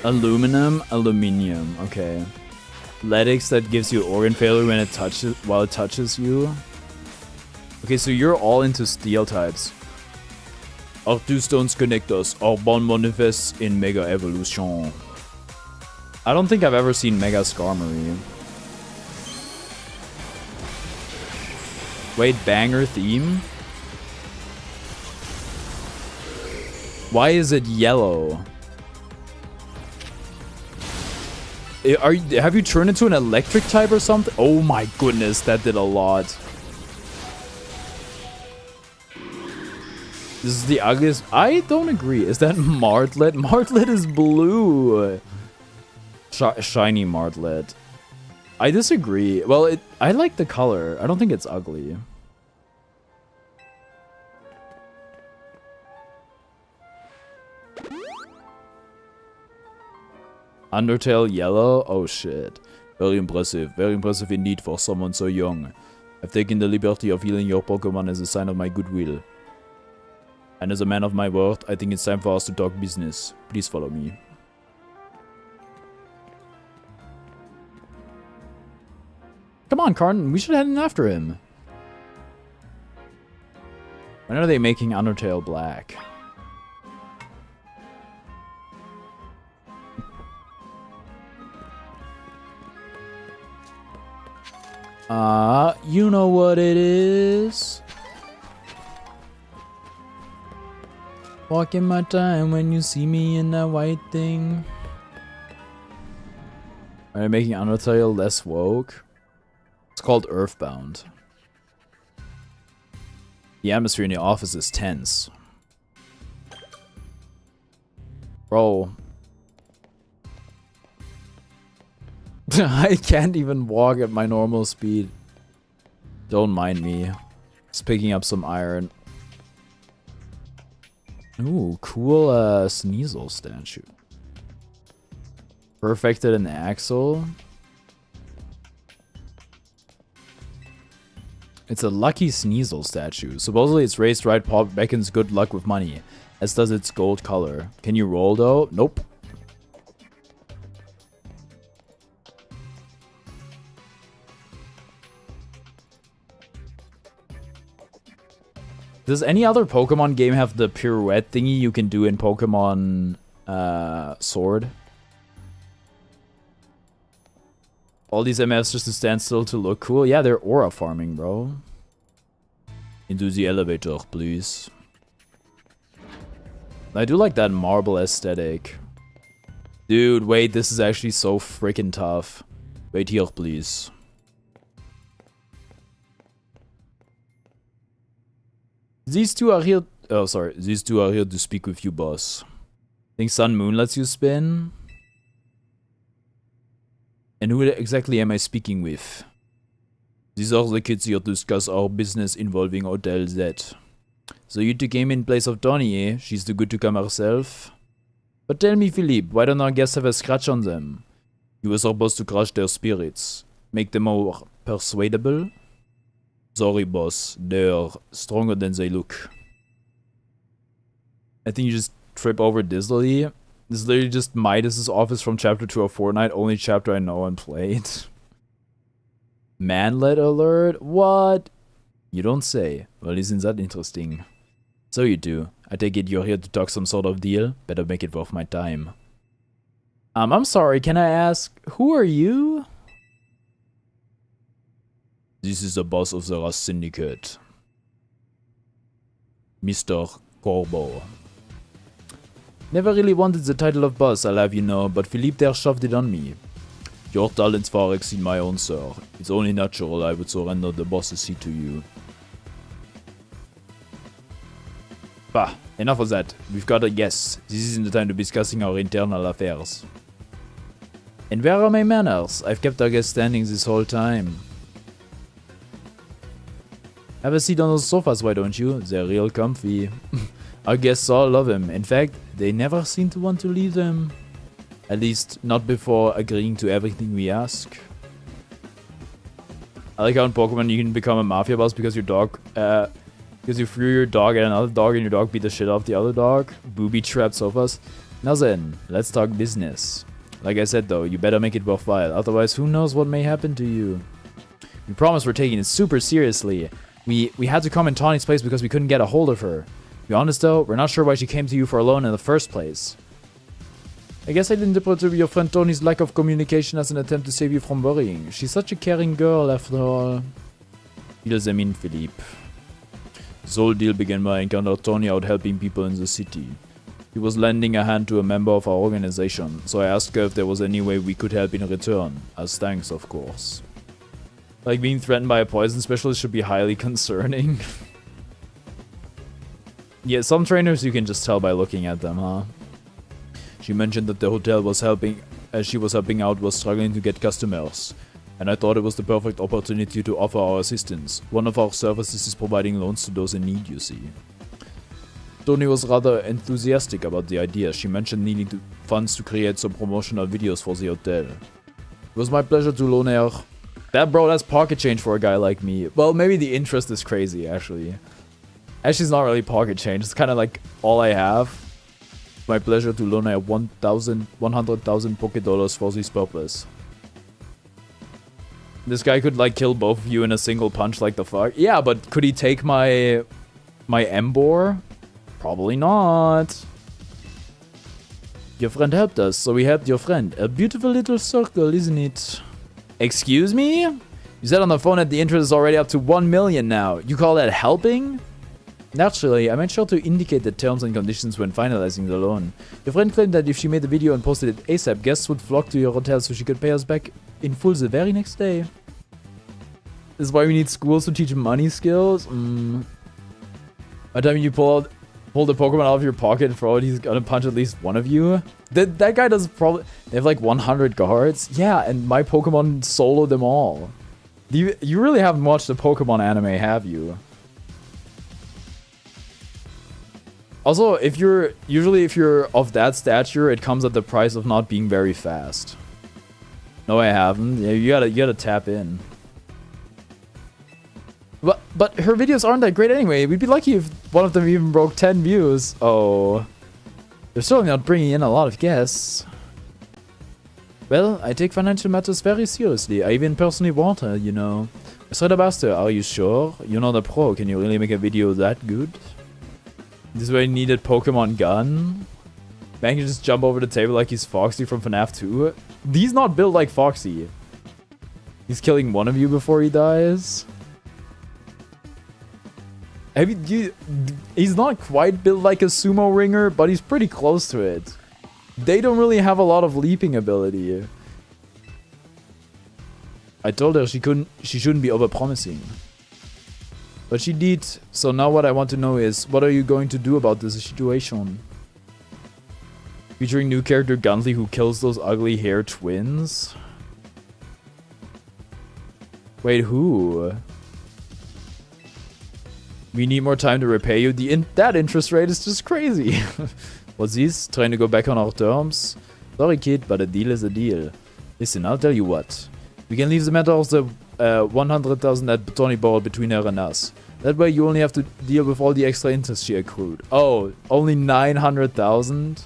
Aluminum, aluminium. Okay. Athletics that gives you organ failure when it touches you. Okay, so you're all into steel types. Our two stones connect us. Our bond manifests in Mega Evolution. I don't think I've ever seen Mega Skarmory. Wait, banger theme? Why is it yellow? Have you turned into an electric type or something? Oh my goodness, that did a lot. This is the ugliest. I don't agree. Is that Martlet? Martlet is blue. Shiny Martlet. I disagree. Well, I like the color. I don't think it's ugly. Undertale yellow? Oh shit. Very impressive indeed for someone so young. I've taken the liberty of healing your Pokemon as a sign of my goodwill. And as a man of my word, I think it's time for us to talk business. Please follow me. Come on, Carton, we should head in after him. When are they making Undertale black? You know what it is. Walking my time when you see me in that white thing. Are they making Undertale less woke? It's called Earthbound. The atmosphere in the office is tense. Bro. I can't even walk at my normal speed. Don't mind me. Just picking up some iron. Ooh, cool Sneasel statue. Perfected an axle. It's a lucky Sneasel statue. Supposedly its raised right paw beckons good luck with money, as does its gold color. Can you roll though? Nope. Does any other Pokemon game have the pirouette thingy you can do in Pokemon Sword? All these MFs just to stand still to look cool? Yeah, they're aura farming, bro. Into the elevator, please. I do like that marble aesthetic. Dude, wait, this is actually so freaking tough. Wait here, please. These two are here. Oh, sorry. These two are here to speak with you, boss. Think Sun Moon lets you spin? And who exactly am I speaking with? These are the kids here to discuss our business involving Hotel Z. So you two came in place of Donnie, eh? She's too good to come herself? But tell me, Philippe, why don't our guests have a scratch on them? You were supposed to crush their spirits. Make them more persuadable? Sorry, boss. They're stronger than they look. I think you just trip over Disley. This is literally just Midas's office from Chapter 2 of Fortnite. Only chapter I know and played. Manlet alert? What? You don't say. Well, isn't that interesting? So you do. I take it you're here to talk some sort of deal? Better make it worth my time. I'm sorry, can I ask, who are you? This is the boss of the Rust Syndicate. Mr. Corbo. Never really wanted the title of boss, I'll have you know, but Philippe there shoved it on me. Your talents far exceed my own, sir. It's only natural I would surrender the boss's seat to you. Bah, enough of that. We've got a guess. This isn't the time to be discussing our internal affairs. And where are my manners? I've kept our guest standing this whole time. Have a seat on those sofas, why don't you? They're real comfy. Our guests all love them. In fact, they never seem to want to leave them. At least, not before agreeing to everything we ask. I like how in Pokemon you can become a mafia boss because your dog, because you threw your dog at another dog and your dog beat the shit off the other dog. Booby-trapped sofas. Now then, let's talk business. Like I said though, you better make it worthwhile, otherwise who knows what may happen to you. We promise we're taking it super seriously. We had to come in Tawny's place because we couldn't get a hold of her. To be honest though, we're not sure why she came to you for a loan in the first place. I guess I'd interpret your friend Tony's lack of communication as an attempt to save you from worrying. She's such a caring girl after all. Wie does that mean, Philippe? This whole deal began when I encountered Tony out helping people in the city. He was lending a hand to a member of our organization, so I asked her if there was any way we could help in return, as thanks of course. Like being threatened by a poison specialist should be highly concerning. Yeah, some trainers you can just tell by looking at them, huh? She mentioned that the hotel was helping, as she was helping out, was struggling to get customers. And I thought it was the perfect opportunity to offer our assistance. One of our services is providing loans to those in need, you see. Tony was rather enthusiastic about the idea. She mentioned needing funds to create some promotional videos for the hotel. It was my pleasure to loan her. That's pocket change for a guy like me. Well, maybe the interest is crazy, actually. Actually, it's not really pocket change. It's kind of like all I have. My pleasure to loan her 100,000 Poké Dollars for this purpose. This guy could like kill both of you in a single punch, like the fuck. Yeah, but could he take my Embor? Probably not. Your friend helped us, so we helped your friend. A beautiful little circle, isn't it? Excuse me? You said on the phone that the interest is already up to 1 million now. You call that helping? Naturally, I made sure to indicate the terms and conditions when finalizing the loan. Your friend claimed that if she made the video and posted it ASAP, guests would flock to your hotel so she could pay us back in full the very next day. This is why we need schools to teach money skills? By the time you pull the Pokemon out of your pocket and throw it, he's gonna punch at least one of you. That guy does probably... They have like 100 guards? Yeah, and my Pokemon solo them all. You really haven't watched the Pokemon anime, have you? Also, if you're of that stature, it comes at the price of not being very fast. No, I haven't. Yeah, you gotta tap in. But her videos aren't that great anyway. We'd be lucky if one of them even broke 10 views. Oh, they're certainly not bringing in a lot of guests. Well, I take financial matters very seriously. I even personally want her, you know. I straight up asked her, are you sure? You're not a pro. Can you really make a video that good? This is where he needed Pokemon Gun. Man can just jump over the table like he's Foxy from FNAF 2. He's not built like Foxy. He's killing one of you before he dies. He's not quite built like a sumo ringer, but he's pretty close to it. They don't really have a lot of leaping ability. I told her she shouldn't be overpromising. But she did, so now what I want to know is, what are you going to do about this situation? Featuring new character Gunsley who kills those ugly hair twins? Wait, who? We need more time to repay you. That interest rate is just crazy. What's this? Trying to go back on our terms? Sorry kid, but a deal is a deal. Listen, I'll tell you what. We can leave the matter of the 100,000 that Tony borrowed between her and us. That way you only have to deal with all the extra interest she accrued. Oh, only 900,000?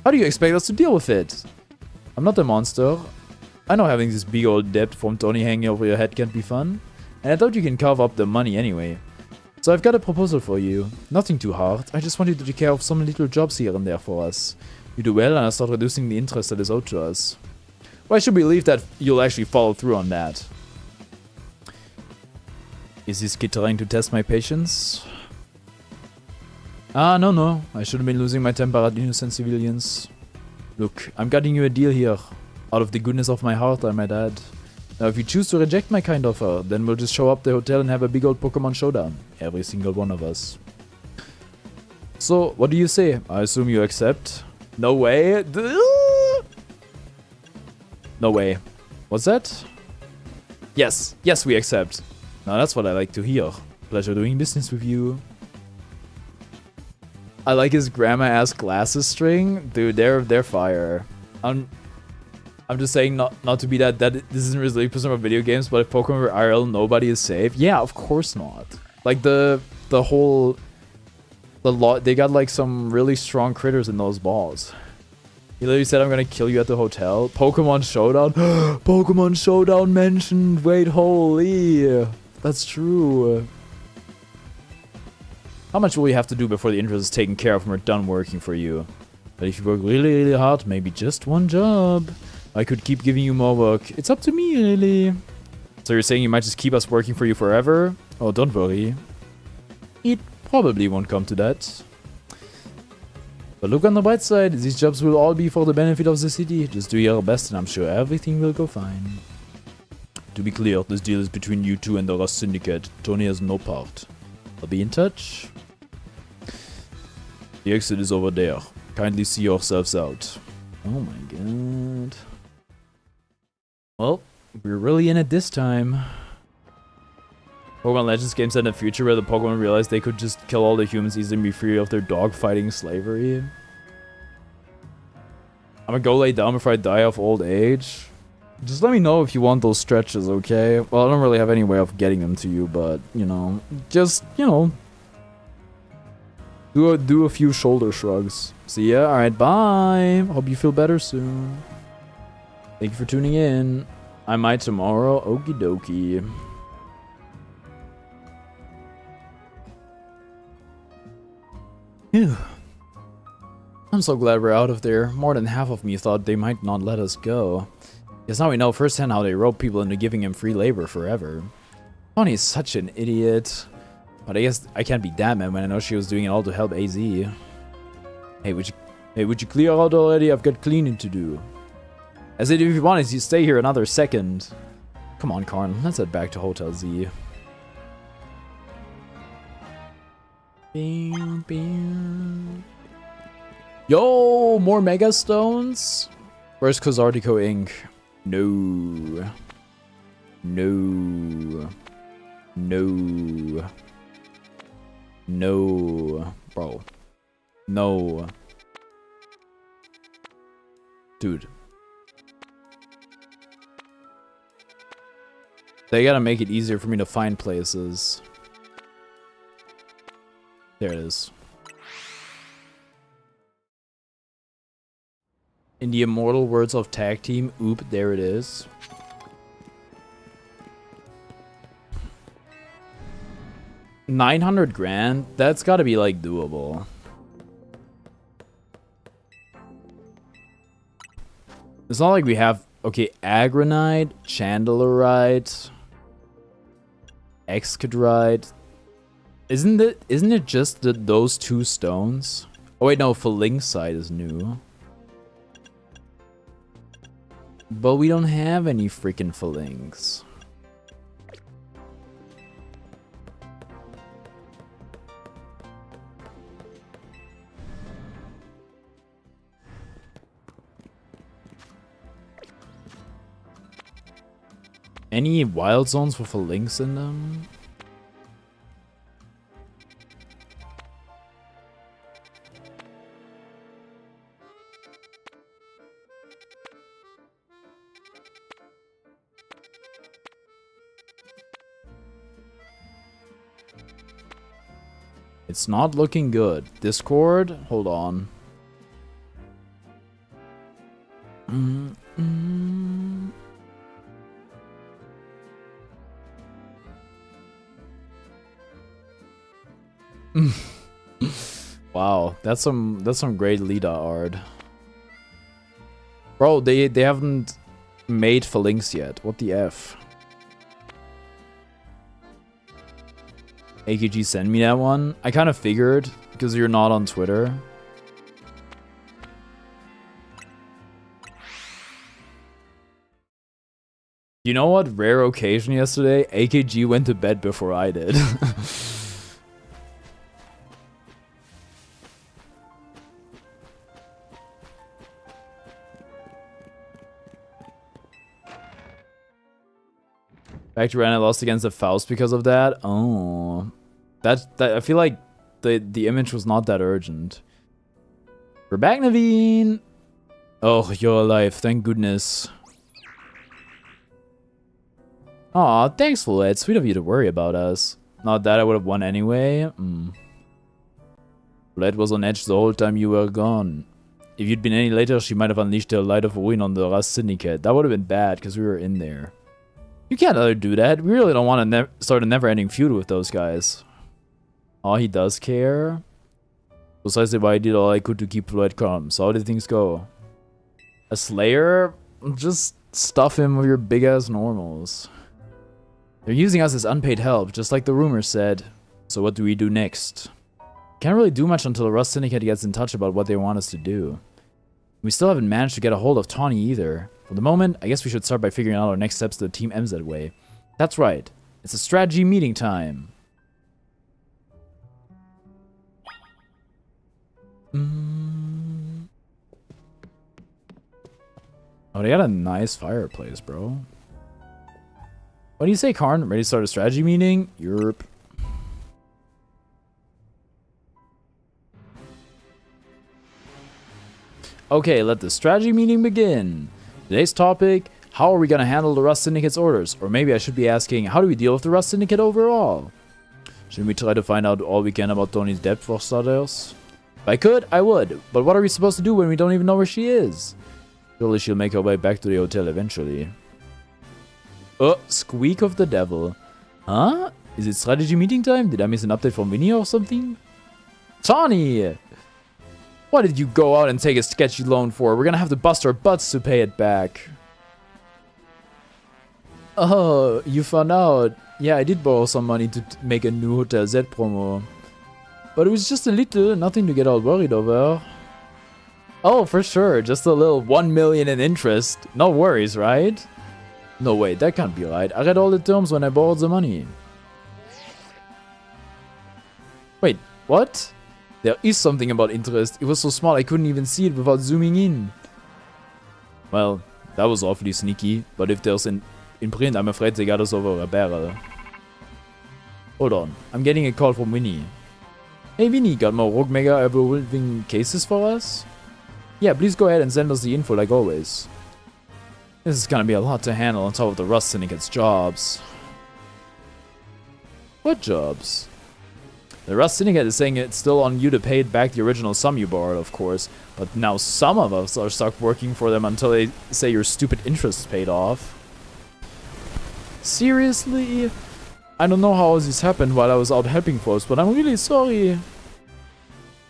How do you expect us to deal with it? I'm not a monster. I know having this big old debt from Tony hanging over your head can't be fun. And I thought you can carve up the money anyway. So I've got a proposal for you. Nothing too hard. I just want you to take care of some little jobs here and there for us. You do well and I'll start reducing the interest that is owed to us. Well, I should believe that you'll actually follow through on that. Is this kid trying to test my patience? Ah, no. I shouldn't be losing my temper at innocent civilians. Look, I'm cutting you a deal here. Out of the goodness of my heart, I might add. Now, if you choose to reject my kind offer, then we'll just show up the hotel and have a big old Pokemon showdown. Every single one of us. So, what do you say? I assume you accept? No way. No way. What's that? Yes, we accept. Now that's what I like to hear. Pleasure doing business with you. I like his grandma-ass glasses string. Dude, they're fire. I'm just saying not to be that this isn't really percent of video games, but if Pokemon were IRL, nobody is safe. Yeah, of course not. Like the lot, they got like some really strong critters in those balls. He literally said, I'm gonna kill you at the hotel. Pokemon Showdown. Pokemon Showdown mentioned. Wait, holy. That's true. How much will you have to do before the interest is taken care of and we're done working for you? But if you work really, really hard, maybe just one job, I could keep giving you more work. It's up to me, really. So you're saying you might just keep us working for you forever? Oh, don't worry. It probably won't come to that. But look on the bright side, these jobs will all be for the benefit of the city. Just do your best and I'm sure everything will go fine. To be clear, this deal is between you two and the Rust Syndicate. Tony has no part. I'll be in touch. The exit is over there. Kindly see yourselves out. Oh my god. Well, we're really in it this time. Pokemon Legends game set in the future where the Pokemon realized they could just kill all the humans easily and be free of their dog-fighting slavery. I'm gonna go lay down before I die of old age. Just let me know if you want those stretches, okay? Well, I don't really have any way of getting them to you, but, you know, just, you know, do a few shoulder shrugs. See ya. Alright, bye. Hope you feel better soon. Thank you for tuning in. I might tomorrow. Okie dokie. Phew. I'm so glad we're out of there. More than half of me thought they might not let us go. Because now we know firsthand how they rope people into giving him free labor forever. Tony is such an idiot. But I guess I can't be that mad when I know she was doing it all to help AZ. Hey, would you clear out already? I've got cleaning to do. As if you wanted to stay here another second. Come on, Karn. Let's head back to Hotel Z. Yo, more Mega Stones? Where's Kozartico Inc? No. No. No. No. Bro. No. Dude. They gotta make it easier for me to find places. There it is. In the immortal words of Tag Team, oop, there it is. $900 grand? That's gotta be like doable. It's not like we have, okay, Agronite, Chandelerite, Excadrite. Isn't it just those two stones? Oh wait, no, Phalanxite is new. But we don't have any freaking Phalanx. Any wild zones with Phalanx in them? It's not looking good. Discord? Hold on. Wow, that's some great Lida art. Bro, they haven't made Phalanx yet. What the F? AKG, send me that one. I kind of figured, because you're not on Twitter. You know what? Rare occasion yesterday, AKG went to bed before I did. Back to Ren, I lost against the Faust because of that. Oh. That I feel like the image was not that urgent. We're back, Naveen. Oh, you're alive. Thank goodness. Aw, thanks, Floette. Sweet of you to worry about us. Not that I would have won anyway. Floette was on edge the whole time you were gone. If you'd been any later, she might have unleashed her light of ruin on the Rust Syndicate. That would have been bad, because we were in there. You can't let her do that. We really don't want to start a never-ending feud with those guys. Oh, he does care. Precisely why I did all I could to keep Floette calm. So how did things go? A Slayer? Just stuff him with your big-ass normals. They're using us as unpaid help, just like the rumors said. So what do we do next? Can't really do much until the Rust Syndicate gets in touch about what they want us to do. We still haven't managed to get a hold of Tawny either. For the moment, I guess we should start by figuring out our next steps to the Team MZ way. That's right. It's a strategy meeting time. Oh, they got a nice fireplace, bro. What do you say, Karn? Ready to start a strategy meeting? Yerp. Okay, let the strategy meeting begin. Today's topic, how are we going to handle the Rust Syndicate's orders? Or maybe I should be asking, how do we deal with the Rust Syndicate overall? Shouldn't we try to find out all we can about Tony's debt for starters? If I could, I would. But what are we supposed to do when we don't even know where she is? Surely she'll make her way back to the hotel eventually. Oh, squeak of the devil. Huh? Is it strategy meeting time? Did I miss an update from Winnie or something? Tawny! What did you go out and take a sketchy loan for? We're gonna have to bust our butts to pay it back. Oh, you found out. Yeah, I did borrow some money to make a new Hotel Z promo. But it was just a little, nothing to get all worried over. Oh, for sure, just a little 1 million in interest. No worries, right? No, wait, that can't be right. I read all the terms when I borrowed the money. Wait, what? There is something about interest. It was so small I couldn't even see it without zooming in. Well, that was awfully sneaky, but if there's in print, I'm afraid they got us over a barrel. Hold on, I'm getting a call from Winnie. Hey Winnie, got more Rogue Mega evolving cases for us? Yeah, please go ahead and send us the info like always. This is gonna be a lot to handle on top of the Rust Syndicate's jobs. What jobs? The Rust Syndicate is saying it's still on you to pay back the original sum you borrowed, of course. But now some of us are stuck working for them until they say your stupid interest paid off. Seriously? I don't know how this happened while I was out helping folks, but I'm really sorry.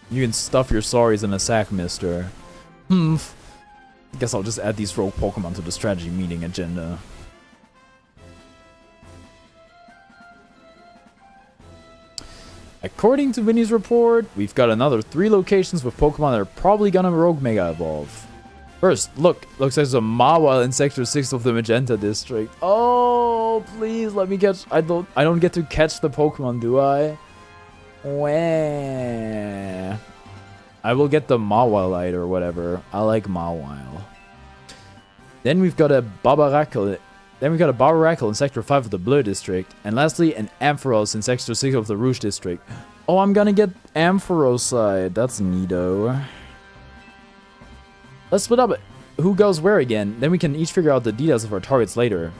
You can stuff your sorries in a sack, mister. Guess I'll just add these rogue Pokemon to the strategy meeting agenda. According to Winnie's report, we've got another 3 locations with Pokemon that are probably gonna Rogue Mega Evolve. First, look, looks like there's a Mawile in Sector 6 of the Magenta District. Oh, please let me catch. I don't get to catch the Pokemon, do I? Wah. I will get the Mawile or whatever. I like Mawile. Then we've got a Barbaracle. in Sector 5 of the Bleu District. And lastly, an Ampharos in Sector 6 of the Rouge District. Oh, I'm gonna get Ampharosite. That's neato. Let's split up who goes where again. Then we can each figure out the details of our targets later.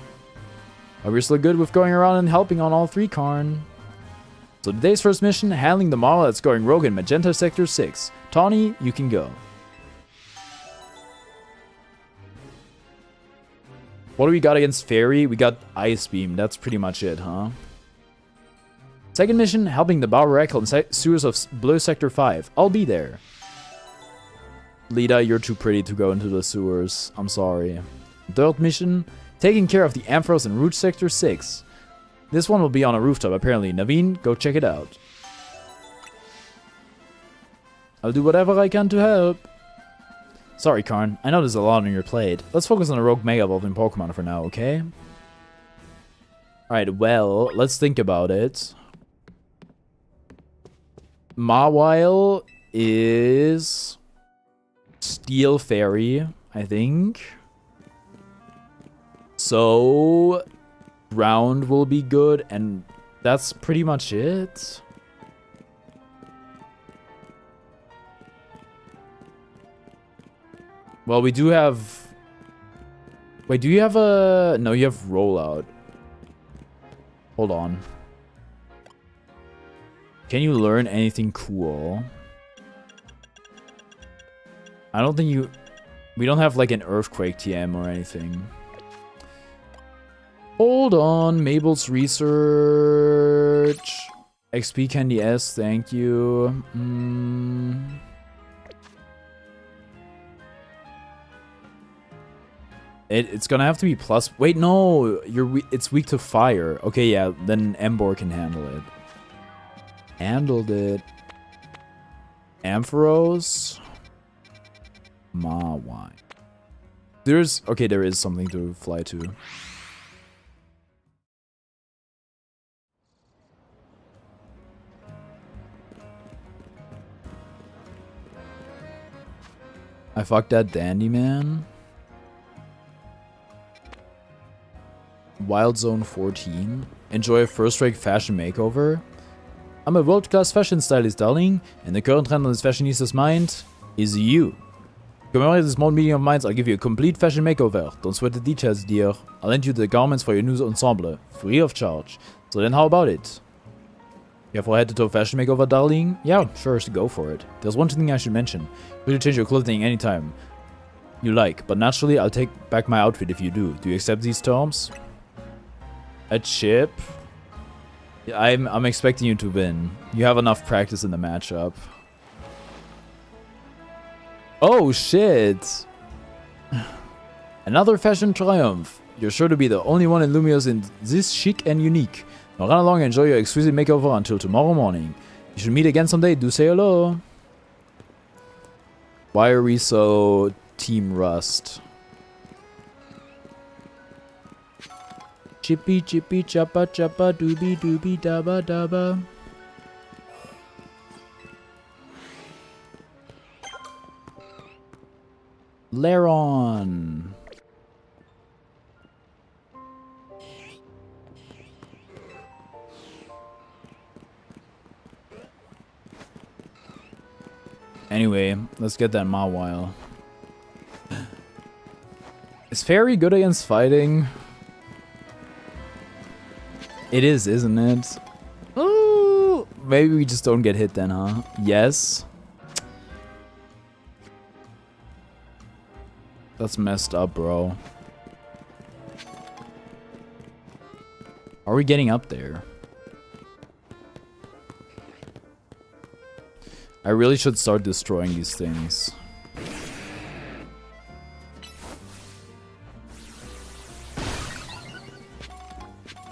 Are we still good with going around and helping on all 3, Karn? So today's first mission, handling the model that's going rogue in Magenta Sector 6. Tawny, you can go. What do we got against Fairy? We got Ice Beam. That's pretty much it, huh? Second mission, helping the Barbaracle in sewers of Blue Sector 5. I'll be there. Lita, you're too pretty to go into the sewers. I'm sorry. Third mission, taking care of the Ampharos in Rouge Sector 6. This one will be on a rooftop, apparently. Naveen, go check it out. I'll do whatever I can to help. Sorry, Karn. I know there's a lot on your plate. Let's focus on the Rogue Mega Evolving Pokemon for now, okay? Alright, well, let's think about it. Mawile is Steel Fairy, I think. So Ground will be good, and that's pretty much it. Well, we do have... Wait, do you have a... No, you have rollout. Hold on. Can you learn anything cool? I don't think you... We don't have like an earthquake TM or anything. Hold on. Mabel's research. XP Candy S, thank you. It's gonna have to be plus... Wait, no! It's weak to fire. Okay, yeah, then Embor can handle it. Handled it. Ampharos. Mawai. There's... Okay, there is something to fly to. I fucked that dandy man. Wild Zone 14. Enjoy a first-rate fashion makeover. I'm a world-class fashion stylist, darling, and the current trend on this fashionista's mind is you. Commemorate this small meeting of minds, I'll give you a complete fashion makeover. Don't sweat the details, dear. I'll lend you the garments for your new ensemble, free of charge. So then how about it? You have a head-to-toe fashion makeover, darling? Yeah, sure, go for it. There's one thing I should mention. You should change your clothing anytime you like, but naturally I'll take back my outfit if you do. Do you accept these terms? A chip? Yeah, I'm expecting you to win. You have enough practice in the matchup. Oh shit! Another fashion triumph. You're sure to be the only one in Lumios in this chic and unique. Now run along and enjoy your exquisite makeover until tomorrow morning. You should meet again someday. Do say hello. Why are we so Team Rust? Chippy chippy chappa chappa doobie doobie dabba dabba. Laron. Anyway, let's get that Mawile. Is Fairy good against fighting? It is, isn't it? Ooh, maybe we just don't get hit then, huh? Yes. That's messed up, bro. Are we getting up there? I really should start destroying these things.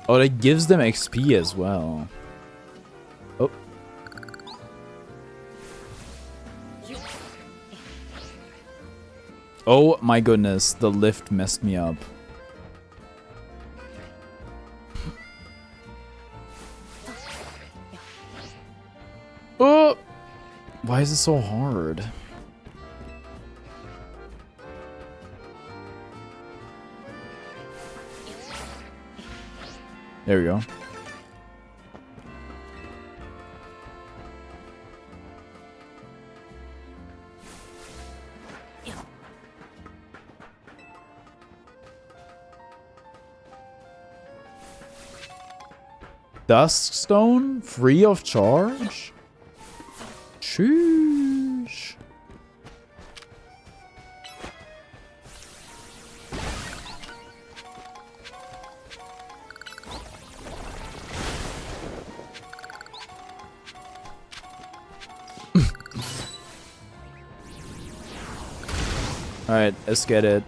Oh, that gives them XP as well. Oh. Oh my goodness, the lift messed me up. Oh! Why is it so hard? There we go. Duskstone? Free of charge? Sheesh. Alright, let's get it.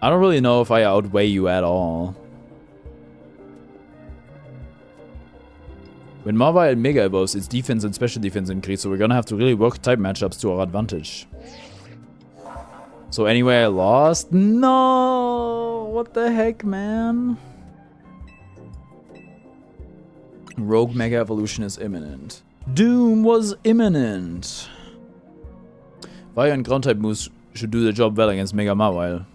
I don't really know if I outweigh you at all. When Mawile Mega evolves, its defense and special defense increase, so we're gonna have to really work type matchups to our advantage. So anyway, I lost? No! What the heck, man? Rogue Mega Evolution is imminent. Doom was imminent! Fire and ground type moves should do the job well against Mega Mawile.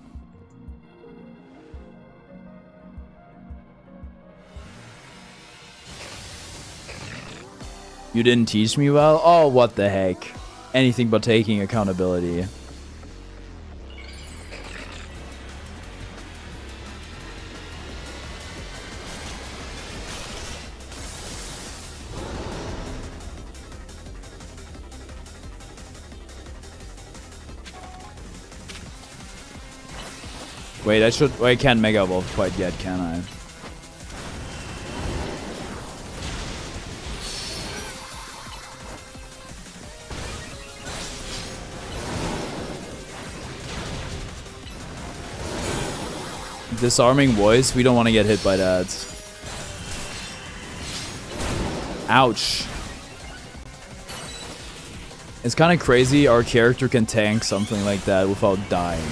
You didn't teach me well? Oh, what the heck. Anything but taking accountability. Wait, I should... Wait, I can't Mega Evolve quite yet, can I? Disarming voice? We don't want to get hit by that. Ouch. It's kind of crazy our character can tank something like that without dying.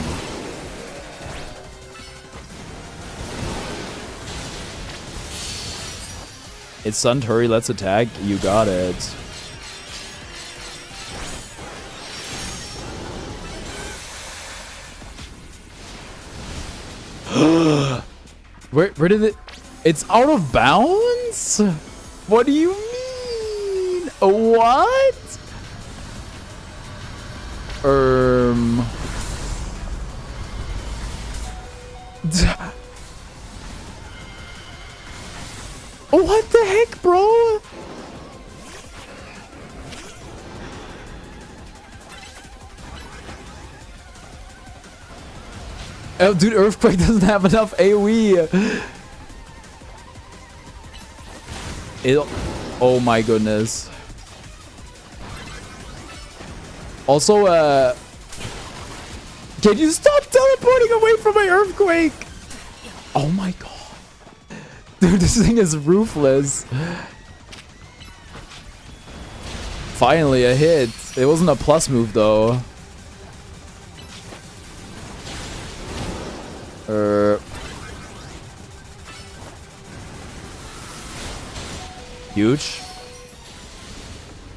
It's stunned, hurry, let's attack. You got it. Where did it... It's out of bounds? What do you mean? What? What the heck, bro? Oh, dude, Earthquake doesn't have enough AoE. Oh my goodness. Also, can you stop teleporting away from my Earthquake? Oh my god. Dude, this thing is ruthless. Finally, a hit. It wasn't a plus move, though. Huge.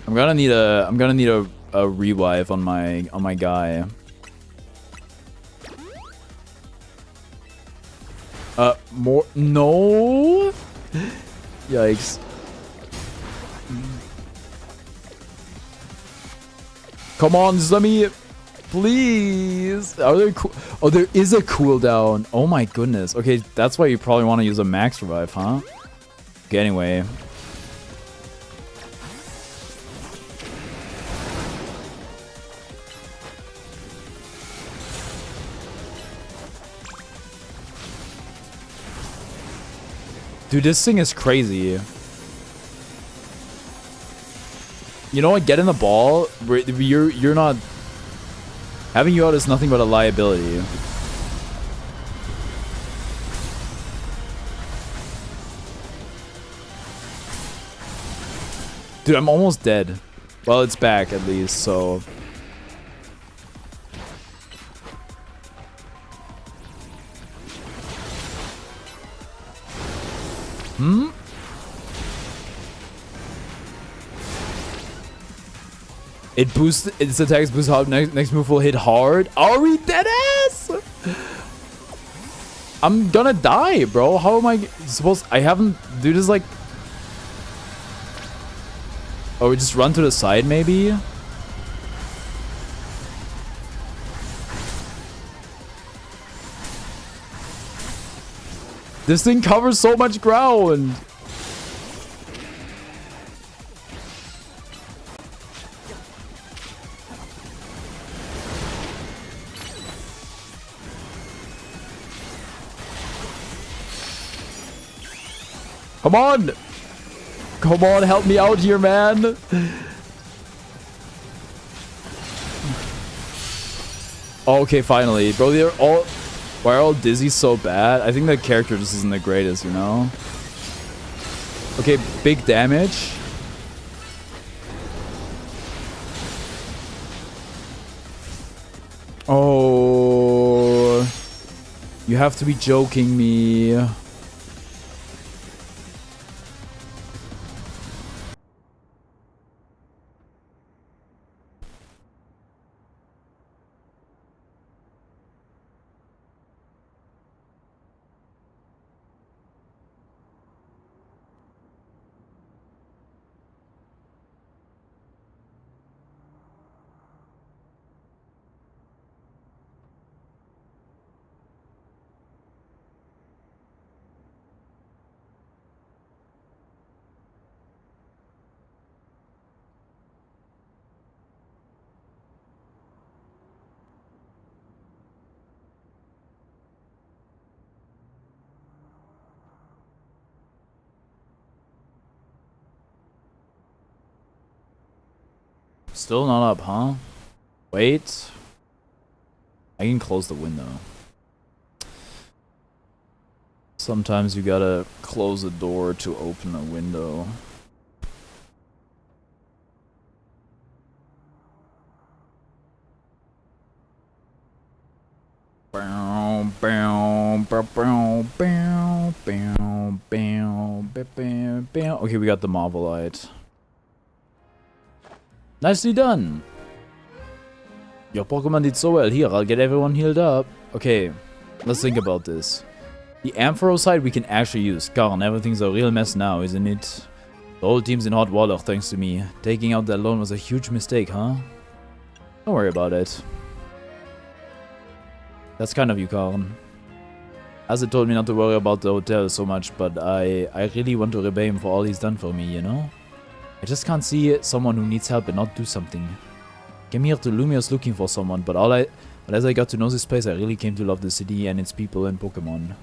I'm gonna need a revive on my guy. More no. Yikes. Come on, just let me, please. Are there oh, there is a cooldown. Oh my goodness. Okay, that's why you probably want to use a max revive, huh? Okay, anyway. Dude, this thing is crazy. You know what? Get in the ball. You're not... Having you out is nothing but a liability. Dude, I'm almost dead. Well, it's back at least, so... Hmm? It boosts, its attacks boost hard. Next move will hit hard. Are we dead ass? I'm gonna die, bro. How am I supposed... I haven't... Dude, this is like... Oh, we just run to the side, maybe? This thing covers so much ground. Come on! Come on, help me out here, man! Oh, okay, finally. Bro, they're all... Why are all dizzy so bad? I think the character just isn't the greatest, you know? Okay, big damage. Oh... You have to be joking me. Still not up, huh? Wait. I can close the window. Sometimes you gotta close a door to open a window. Okay, we got the Marvelite. Nicely done. Your Pokemon did so well. Here, I'll get everyone healed up. Okay, let's think about this. The Ampharos side we can actually use. Karn, everything's a real mess now, isn't it? The whole team's in hot water thanks to me. Taking out that loan was a huge mistake, huh? Don't worry about it. That's kind of you, Karn. Asa told me not to worry about the hotel so much, but I really want to repay him for all he's done for me, you know? I just can't see someone who needs help and not do something. Came here to Lumios looking for someone, but as I got to know this place, I really came to love the city and its people and Pokemon.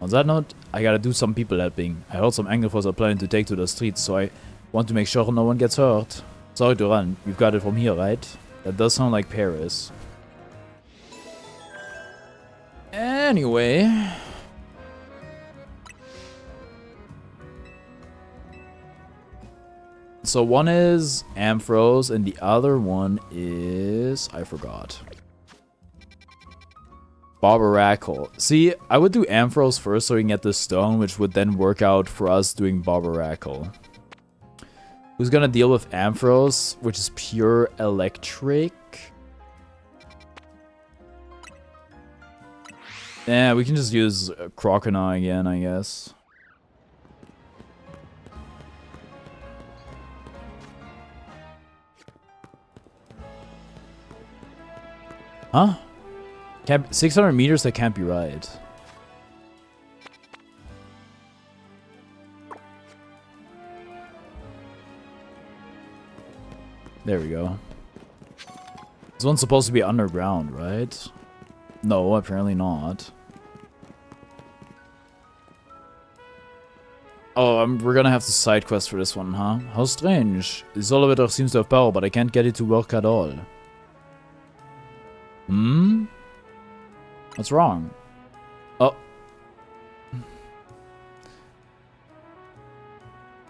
On that note, I gotta do some people helping. I heard some Anglers are planning to take to the streets, so I want to make sure no one gets hurt. Sorry to run, you've got it from here, right? That does sound like Paris. Anyway... So one is Ampharos and the other one is... I forgot. Barbaracle. See, I would do Ampharos first so we can get the stone, which would then work out for us doing Barbaracle. Who's gonna deal with Ampharos, which is pure electric? Yeah, we can just use Croconaw again, I guess. Huh? 600 meters, that can't be right. There we go. This one's supposed to be underground, right? No, apparently not. Oh, we're gonna have to side quest for this one, huh? How strange. This elevator seems to have power, but I can't get it to work at all. Hmm? What's wrong? Oh.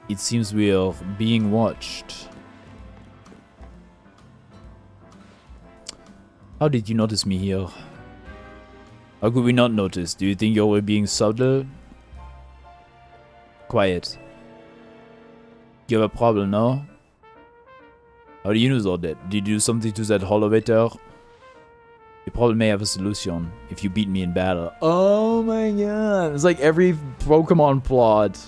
It seems we are being watched. How did you notice me here? How could we not notice? Do you think you were being subtle? Quiet. You have a problem, no? How do you know that? Did you do something to that elevator? You probably may have a solution if you beat me in battle. Oh my god. It's like every Pokemon plot.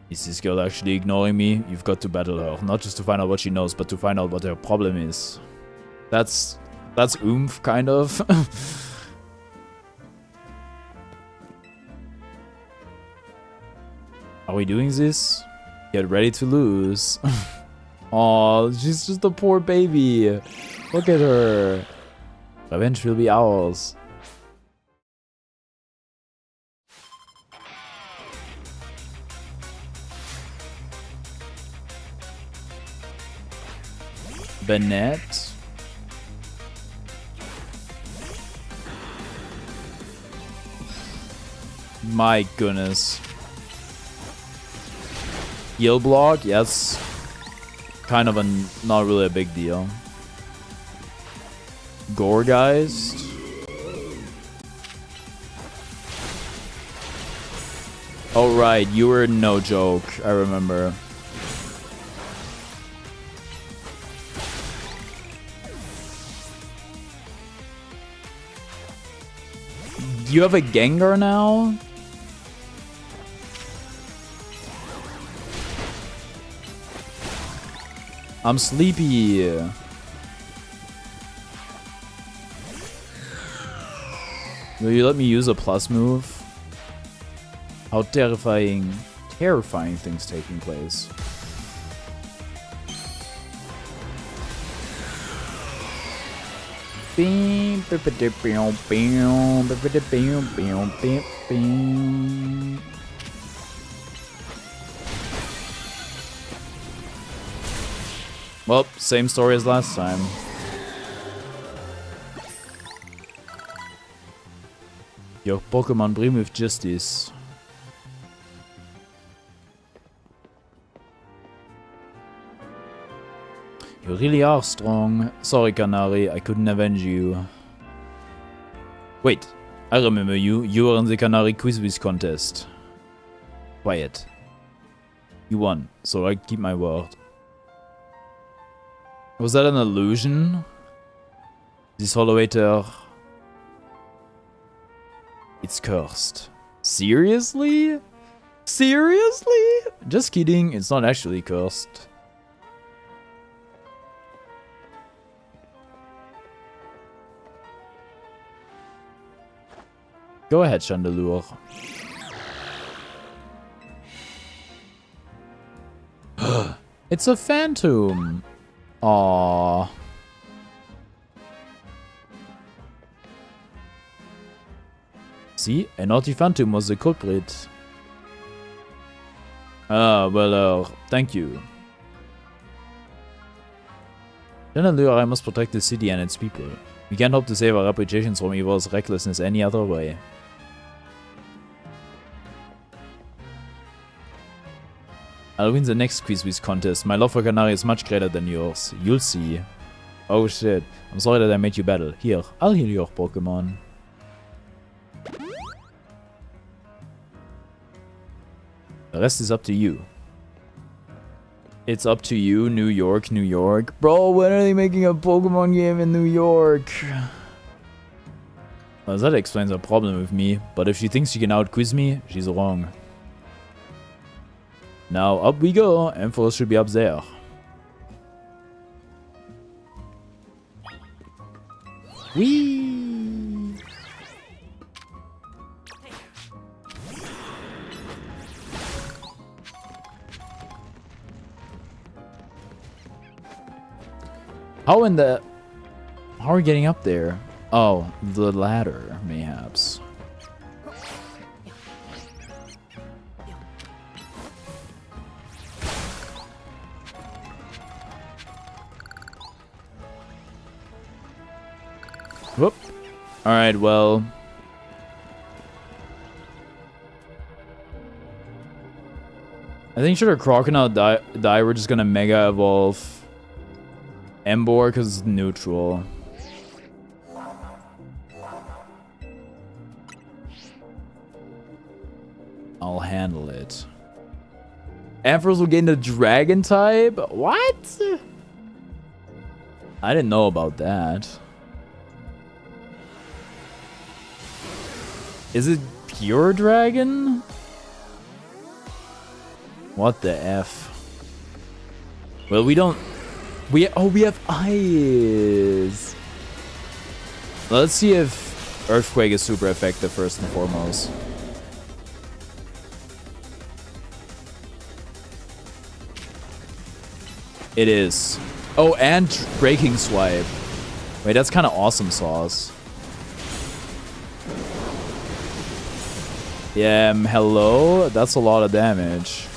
Is this girl actually ignoring me? You've got to battle her. Not just to find out what she knows, but to find out what her problem is. That's oomph, kind of. Are we doing this? Get ready to lose. Oh, she's just a poor baby. Look at her. Revenge will be ours. Bennett. My goodness. Heal block, yes. Kind of not really a big deal. Gourgeist. Oh right, you were no joke, I remember. You have a Gengar now? I'm sleepy. Will you let me use a plus move? How terrifying things taking place. Well, same story as last time. Your Pokemon brim with justice. You really are strong. Sorry, Canary, I couldn't avenge you. Wait, I remember you. You were in the Canary Quiz contest. Quiet. You won, so I keep my word. Was that an illusion? This holowater... It's cursed. Seriously? Seriously? Just kidding, it's not actually cursed. Go ahead, Chandelure. It's a phantom. Aww. See, a naughty phantom was the culprit. Thank you. Chandelure, I must protect the city and its people. We can't hope to save our reputations from evil's recklessness any other way. I'll win the next Quiz contest. My love for Canary is much greater than yours. You'll see. Oh shit. I'm sorry that I made you battle. Here, I'll heal your Pokemon. The rest is up to you. It's up to you, New York, New York. Bro, when are they making a Pokemon game in New York? Well, that explains her problem with me. But if she thinks she can out-quiz me, she's wrong. Now up we go. Ampharos should be up there. Whee! How in the... How are we getting up there? Oh, the ladder, mayhaps. Whoop. Alright, well... I think should our Crocodile die, we're just gonna Mega Evolve Emboar because it's neutral. I'll handle it. Ampharos will gain the Dragon type? What? I didn't know about that. Is it pure dragon? What the F? Well, we don't... we have eyes! Let's see if Earthquake is super effective first and foremost. It is. Oh, and Breaking Swipe. Wait, that's kind of awesome sauce. Yeah, hello? That's a lot of damage.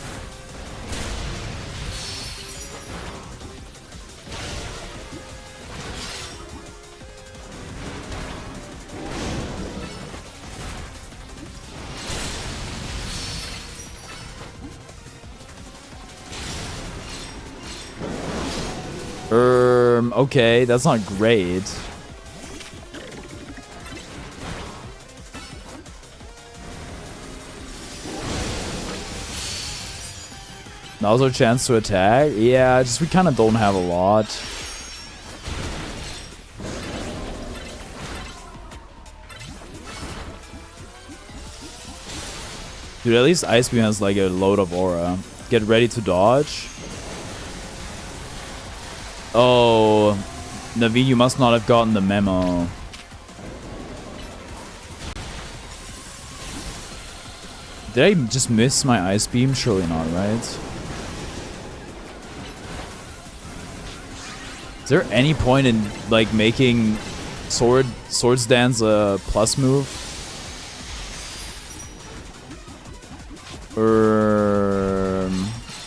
Okay, that's not great. Now's our chance to attack? Yeah, just we kind of don't have a lot. Dude, at least Ice Beam has like a load of aura. Get ready to dodge. Oh, Naveen, you must not have gotten the memo. Did I just miss my Ice Beam? Surely not, right? Is there any point in like making Swords Dance a plus move?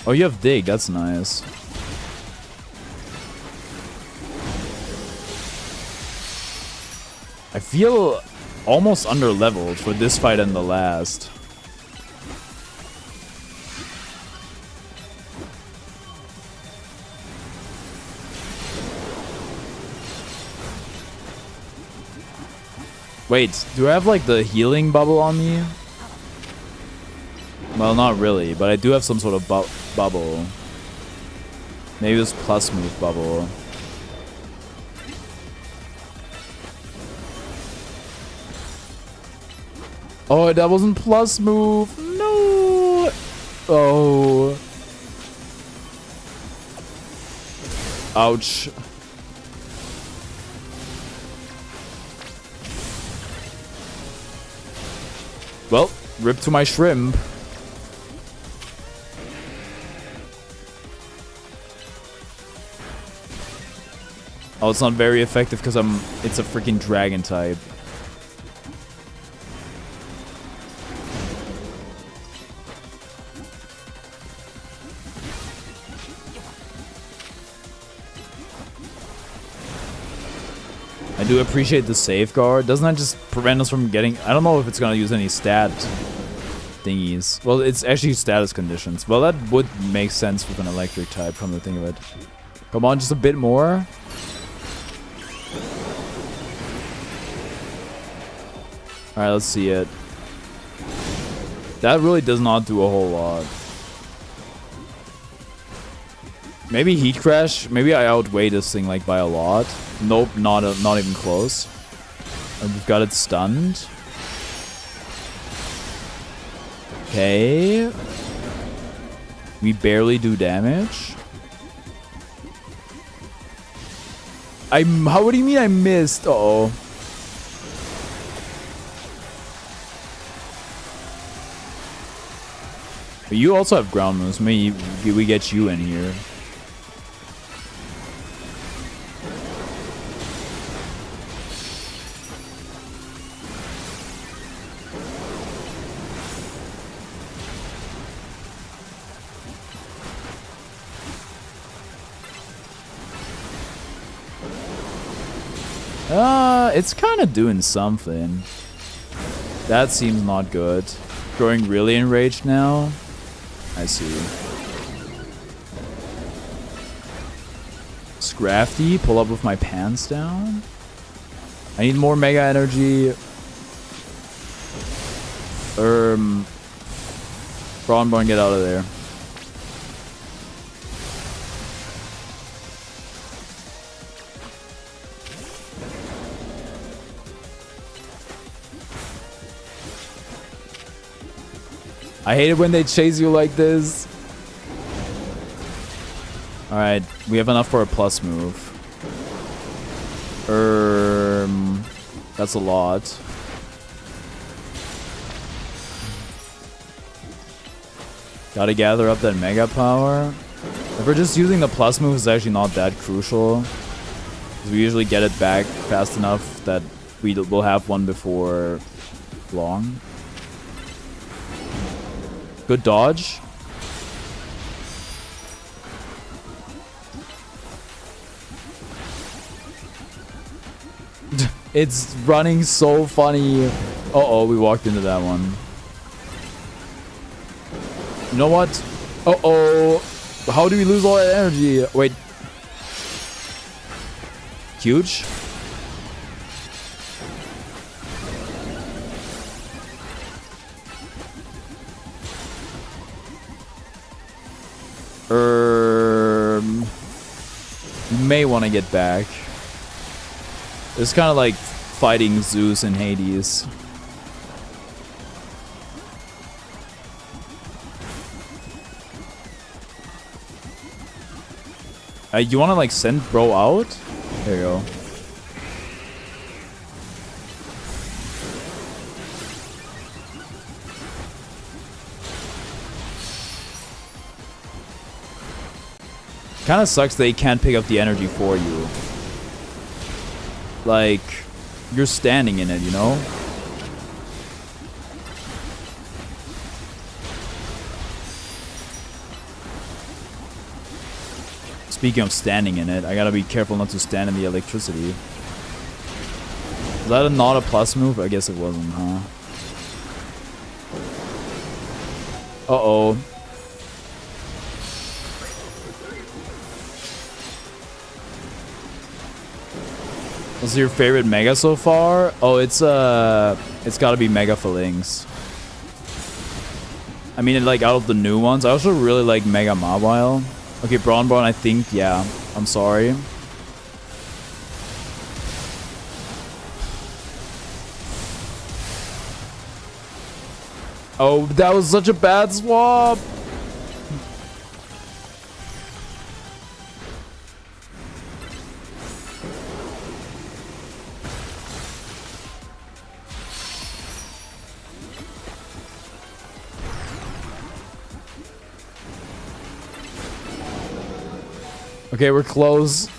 Oh, you have Dig. That's nice. I feel almost under-leveled for this fight and the last. Wait, do I have like the healing bubble on me? Well, not really, but I do have some sort of bubble. Maybe this plus move bubble. Oh, that wasn't plus move. No. Oh. Ouch. Well, rip to my shrimp. Oh, it's not very effective because it's a freaking dragon type. I do appreciate the safeguard. Doesn't that just prevent us from getting... I don't know if it's gonna use any stat thingies. Well, it's actually status conditions. Well, that would make sense with an electric type, come to think of it. Come on, just a bit more. Alright, let's see it. That really does not do a whole lot. Maybe Heat Crash? Maybe I outweigh this thing like by a lot. Nope, not even close. And we've got it stunned. Okay. We barely do damage. What do you mean I missed? Uh-oh. You also have ground moves. Maybe we get you in here. It's kind of doing something. That seems not good. Growing really enraged now. I see. Scrafty, pull up with my pants down. I need more mega energy. Braunborn, get out of there. I hate it when they chase you like this. Alright, we have enough for a plus move. That's a lot. Gotta gather up that mega power. If we're just using the plus move, it's actually not that crucial. We usually get it back fast enough that we will have one before long. Good dodge. It's running so funny. Uh-oh, we walked into that one. You know what? Uh-oh. How do we lose all that energy? Wait. Huge? You may want to get back. It's kind of like fighting Zeus and Hades. You want to like send bro out? There you go. Kind of sucks they can't pick up the energy for you. Like, you're standing in it, you know? Speaking of standing in it, I gotta be careful not to stand in the electricity. Was that not a plus move? I guess it wasn't, huh? Uh-oh. What's your favorite Mega so far? Oh, it's gotta be Mega Phalanx. I mean, like, out of the new ones, I also really like Mega Mobile. Okay, Brawn, I think, yeah. I'm sorry. Oh, that was such a bad swap! Okay, we're close.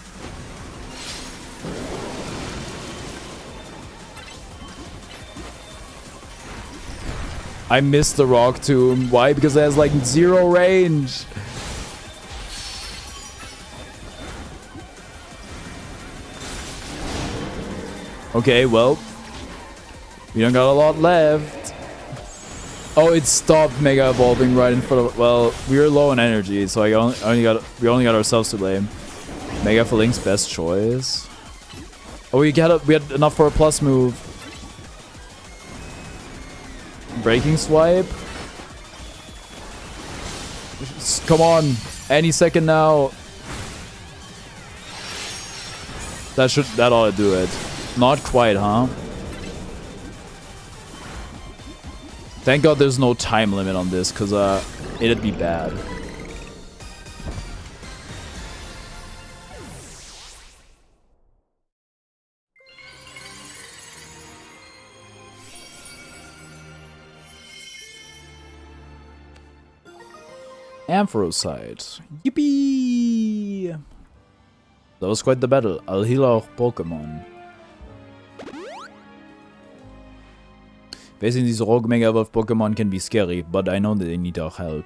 I missed the Rock Tomb. Why? Because it has like 0 range. Okay, well, we don't got a lot left. Oh, it stopped Mega Evolving right in front of. Well, we were low on energy, so we only got ourselves to blame. Mega Phalanx best choice. Oh, we had enough for a plus move. Breaking swipe. Come on, any second now. That ought to do it. Not quite, huh? Thank God there's no time limit on this, because it'd be bad. Ampharocyte. Yippee! That was quite the battle. I'll heal our Pokemon. Facing these rogue Mega Evolved Pokemon can be scary, but I know that they need our help.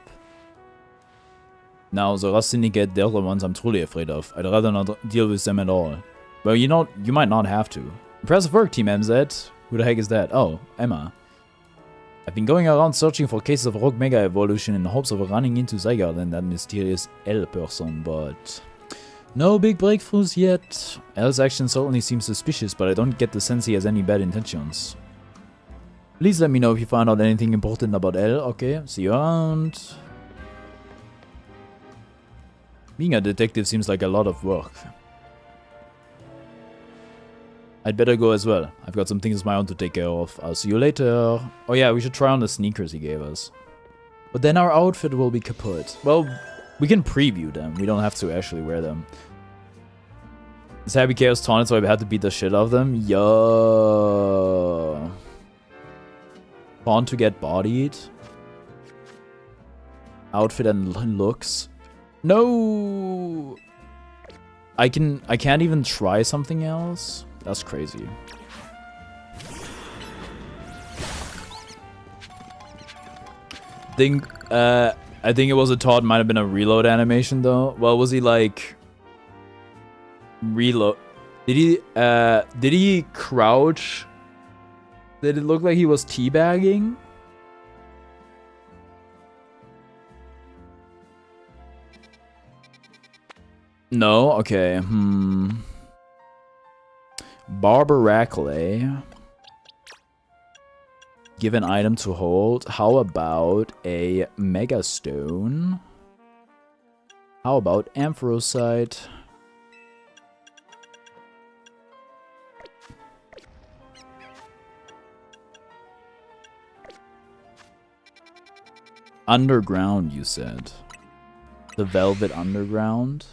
Now, the Rust Syndicate, they're the ones I'm truly afraid of. I'd rather not deal with them at all. Well, you might not have to. Impressive work, Team MZ. Who the heck is that? Oh, Emma. I've been going around searching for cases of rogue Mega Evolution in the hopes of running into Zygarde and that mysterious L person, but no big breakthroughs yet. L's action certainly seems suspicious, but I don't get the sense he has any bad intentions. Please let me know if you found out anything important about L. Okay, see you around. Being a detective seems like a lot of work. I'd better go as well. I've got some things of my own to take care of. I'll see you later. Oh yeah, we should try on the sneakers he gave us. But then our outfit will be kaput. Well, we can preview them. We don't have to actually wear them. This Happy Chaos taunted, so I had to beat the shit out of them. Yo. Taunt to get bodied. Outfit and looks. No. I can't even try something else. That's crazy. I think it was a taunt. Might have been a reload animation though. Well, was he like reload? Did he crouch? Did it look like he was teabagging? No? Okay. Barbaracle. Give an item to hold. How about a Mega Stone? How about Ampharocyte? Underground, you said. The Velvet Underground?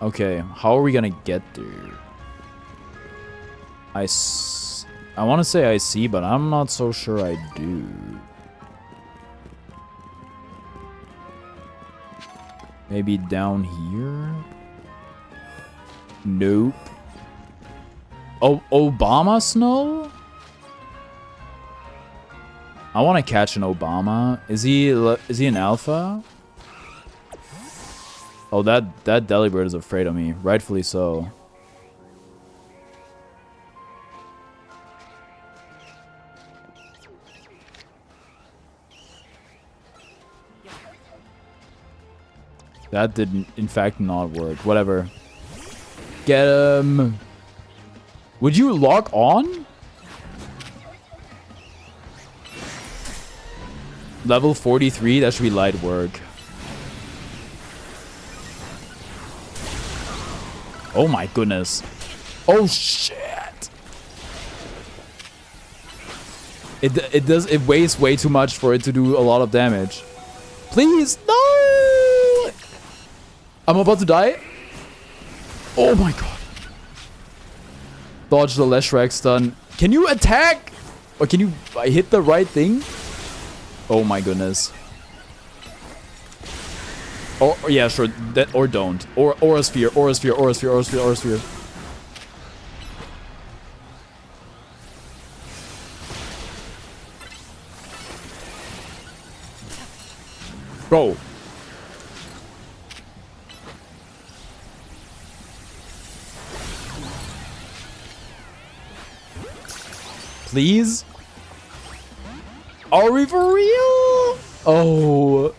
Okay, how are we gonna get there? I want to say I see, but I'm not so sure I do. Maybe down here? Nope. Oh, Obama Snow? I want to catch an Obama. Is he an alpha? Oh, that Delibird is afraid of me. Rightfully so. That did, in fact, not work. Whatever. Get him. Would you lock on? Level 43? That should be light work. Oh my goodness. Oh shit. It weighs way too much for it to do a lot of damage. Please, no! I'm about to die. Oh my god. Dodge the Leshrac stun. Can you attack? Or can you hit the right thing? Oh my goodness. Or yeah, sure. That or don't. Or a sphere. Or a sphere. Or a sphere. Or a sphere. Or a sphere. Bro. Please? Are we for real? Oh.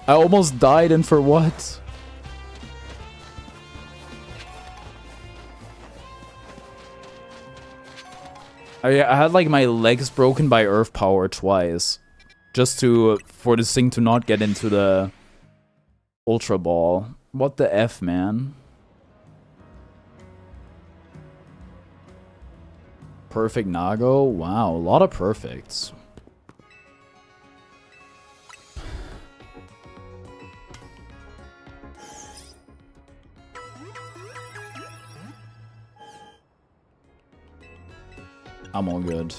I almost died, and for what? I had like my legs broken by earth power twice. Just for this thing to not get into the Ultra Ball. What the F, man? Perfect Nago? Wow, a lot of perfects. I'm all good.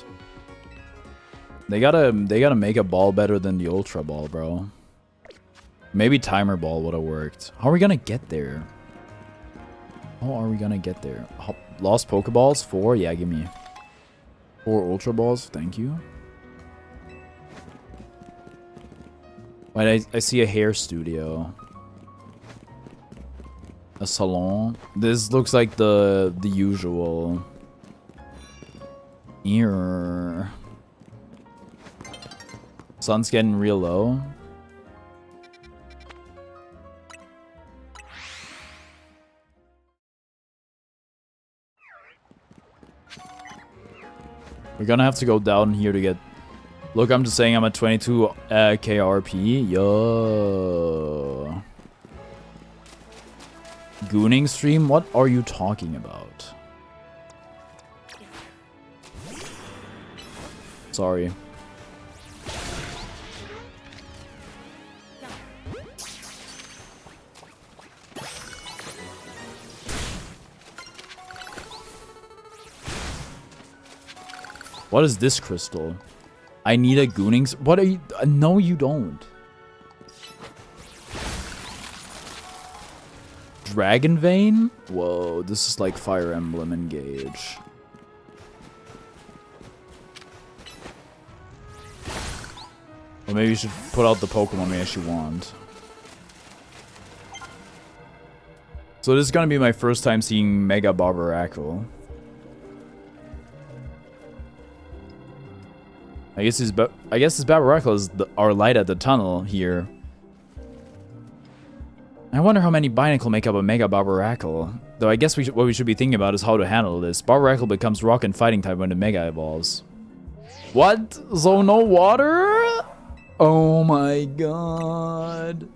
They gotta make a ball better than the Ultra Ball, bro. Maybe Timer Ball would have worked. How are we gonna get there? How are we gonna get there? Lost Pokeballs? 4? Yeah, give me 4 Ultra Balls. Thank you. Wait, I see a hair studio. A salon. This looks like the usual. Ear. Sun's getting real low. We're gonna have to go down here to get... Look, I'm just saying I'm at 22 KRP. Yo. Gooning stream? What are you talking about? Sorry. What is this crystal? I need a Gooning... What are you... No, you don't. Dragon Vein? Whoa, this is like Fire Emblem Engage. Or maybe you should put out the Pokemon we actually want. So this is gonna be my first time seeing Mega Barbaracle. I guess this Barbaracle is our light at the tunnel here. I wonder how many Binacle make up a Mega Barbaracle. Though I guess what we should be thinking about is how to handle this. Barbaracle becomes rock and fighting type when the Mega evolves. What? So no water? Oh my god.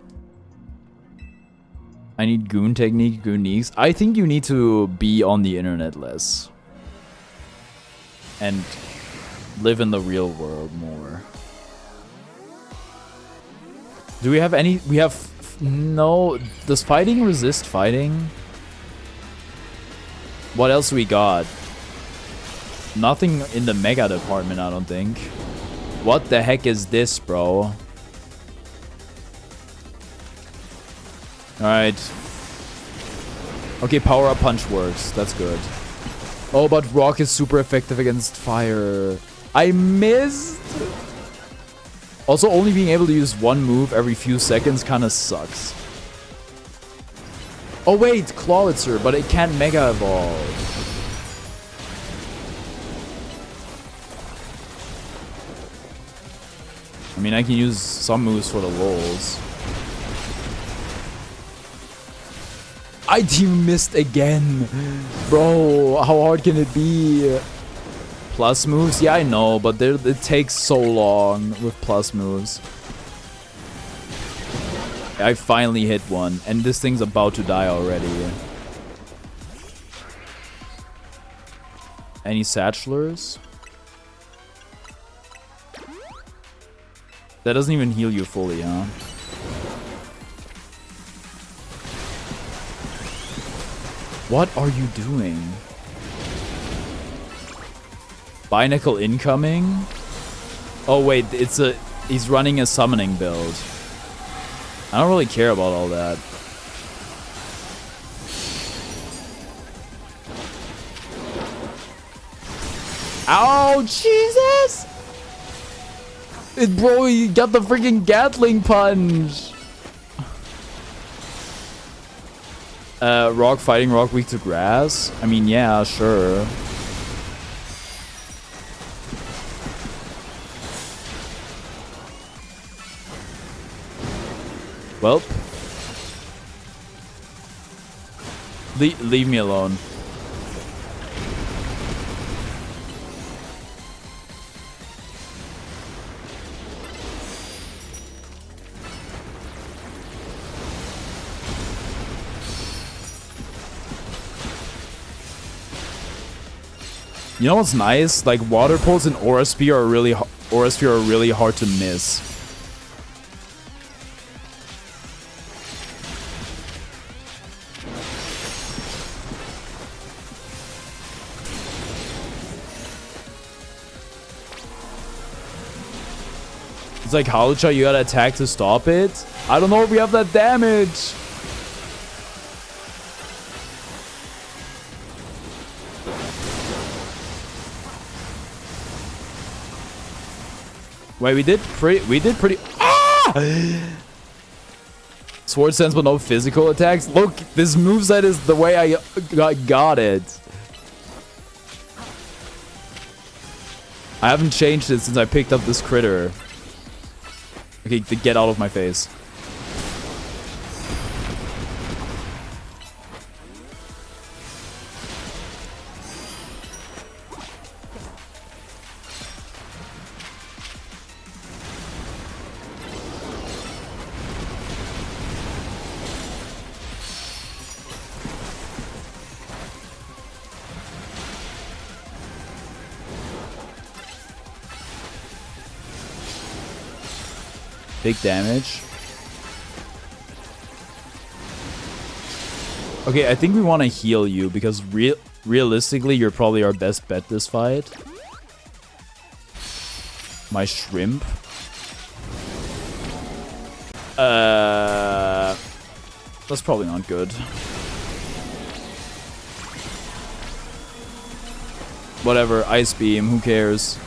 I need Goon Technique, Goonies. I think you need to be on the internet less. And live in the real world more. Do we have any... We have... No... Does fighting resist fighting? What else we got? Nothing in the Mega department, I don't think. What the heck is this, bro? Alright. Okay, Power Up Punch works. That's good. Oh, but Rock is super effective against fire. I missed! Also, only being able to use one move every few seconds kind of sucks. Oh wait, Clawitzer, but it can't Mega Evolve. I mean, I can use some moves for the lulz. I team missed again. Bro, how hard can it be? Plus moves? Yeah, I know, but it takes so long with plus moves. I finally hit one, and this thing's about to die already. Any Satchlers? That doesn't even heal you fully, huh? What are you doing? Binacle incoming? Oh wait, he's running a summoning build. I don't really care about all that. Ow, Jesus! Bro, you got the freaking Gatling punch! Rock fighting rock weak to grass? I mean, yeah, sure. Well. Leave me alone. You know what's nice? Like, water pulse and Aura Sphere are really hard to miss. It's like, Hawlucha, you gotta attack to stop it? I don't know if we have that damage. Wait, we did pretty. Ah! Sword sense, but no physical attacks. Look, this moveset is the way I got it. I haven't changed it since I picked up this critter. Okay, get out of my face. Big damage. Okay, I think we want to heal you because realistically, you're probably our best bet this fight. My shrimp. That's probably not good. Whatever, Ice Beam, who cares?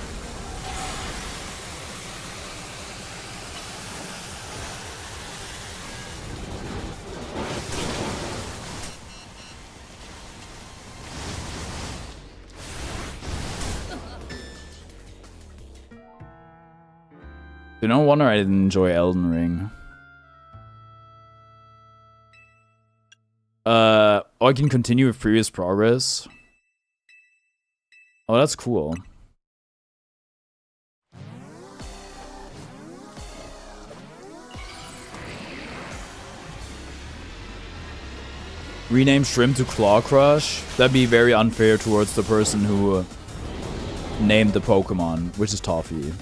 No wonder I didn't enjoy Elden Ring. Oh, I can continue with previous progress. Oh, that's cool. Rename Shrimp to Claw Crush? That'd be very unfair towards the person who named the Pokemon, which is Toffee.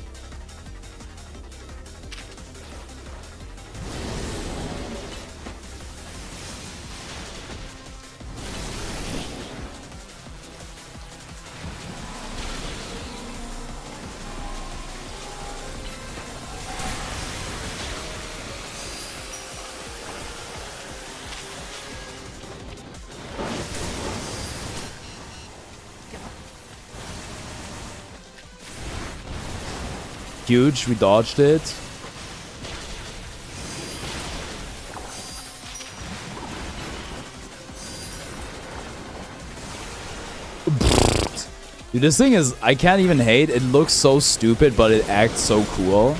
Huge, we dodged it. Dude, this thing is, I can't even hate. It looks so stupid, but it acts so cool.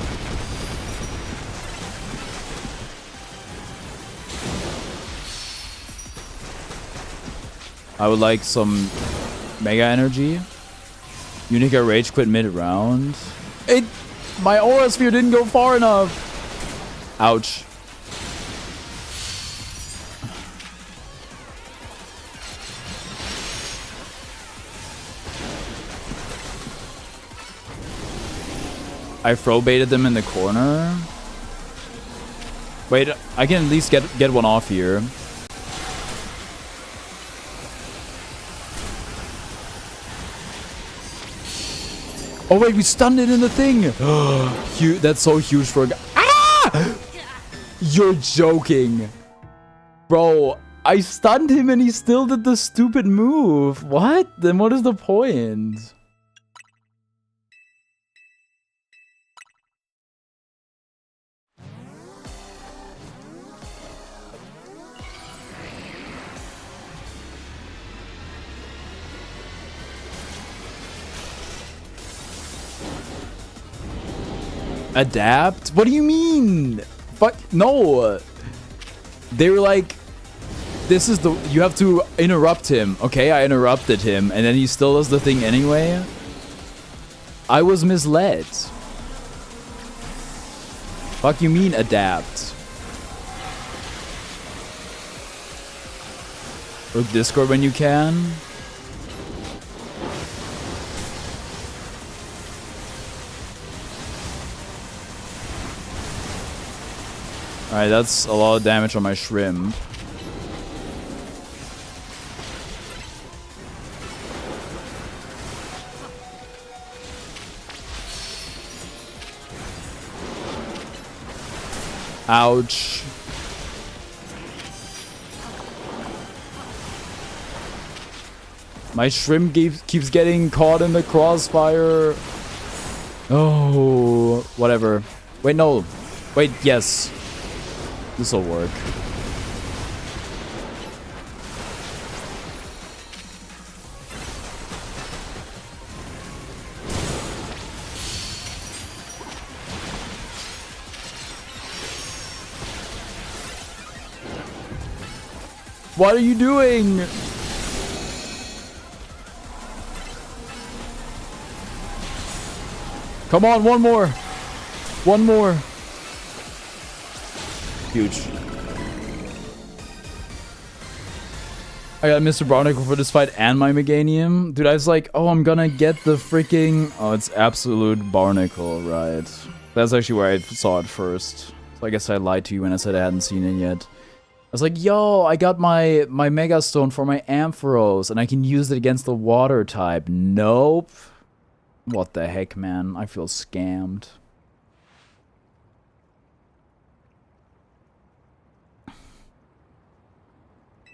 I would like some Mega Energy. Unica Rage quit mid-round. My Aura Sphere didn't go far enough. Ouch. I throw baited them in the corner. Wait, I can at least get one off here. Oh wait, we stunned it in the thing. That's so huge for a guy. Ah! You're joking. Bro, I stunned him and he still did the stupid move. What? Then what is the point? Adapt? What do you mean? Fuck no. They were like, this is the, you have to interrupt him. Okay, I interrupted him and then he still does the thing anyway. I was misled. Fuck you mean adapt? Look Discord when you can. Alright, that's a lot of damage on my shrimp. Ouch. My shrimp keeps getting caught in the crossfire. Oh, whatever. Wait, no. Wait, yes. This'll work. What are you doing? Come on, one more. One more. Huge. I got Mr. Barnacle for this fight and my Meganium. Dude, I was like, oh, I'm gonna get the freaking... Oh, it's absolute Barnacle, right. That's actually where I saw it first. So I guess I lied to you when I said I hadn't seen it yet. I was like, yo, I got my Mega Stone for my Ampharos, and I can use it against the water type. Nope. What the heck, man? I feel scammed.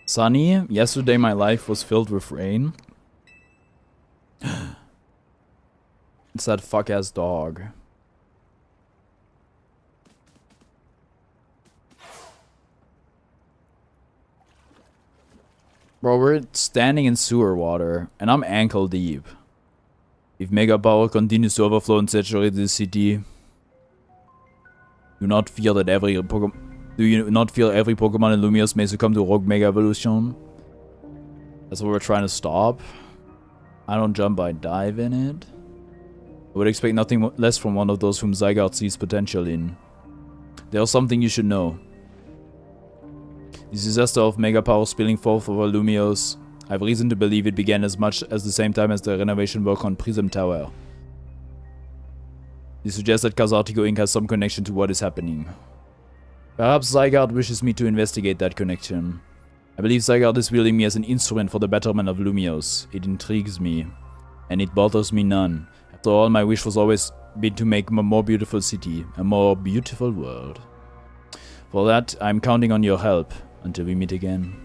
Sunny, yesterday my life was filled with rain. It's that fuck-ass dog. Bro, we're standing in sewer water, and I'm ankle deep. If Mega Power continues to overflow and saturate the city, do not fear that every Pokemon... Do you not feel every Pokemon in Lumiose may succumb to Rogue Mega Evolution? That's what we're trying to stop. I don't jump, I dive in it. I would expect nothing less from one of those whom Zygarde sees potential in. There's something you should know. The disaster of Mega Power spilling forth over Lumiose, I have reason to believe it began as much as the same time as the renovation work on Prism Tower. This suggests that Kazartigo Inc. has some connection to what is happening. Perhaps Zygarde wishes me to investigate that connection. I believe Zygarde is wielding me as an instrument for the betterment of Lumiose. It intrigues me, and it bothers me none. After all, my wish was always been to make a more beautiful city, a more beautiful world. For that, I'm counting on your help, until we meet again.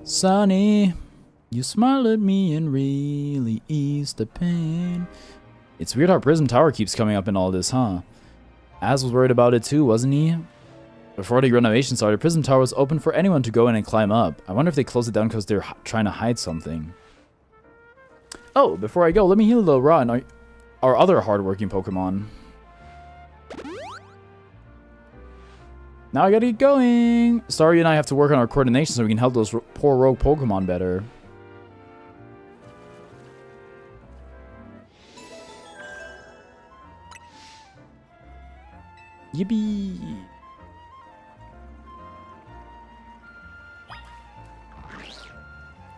Sunny, you smiled at me and really eased the pain. It's weird how Prism Tower keeps coming up in all this, huh? Az was worried about it too, wasn't he? Before the renovation started, the prison tower was open for anyone to go in and climb up. I wonder if they closed it down because they're trying to hide something. Oh, before I go, let me heal the Ra and our other hardworking Pokemon. Now I gotta get going. Starry and I have to work on our coordination so we can help those poor rogue Pokemon better. Yippee!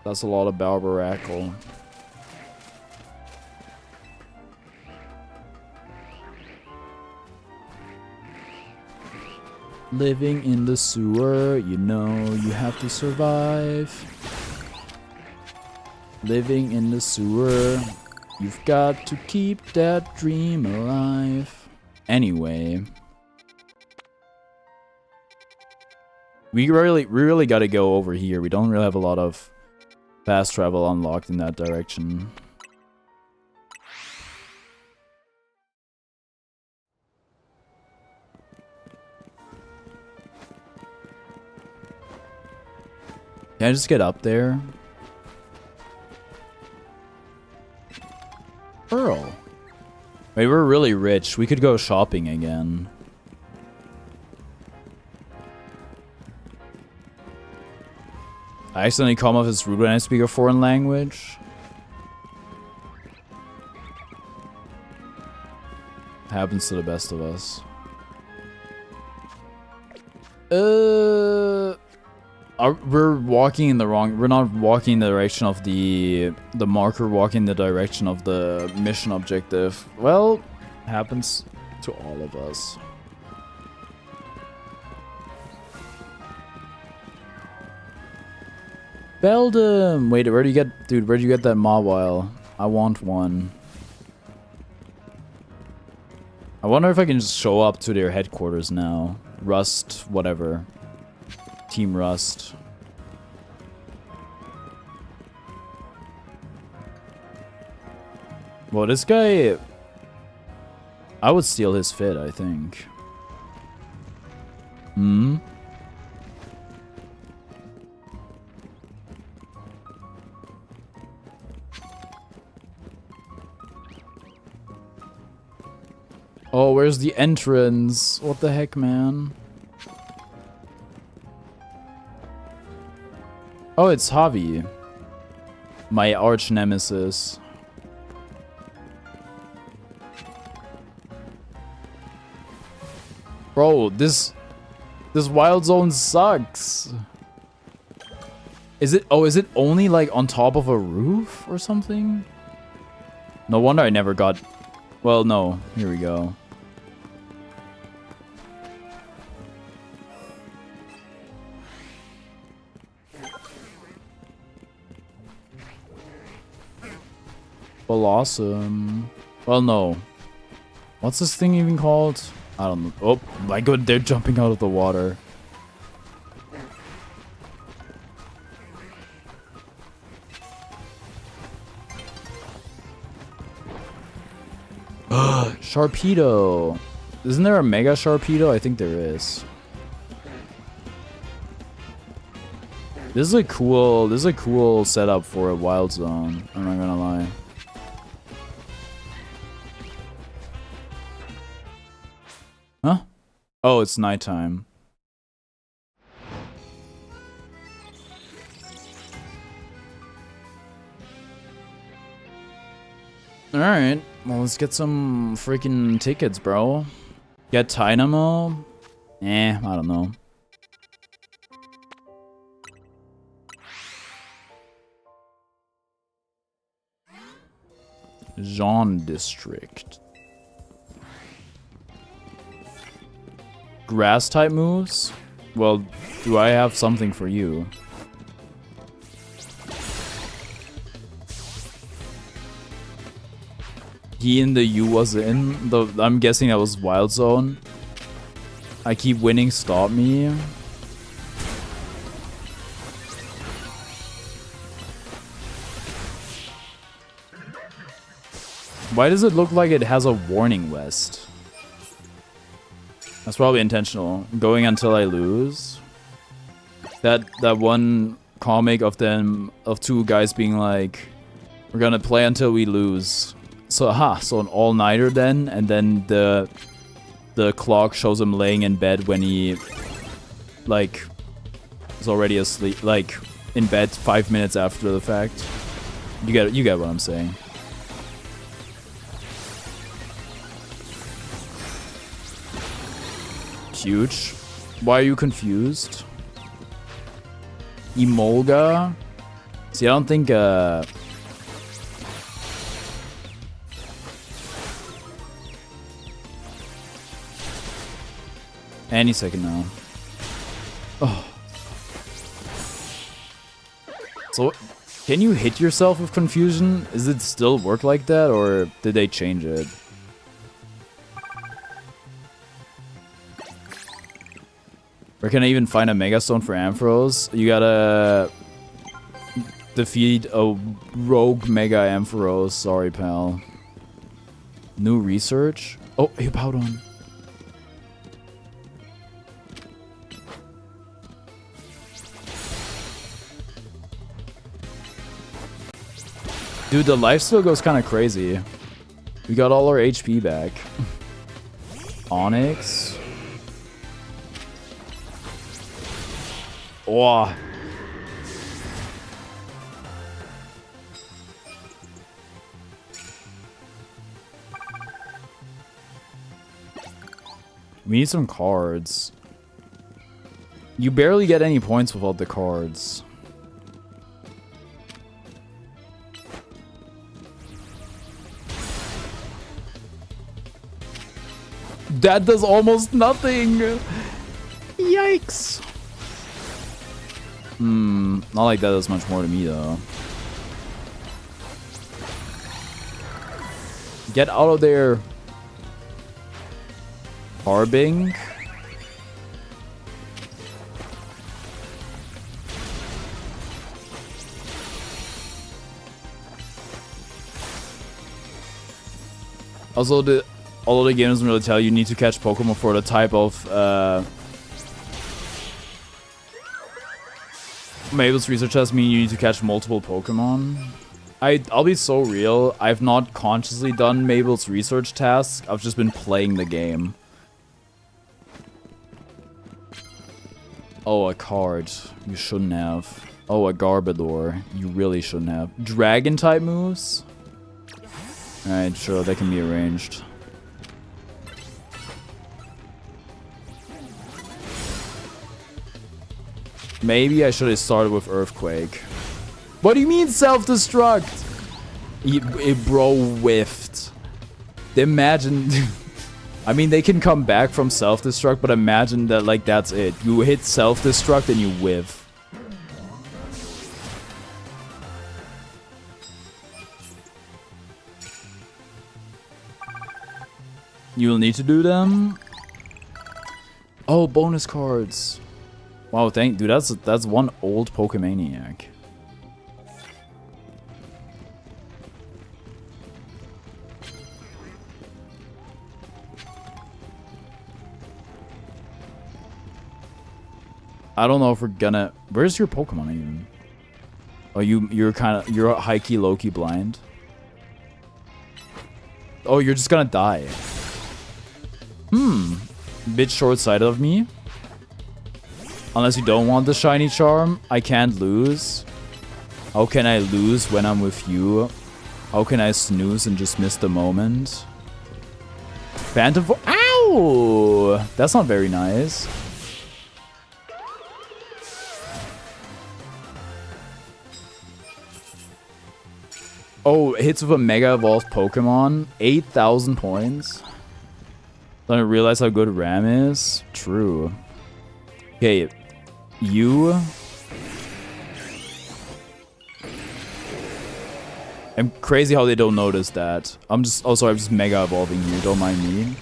That's a lot of Barbarackle. Living in the sewer, you know you have to survive. Living in the sewer, you've got to keep that dream alive. Anyway. We really gotta go over here. We don't really have a lot of fast travel unlocked in that direction. Can I just get up there? Pearl. Wait, we're really rich. We could go shopping again. I accidentally come off as rude when I speak a foreign language. Happens to the best of us. We're walking in the wrong... We're not walking in the direction of the marker, walking in the direction of the mission objective. Well, happens to all of us. Beldum! Wait, where'd you get... Dude, where'd you get that Mawile? I want one. I wonder if I can just show up to their headquarters now. Rust, whatever. Team Rust. Well, this guy... I would steal his fit, I think. Hmm? Oh, where's the entrance? What the heck, man? Oh, it's Javi. My arch nemesis. Bro, this wild zone sucks. Is it... Oh, is it only like on top of a roof or something? No wonder I never got... Well, no. Here we go. Blossom. Well, no. What's this thing even called? I don't know. Oh my god, they're jumping out of the water. Sharpedo. Isn't there a Mega Sharpedo? I think there is. This is a cool setup for a wild zone. I'm not gonna lie. Huh? Oh, it's nighttime. Alright, well, let's get some freaking tickets, bro. Get Dynamo? I don't know. Jean District. Grass type moves? Well, do I have something for you? He in the U was in the... I'm guessing that was Wild Zone. I keep winning, stop me. Why does it look like it has a warning vest? That's probably intentional. Going until I lose. That one comic of two guys being like, we're gonna play until we lose. So so an all-nighter then, and then the clock shows him laying in bed when he like is already asleep, like in bed 5 minutes after the fact. You get what I'm saying. Huge. Why are you confused? Emolga? See, I don't think any second now. Oh. So, can you hit yourself with confusion? Is it still work like that, or did they change it? Where can I even find a Megastone for Ampharos? You gotta defeat a rogue Mega Ampharos. Sorry, pal. New research? Oh, Hippowdon. Dude, the life steal goes kind of crazy. We got all our HP back. Onyx. Oh. We need some cards. You barely get any points without the cards. That does almost nothing. Yikes. Not like that does much more to me though. Get out of there. Harbing. Also, although the game doesn't really tell you, you need to catch Pokemon for the type of Mabel's research has mean you need to catch multiple Pokemon. I'll be so real, I've not consciously done Mabel's research task, I've just been playing the game. Oh, a card. You shouldn't have. Oh, a Garbodor. You really shouldn't have. Dragon type moves? Alright, sure, they can be arranged. Maybe I should have started with Earthquake. What do you mean self-destruct? It bro whiffed. Imagine... I mean, they can come back from self-destruct, but imagine that, like, that's it. You hit self-destruct and you whiff. You'll need to do them? Oh, bonus cards. Wow, dude, that's one old Pokemaniac. I don't know if we're gonna... Where's your Pokemon even? Oh, you're high-key, low-key blind. Oh, you're just gonna die. Bit short-sighted of me. Unless you don't want the shiny charm, I can't lose. How can I lose when I'm with you? How can I snooze and just miss the moment? Phantom Force. Ow! That's not very nice. Oh, it hits with a Mega Evolved Pokemon. 8,000 points. Don't I realize how good Ram is? True. Okay, you... I'm crazy how they don't notice that. I'm just... Oh, sorry, I'm just Mega Evolving you. Don't mind me.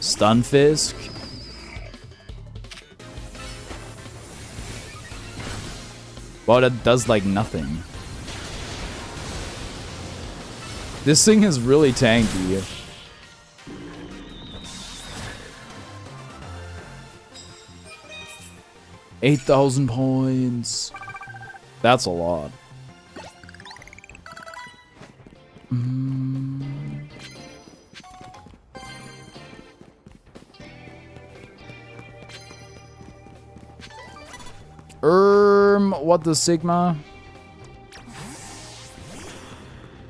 Stunfisk. Wow, that does like nothing. This thing is really tanky. 8,000 points. That's a lot. What the Sigma?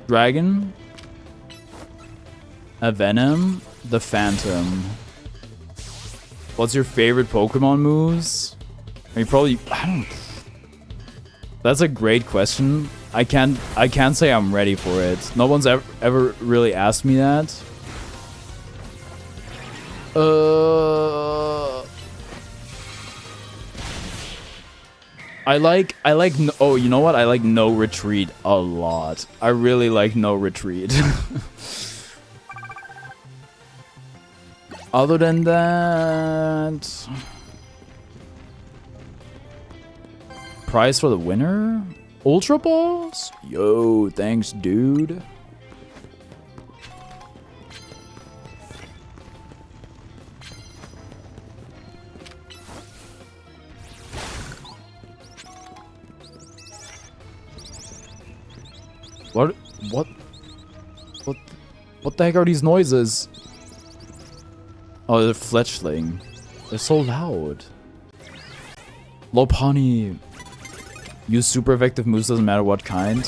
Dragon? A Venom? The Phantom. What's your favorite Pokemon moves? I mean, probably, I don't. That's a great question. I can't say I'm ready for it. No one's ever really asked me that. I like oh, you know what? I like No Retreat a lot. I really like No Retreat. Other than that, prize for the winner? Ultra Balls? Yo, thanks, dude. What the heck are these noises? Oh, they're fletchling. They're so loud. Lopunny. Use super effective moves, doesn't matter what kind.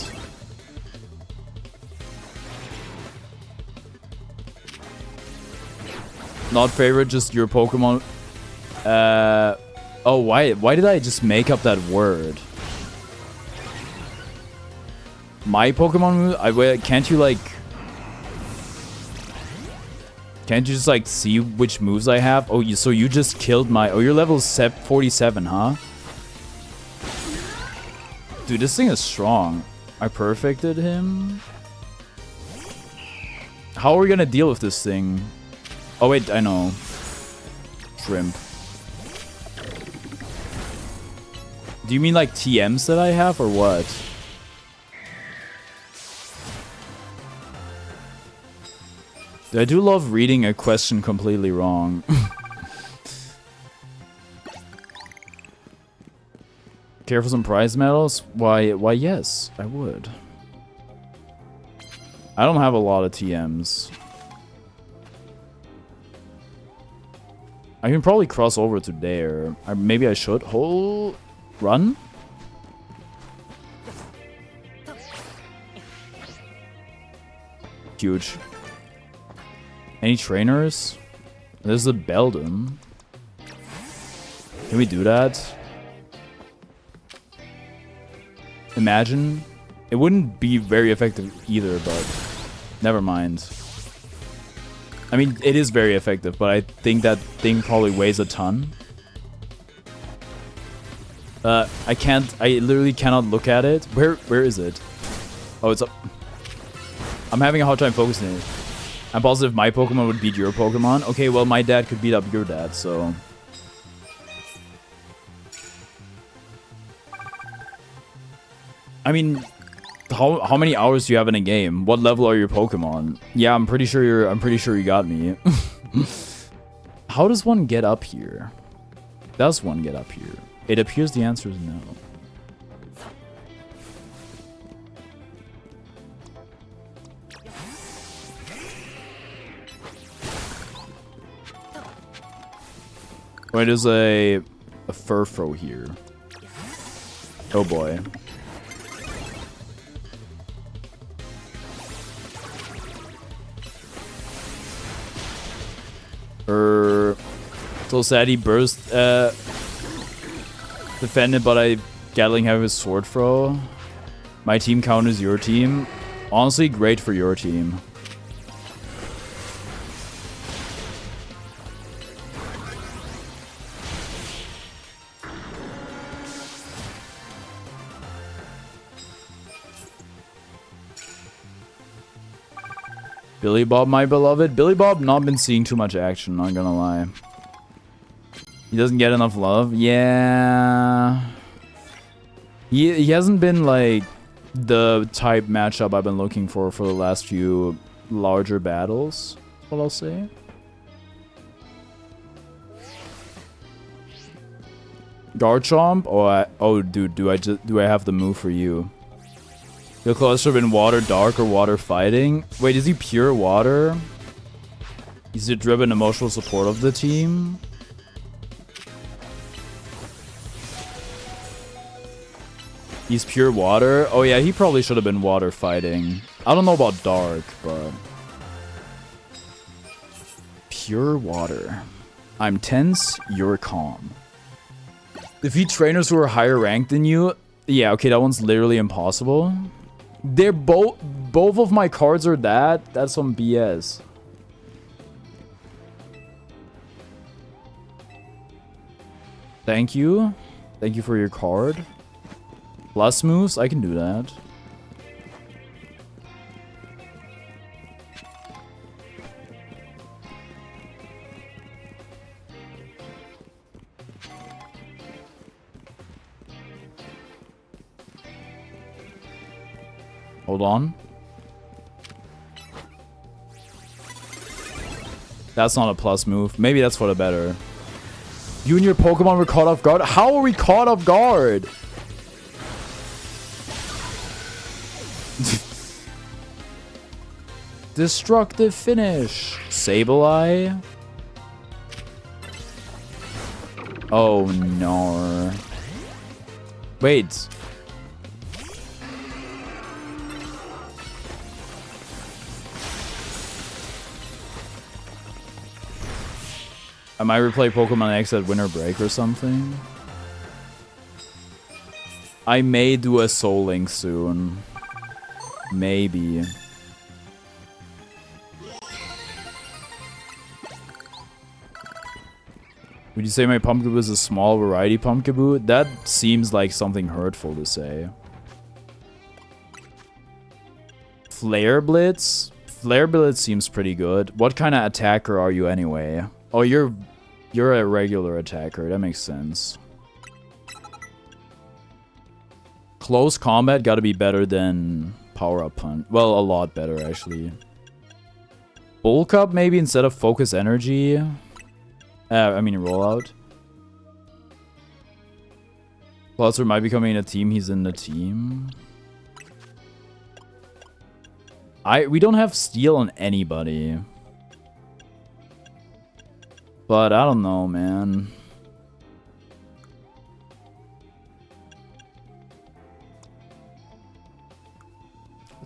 Not favorite, just your Pokemon. Oh, why did I just make up that word? My Pokemon move? Can't you like... Can't you just like see which moves I have? Oh, so you just killed my... Oh, you're level 47, huh? Dude, this thing is strong. I perfected him. How are we gonna deal with this thing? Oh wait, I know. Shrimp. Do you mean like TMs that I have or what? I do love reading a question completely wrong. Care for some prize medals? Why yes, I would. I don't have a lot of TMs. I can probably cross over to there. Maybe I should. Hold... Run? Huge. Any trainers? There's a Beldum. Can we do that? Imagine. It wouldn't be very effective either, but never mind. I mean, it is very effective, but I think that thing probably weighs a ton. I literally cannot look at it. Where is it? Oh, it's up. I'm having a hard time focusing it. I'm positive my Pokemon would beat your Pokemon. Okay, well, my dad could beat up your dad, so... I mean, how many hours do you have in a game? What level are your Pokemon? Yeah, I'm pretty sure you got me. How does one get up here? Does one get up here? It appears the answer is no. Wait, there's a Furfro here. Oh boy. So sad he burst defended, but I Gatling have his sword throw. My team counters your team. Honestly, great for your team. Billy Bob, my beloved. Billy Bob not been seeing too much action, not gonna lie. He doesn't get enough love. Yeah. He hasn't been like the type matchup I've been looking for the last few larger battles. That's what I'll say. Garchomp? Oh, dude, do I have the move for you? Your closer have been water dark or water fighting? Wait, is he pure water? Is it driven emotional support of the team? He's pure water? Oh yeah, he probably should have been water fighting. I don't know about dark, but... Pure water. I'm tense, you're calm. Defeat trainers who are higher ranked than you? Yeah, okay, that one's literally impossible. They're both of my cards are that? That's some BS. Thank you. Thank you for your card. Plus moves? I can do that. Hold on. That's not a plus move. Maybe that's for the better. You and your Pokemon were caught off guard? How are we caught off guard? Destructive finish. Sableye. Oh no. Wait. I might replay Pokemon X at winter break or something. I may do a Soul Link soon. Maybe. Would you say my Pumpkaboo is a small variety Pumpkaboo? That seems like something hurtful to say. Flare Blitz? Flare Blitz seems pretty good. What kind of attacker are you anyway? Oh, you're a regular attacker. That makes sense. Close combat gotta be better than power-up punch. Well, a lot better, actually. Bulk up, maybe, instead of focus energy. I mean, rollout. Cluster might be coming in a team. He's in the team. We don't have steal on anybody. But I don't know, man.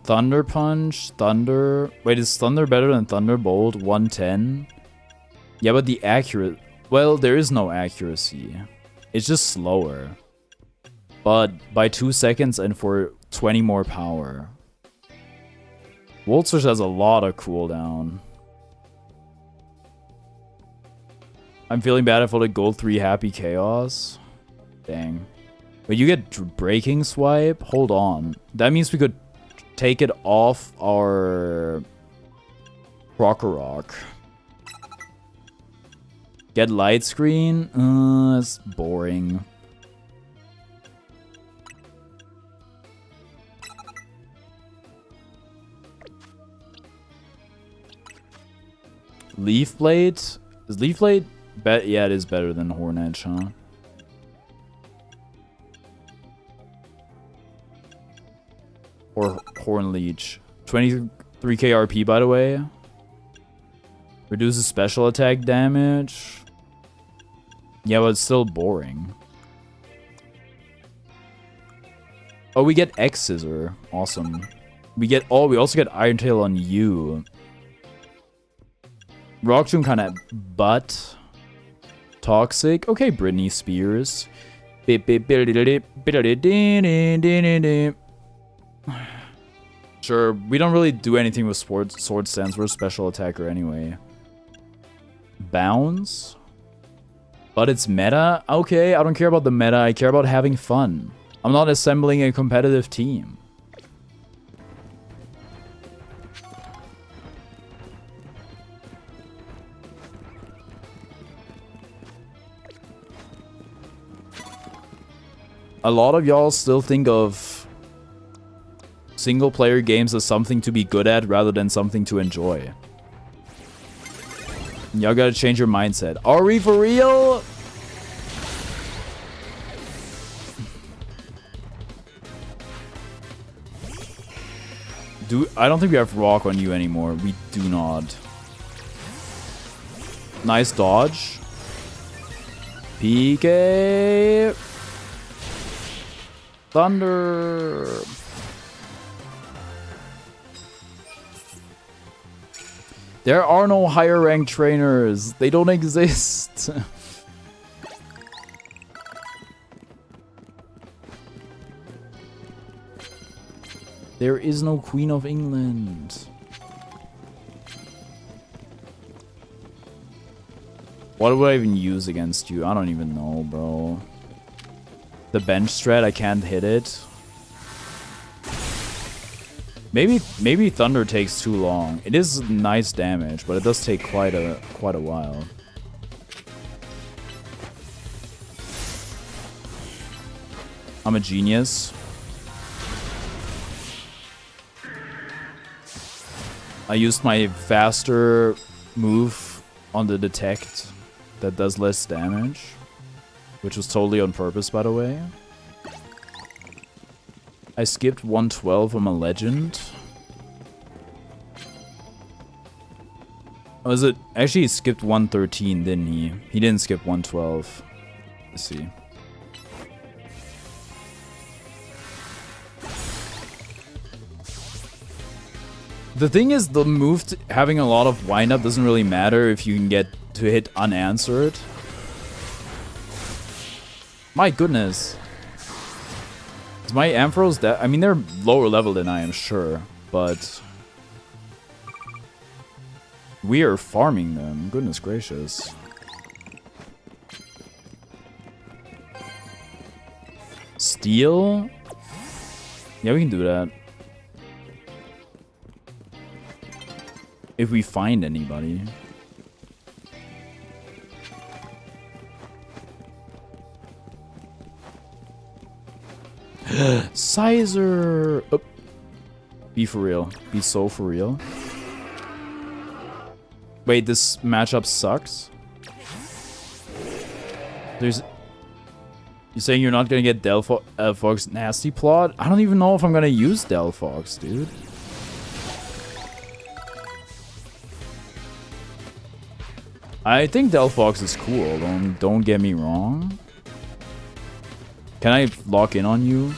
Thunder Punch, Thunder. Wait, is Thunder better than Thunderbolt? 110? Yeah, but the accurate. Well, there is no accuracy. It's just slower. But by 2 seconds and for 20 more power. Volt Switch has a lot of cooldown. I'm feeling bad if I let Gold 3 Happy Chaos. Dang. But you get Breaking Swipe? Hold on. That means we could take it off our Krokorok. Get Light Screen? That's boring. Leaf Blade? Is Leaf Blade? Yeah, it is better than Hornedge, huh? Or Hornleech. 23k RP, by the way. Reduces special attack damage. Yeah, but it's still boring. Oh, we get X Scissor. Awesome. We also get Iron Tail on you. Rock Tomb kind of butt. Toxic. Okay, Britney Spears. Sure, we don't really do anything with Sword Stance. We're a special attacker anyway. Bounce? But it's meta? Okay, I don't care about the meta. I care about having fun. I'm not assembling a competitive team. A lot of y'all still think of single-player games as something to be good at rather than something to enjoy. Y'all gotta change your mindset. Are we for real? I don't think we have rock on you anymore. We do not. Nice dodge. PK. Thunder. There are no higher ranked trainers. They don't exist. There is no Queen of England. What would I even use against you? I don't even know, bro. The bench strat, I can't hit it. Maybe Thunder takes too long. It is nice damage, but it does take quite a while. I'm a genius. I used my faster move on the detect that does less damage, which was totally on purpose, by the way. I skipped 112 on a legend. Was it? Actually, he skipped 113, didn't he? He didn't skip 112. Let's see. The thing is, the move having a lot of windup doesn't really matter if you can get to hit unanswered. My goodness. Is my Ampharos that? I mean, they're lower level than I am, sure, but we are farming them. Goodness gracious. Steal? Yeah, we can do that. If we find anybody. Sizer! Oh. Be for real. Be so for real. Wait, this matchup sucks? There's... You're saying you're not gonna get Delphox Nasty Plot? I don't even know if I'm gonna use Delphox, dude. I think Delphox is cool, don't get me wrong. Can I lock in on you?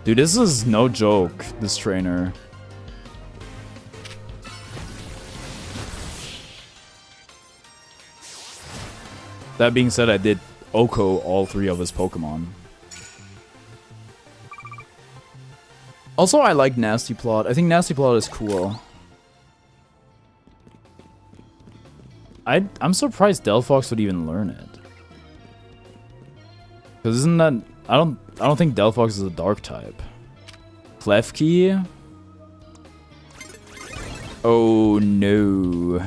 Dude, this is no joke, this trainer. That being said, I did Oko all 3 of his Pokemon. Also, I like Nasty Plot. I think Nasty Plot is cool. I'm surprised Delphox would even learn it. Cause isn't that I don't think Delphox is a dark type. Klefki? Oh no.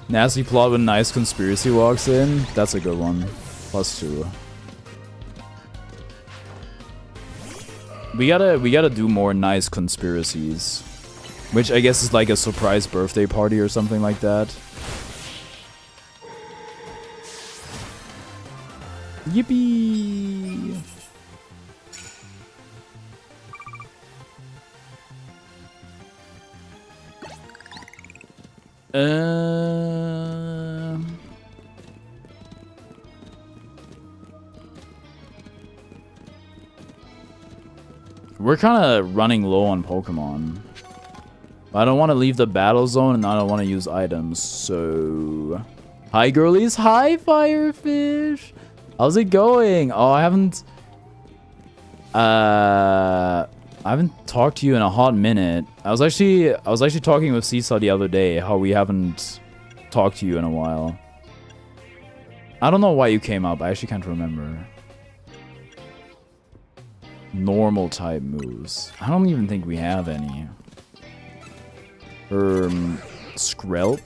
Nasty Plot when Nice Conspiracy walks in. That's a good one. +2. We gotta do more Nice Conspiracies. Which I guess is like a surprise birthday party or something like that. Yippee! We're kind of running low on Pokemon. I don't want to leave the battle zone and I don't want to use items, so... Hi girlies, hi Firefish! How's it going? Oh, I haven't talked to you in a hot minute. I was actually talking with Seesaw the other day, how we haven't talked to you in a while. I don't know why you came up, I actually can't remember. Normal type moves. I don't even think we have any. Skrelp.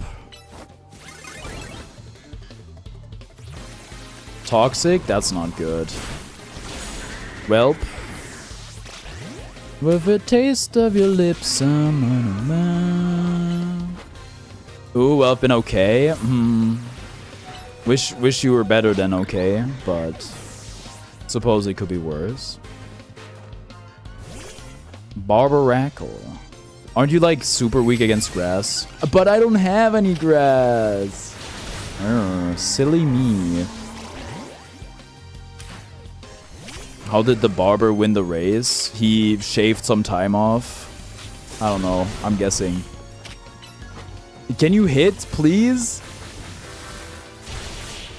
Toxic? That's not good. Welp. With a taste of your lips, Ooh, well, I've been okay. Wish you were better than okay, but suppose it could be worse. Barbarackle. Aren't you like super weak against grass? But I don't have any grass. Silly me. How did the barber win the race? He shaved some time off. I don't know. I'm guessing. Can you hit, please?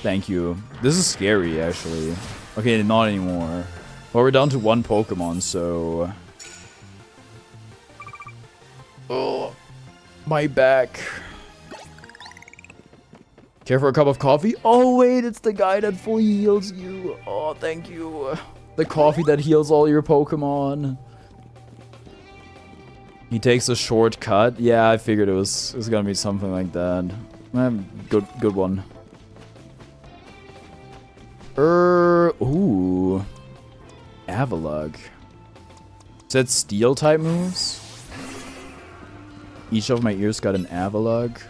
Thank you. This is scary, actually. Okay, not anymore. Well, we're down to one Pokemon, so... Oh, my back. Care for a cup of coffee? Oh, wait, it's the guy that fully heals you. Oh, thank you. The coffee that heals all your Pokemon. He takes a shortcut. Yeah, I figured it was gonna be something like that. Good one. Ooh. Avalugg. Is that steel type moves? Each of my ears got an Avalugg.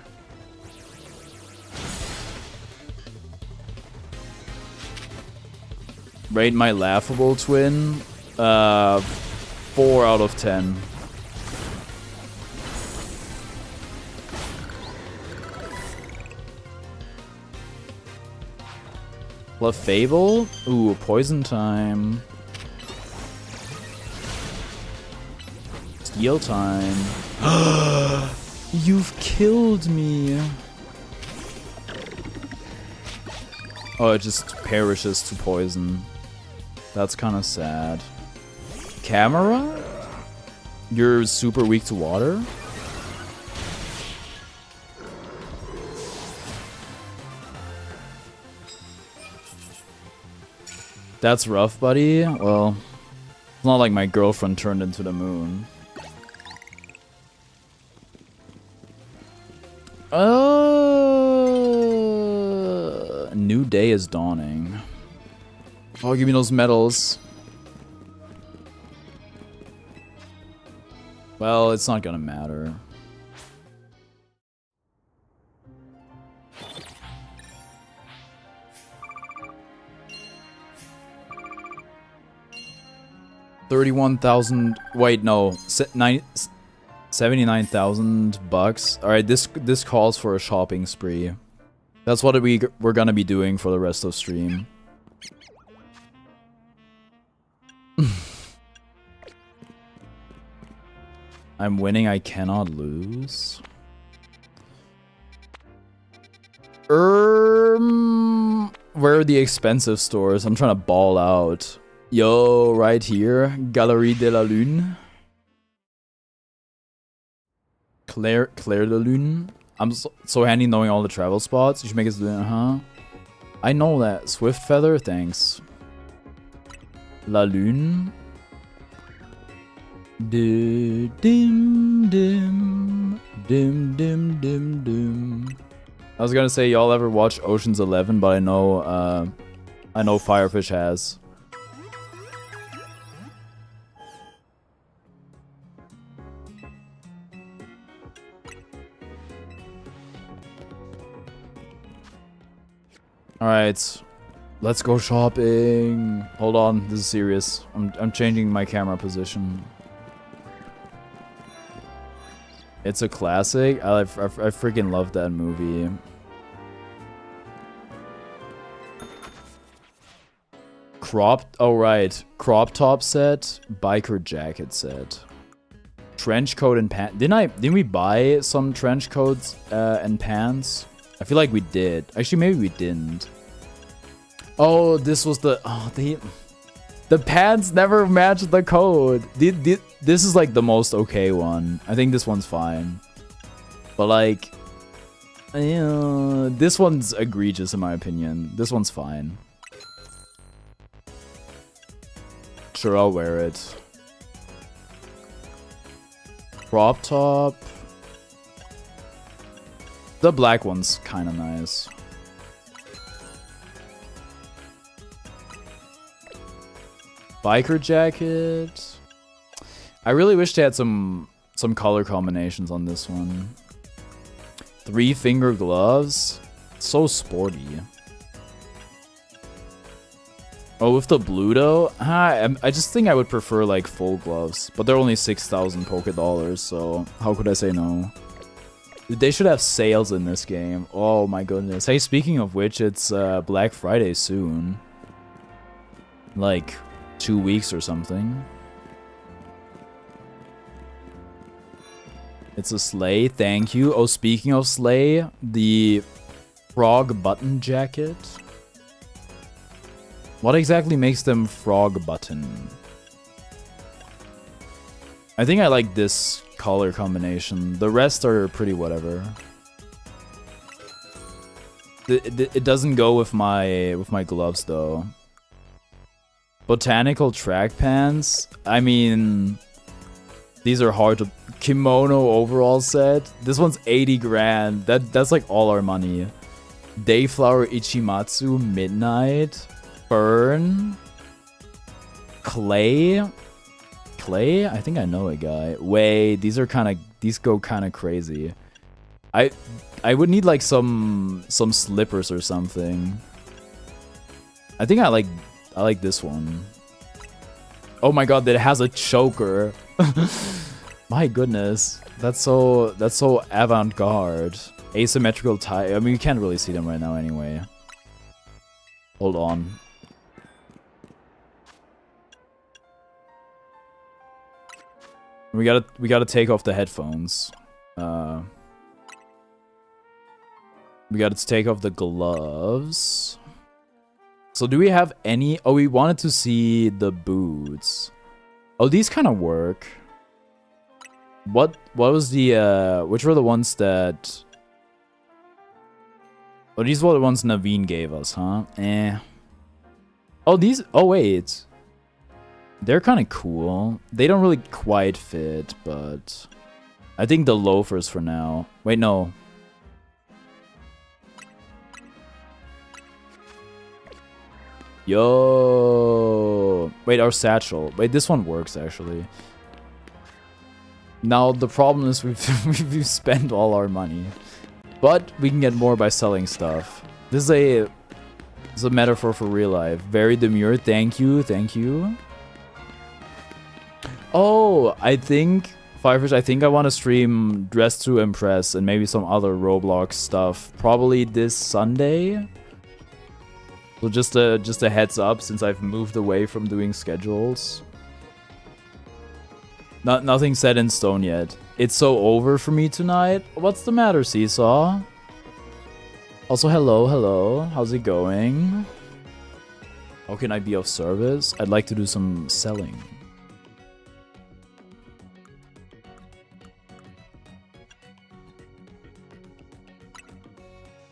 Rate my laughable twin. 4 out of 10. Clefable? Ooh, poison time. Steel time. You've killed me. Oh, it just perishes to poison. That's kind of sad. Camera? You're super weak to water? That's rough, buddy. Well, it's not like my girlfriend turned into the moon. New day is dawning. Oh, give me those medals. Well, it's not gonna matter. $31,000. Wait, no. 79,000 bucks. All right, this calls for a shopping spree. That's what we're gonna be doing for the rest of stream. I'm winning. I cannot lose. Where are the expensive stores? I'm trying to ball out. Yo, right here. Galerie de la Lune. Claire de Lune. I'm so handy knowing all the travel spots. You should make us do it, I know that. Swift Feather, thanks. La Lune. Dim dim dim dim dim dim. I was gonna say y'all ever watch Ocean's 11, but I know Firefish has. Alright, let's go shopping. Hold on, this is serious. I'm changing my camera position. It's a classic. I freaking love that movie. Oh right, crop top set, biker jacket set, trench coat and pants. Didn't we buy some trench coats and pants? I feel like we did. Actually, maybe we didn't. Oh, this was the pants never matched the code. This is like the most okay one. I think this one's fine. But like, this one's egregious in my opinion. This one's fine. Sure, I'll wear it. Crop top. The black one's kind of nice. Biker jacket. I really wish they had some color combinations on this one. 3-finger gloves. So sporty. Oh, with the blue though? I just think I would prefer like full gloves. But they're only 6,000 Poké Dollars, so how could I say no? They should have sales in this game. Oh my goodness. Hey, speaking of which, it's Black Friday soon. Like 2 weeks or something. It's a sleigh, thank you. Oh, speaking of sleigh, the frog button jacket. What exactly makes them frog button? I think I like this color combination. The rest are pretty whatever. It doesn't go with my gloves though. Botanical track pants. I mean, these are hard to. Kimono overall set. This one's 80 grand. That's like all our money. Dayflower Ichimatsu Midnight. Fern. Clay. I think I know a guy. Wait, these go kind of crazy. I would need like some slippers or something. I think I like this one. Oh my god, that has a choker. My goodness, that's so avant-garde. Asymmetrical tie. I mean, you can't really see them right now anyway. Hold on. We gotta take off the headphones. We gotta take off the gloves. So do we have any? Oh, we wanted to see the boots. Oh, these kind of work. What was the which were the ones that? Oh, these were the ones Naveen gave us, huh? Oh, these. Oh wait, they're kind of cool. They don't really quite fit, but I think the loafers for now. Wait, no. Yo, wait, our satchel. Wait, this one works actually. Now the problem is we've spent all our money, but we can get more by selling stuff. This is a metaphor for real life. Very demure. Thank you. Oh, I think Firefish. I think I want to stream Dress to Impress and maybe some other Roblox stuff. Probably this Sunday. So just a heads up, since I've moved away from doing schedules. Nothing set in stone yet. It's so over for me tonight. What's the matter, Seesaw? Also, hello. How's it going? How can I be of service? I'd like to do some selling.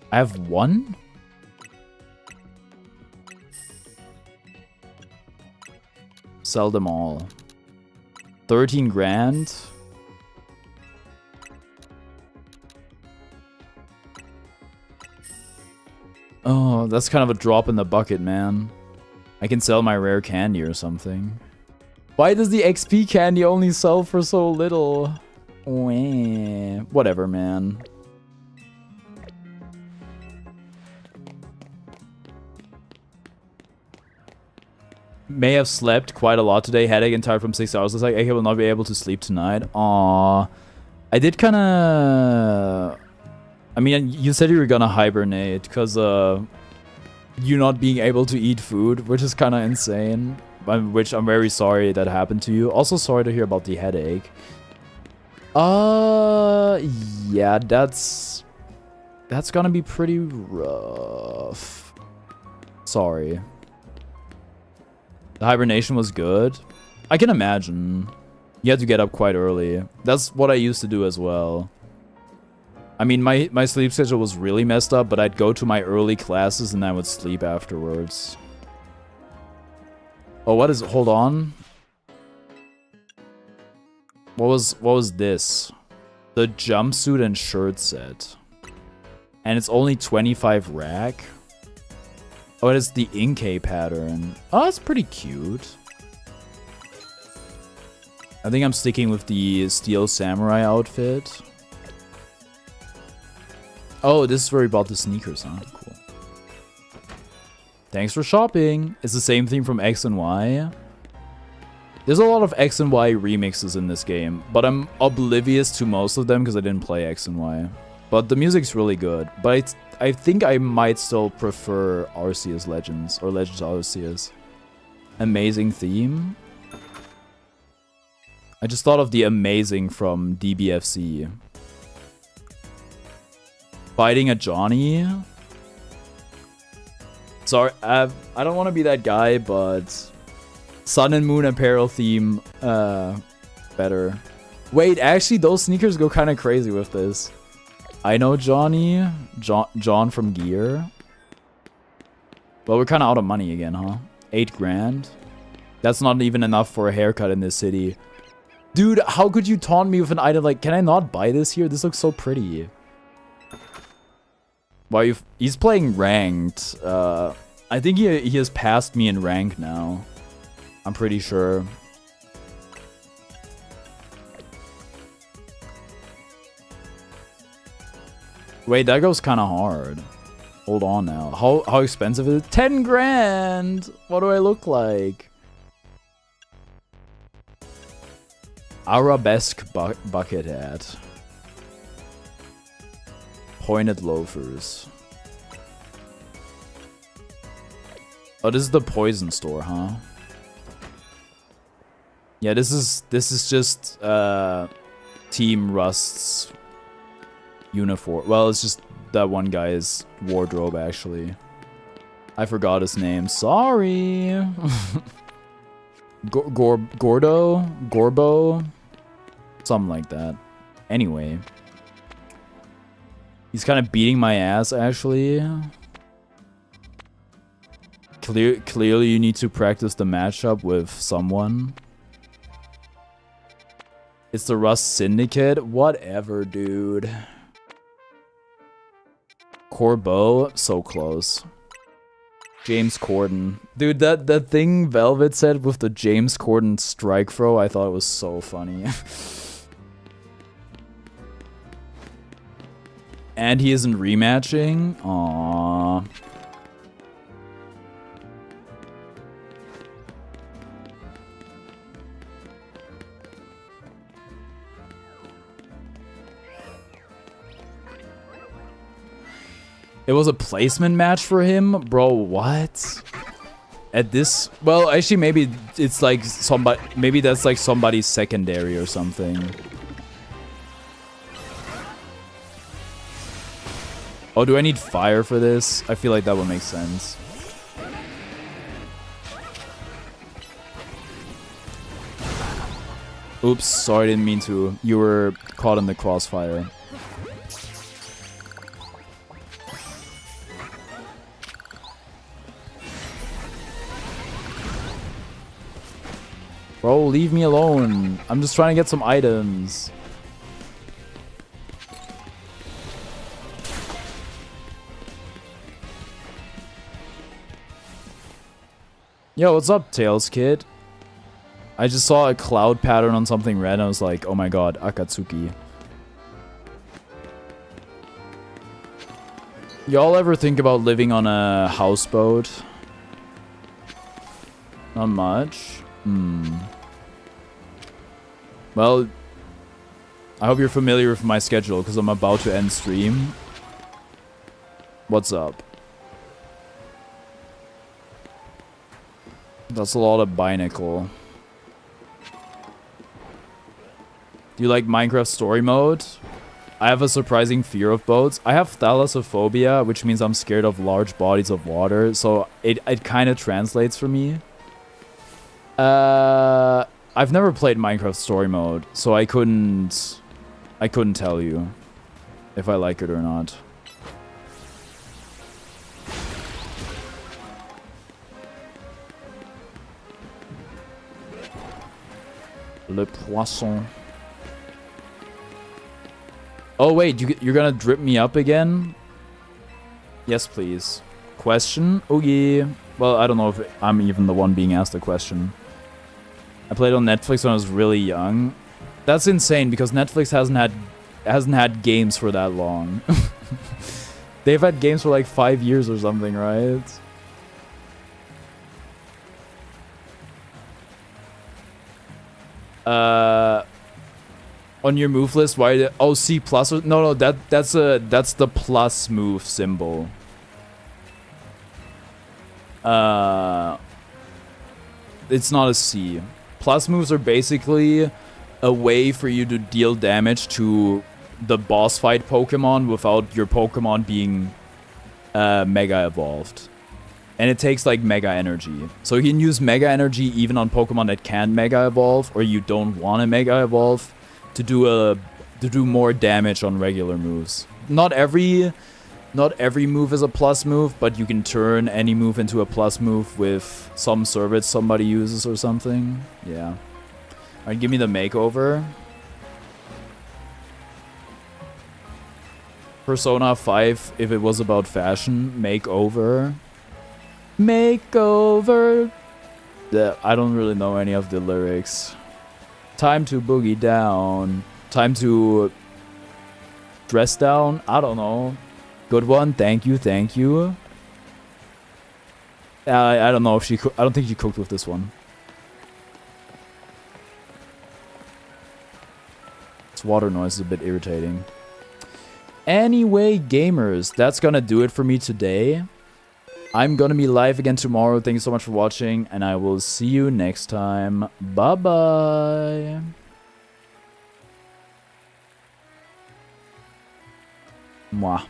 I have one? Sell them all. 13 grand. Oh, that's kind of a drop in the bucket, man. I can sell my rare candy or something. Why does the XP candy only sell for so little? Whatever, man. May have slept quite a lot today. Headache and tired from 6 hours. It's like I will not be able to sleep tonight. Aww. I did kind of... I mean, you said you were gonna hibernate because you not being able to eat food, which is kind of insane. Which I'm very sorry that happened to you. Also sorry to hear about the headache. Yeah, that's gonna be pretty rough. Sorry. The hibernation was good. I can imagine. You had to get up quite early. That's what I used to do as well. I mean, my sleep schedule was really messed up, but I'd go to my early classes and I would sleep afterwards. Oh, what is... Hold on. What was this? The jumpsuit and shirt set. And it's only 25 rack. Oh, it is the Inkay pattern. Oh, that's pretty cute. I think I'm sticking with the Steel Samurai outfit. Oh, this is where we bought the sneakers, huh? Cool. Thanks for shopping. It's the same thing from X and Y. There's a lot of X and Y remixes in this game, but I'm oblivious to most of them because I didn't play X and Y. But the music's really good. But I think I might still prefer Arceus Legends, or Legends Arceus. Amazing theme. I just thought of the amazing from DBFC. Fighting a Johnny. Sorry, I don't want to be that guy, but Sun and Moon apparel theme, better. Wait, actually, those sneakers go kind of crazy with this. I know Johnny, John from Gear. Well, we're kind of out of money again, huh? 8 grand. That's not even enough for a haircut in this city. Dude, how could you taunt me with an item like, can I not buy this here? This looks so pretty. Wow, he's playing ranked. I think he has passed me in rank now. I'm pretty sure. Wait, that goes kind of hard. Hold on now. How expensive is it? 10 grand! What do I look like? Arabesque bucket hat. Pointed loafers. Oh, this is the poison store, huh? Yeah, this is just Team Rust's uniform. Well, it's just that one guy's wardrobe, actually. I forgot his name. Sorry. Gorbo? Something like that. Anyway. He's kind of beating my ass, actually. Clearly, you need to practice the matchup with someone. It's the Rust Syndicate? Whatever, dude. Corbeau? So close. James Corden. Dude, that thing Velvet said with the James Corden strike throw, I thought it was so funny. And he isn't rematching? Aww. It was a placement match for him? Bro, what? At this... Well, actually, maybe it's like somebody... Maybe that's like somebody's secondary or something. Oh, do I need fire for this? I feel like that would make sense. Oops, sorry, I didn't mean to. You were caught in the crossfire. Bro, leave me alone. I'm just trying to get some items. Yo, what's up, Tails Kid? I just saw a cloud pattern on something red and I was like, oh my god, Akatsuki. Y'all ever think about living on a houseboat? Not much. Well, I hope you're familiar with my schedule because I'm about to end stream. What's up? That's a lot of binacle. Do you like Minecraft story mode? I have a surprising fear of boats. I have thalassophobia, which means I'm scared of large bodies of water, so it kind of translates for me. I've never played Minecraft story mode, so I couldn't tell you if I like it or not. Le poisson. Oh wait, you're gonna drip me up again? Yes, please. Question? Oh yeah. Well, I don't know if I'm even the one being asked the question. I played on Netflix when I was really young. That's insane because Netflix hasn't had games for that long. They've had games for like 5 years or something, right? On your move list, why? Oh, C plus? No, that's the plus move symbol. It's not a C. Plus moves are basically a way for you to deal damage to the boss fight Pokemon without your Pokemon being Mega Evolved. And it takes like Mega Energy. So you can use Mega Energy even on Pokemon that can Mega Evolve or you don't want to Mega Evolve to do more damage on regular moves. Not every move is a plus move, but you can turn any move into a plus move with some service somebody uses or something. Yeah. Alright, give me the makeover. Persona 5, if it was about fashion. Makeover. Makeover. I don't really know any of the lyrics. Time to boogie down. Time to dress down. I don't know. Good one. Thank you. Thank you. I don't know if she. I don't think she cooked with this one. This water noise is a bit irritating. Anyway, gamers, that's gonna do it for me today. I'm gonna be live again tomorrow. Thank you so much for watching, and I will see you next time. Bye-bye. Mwah.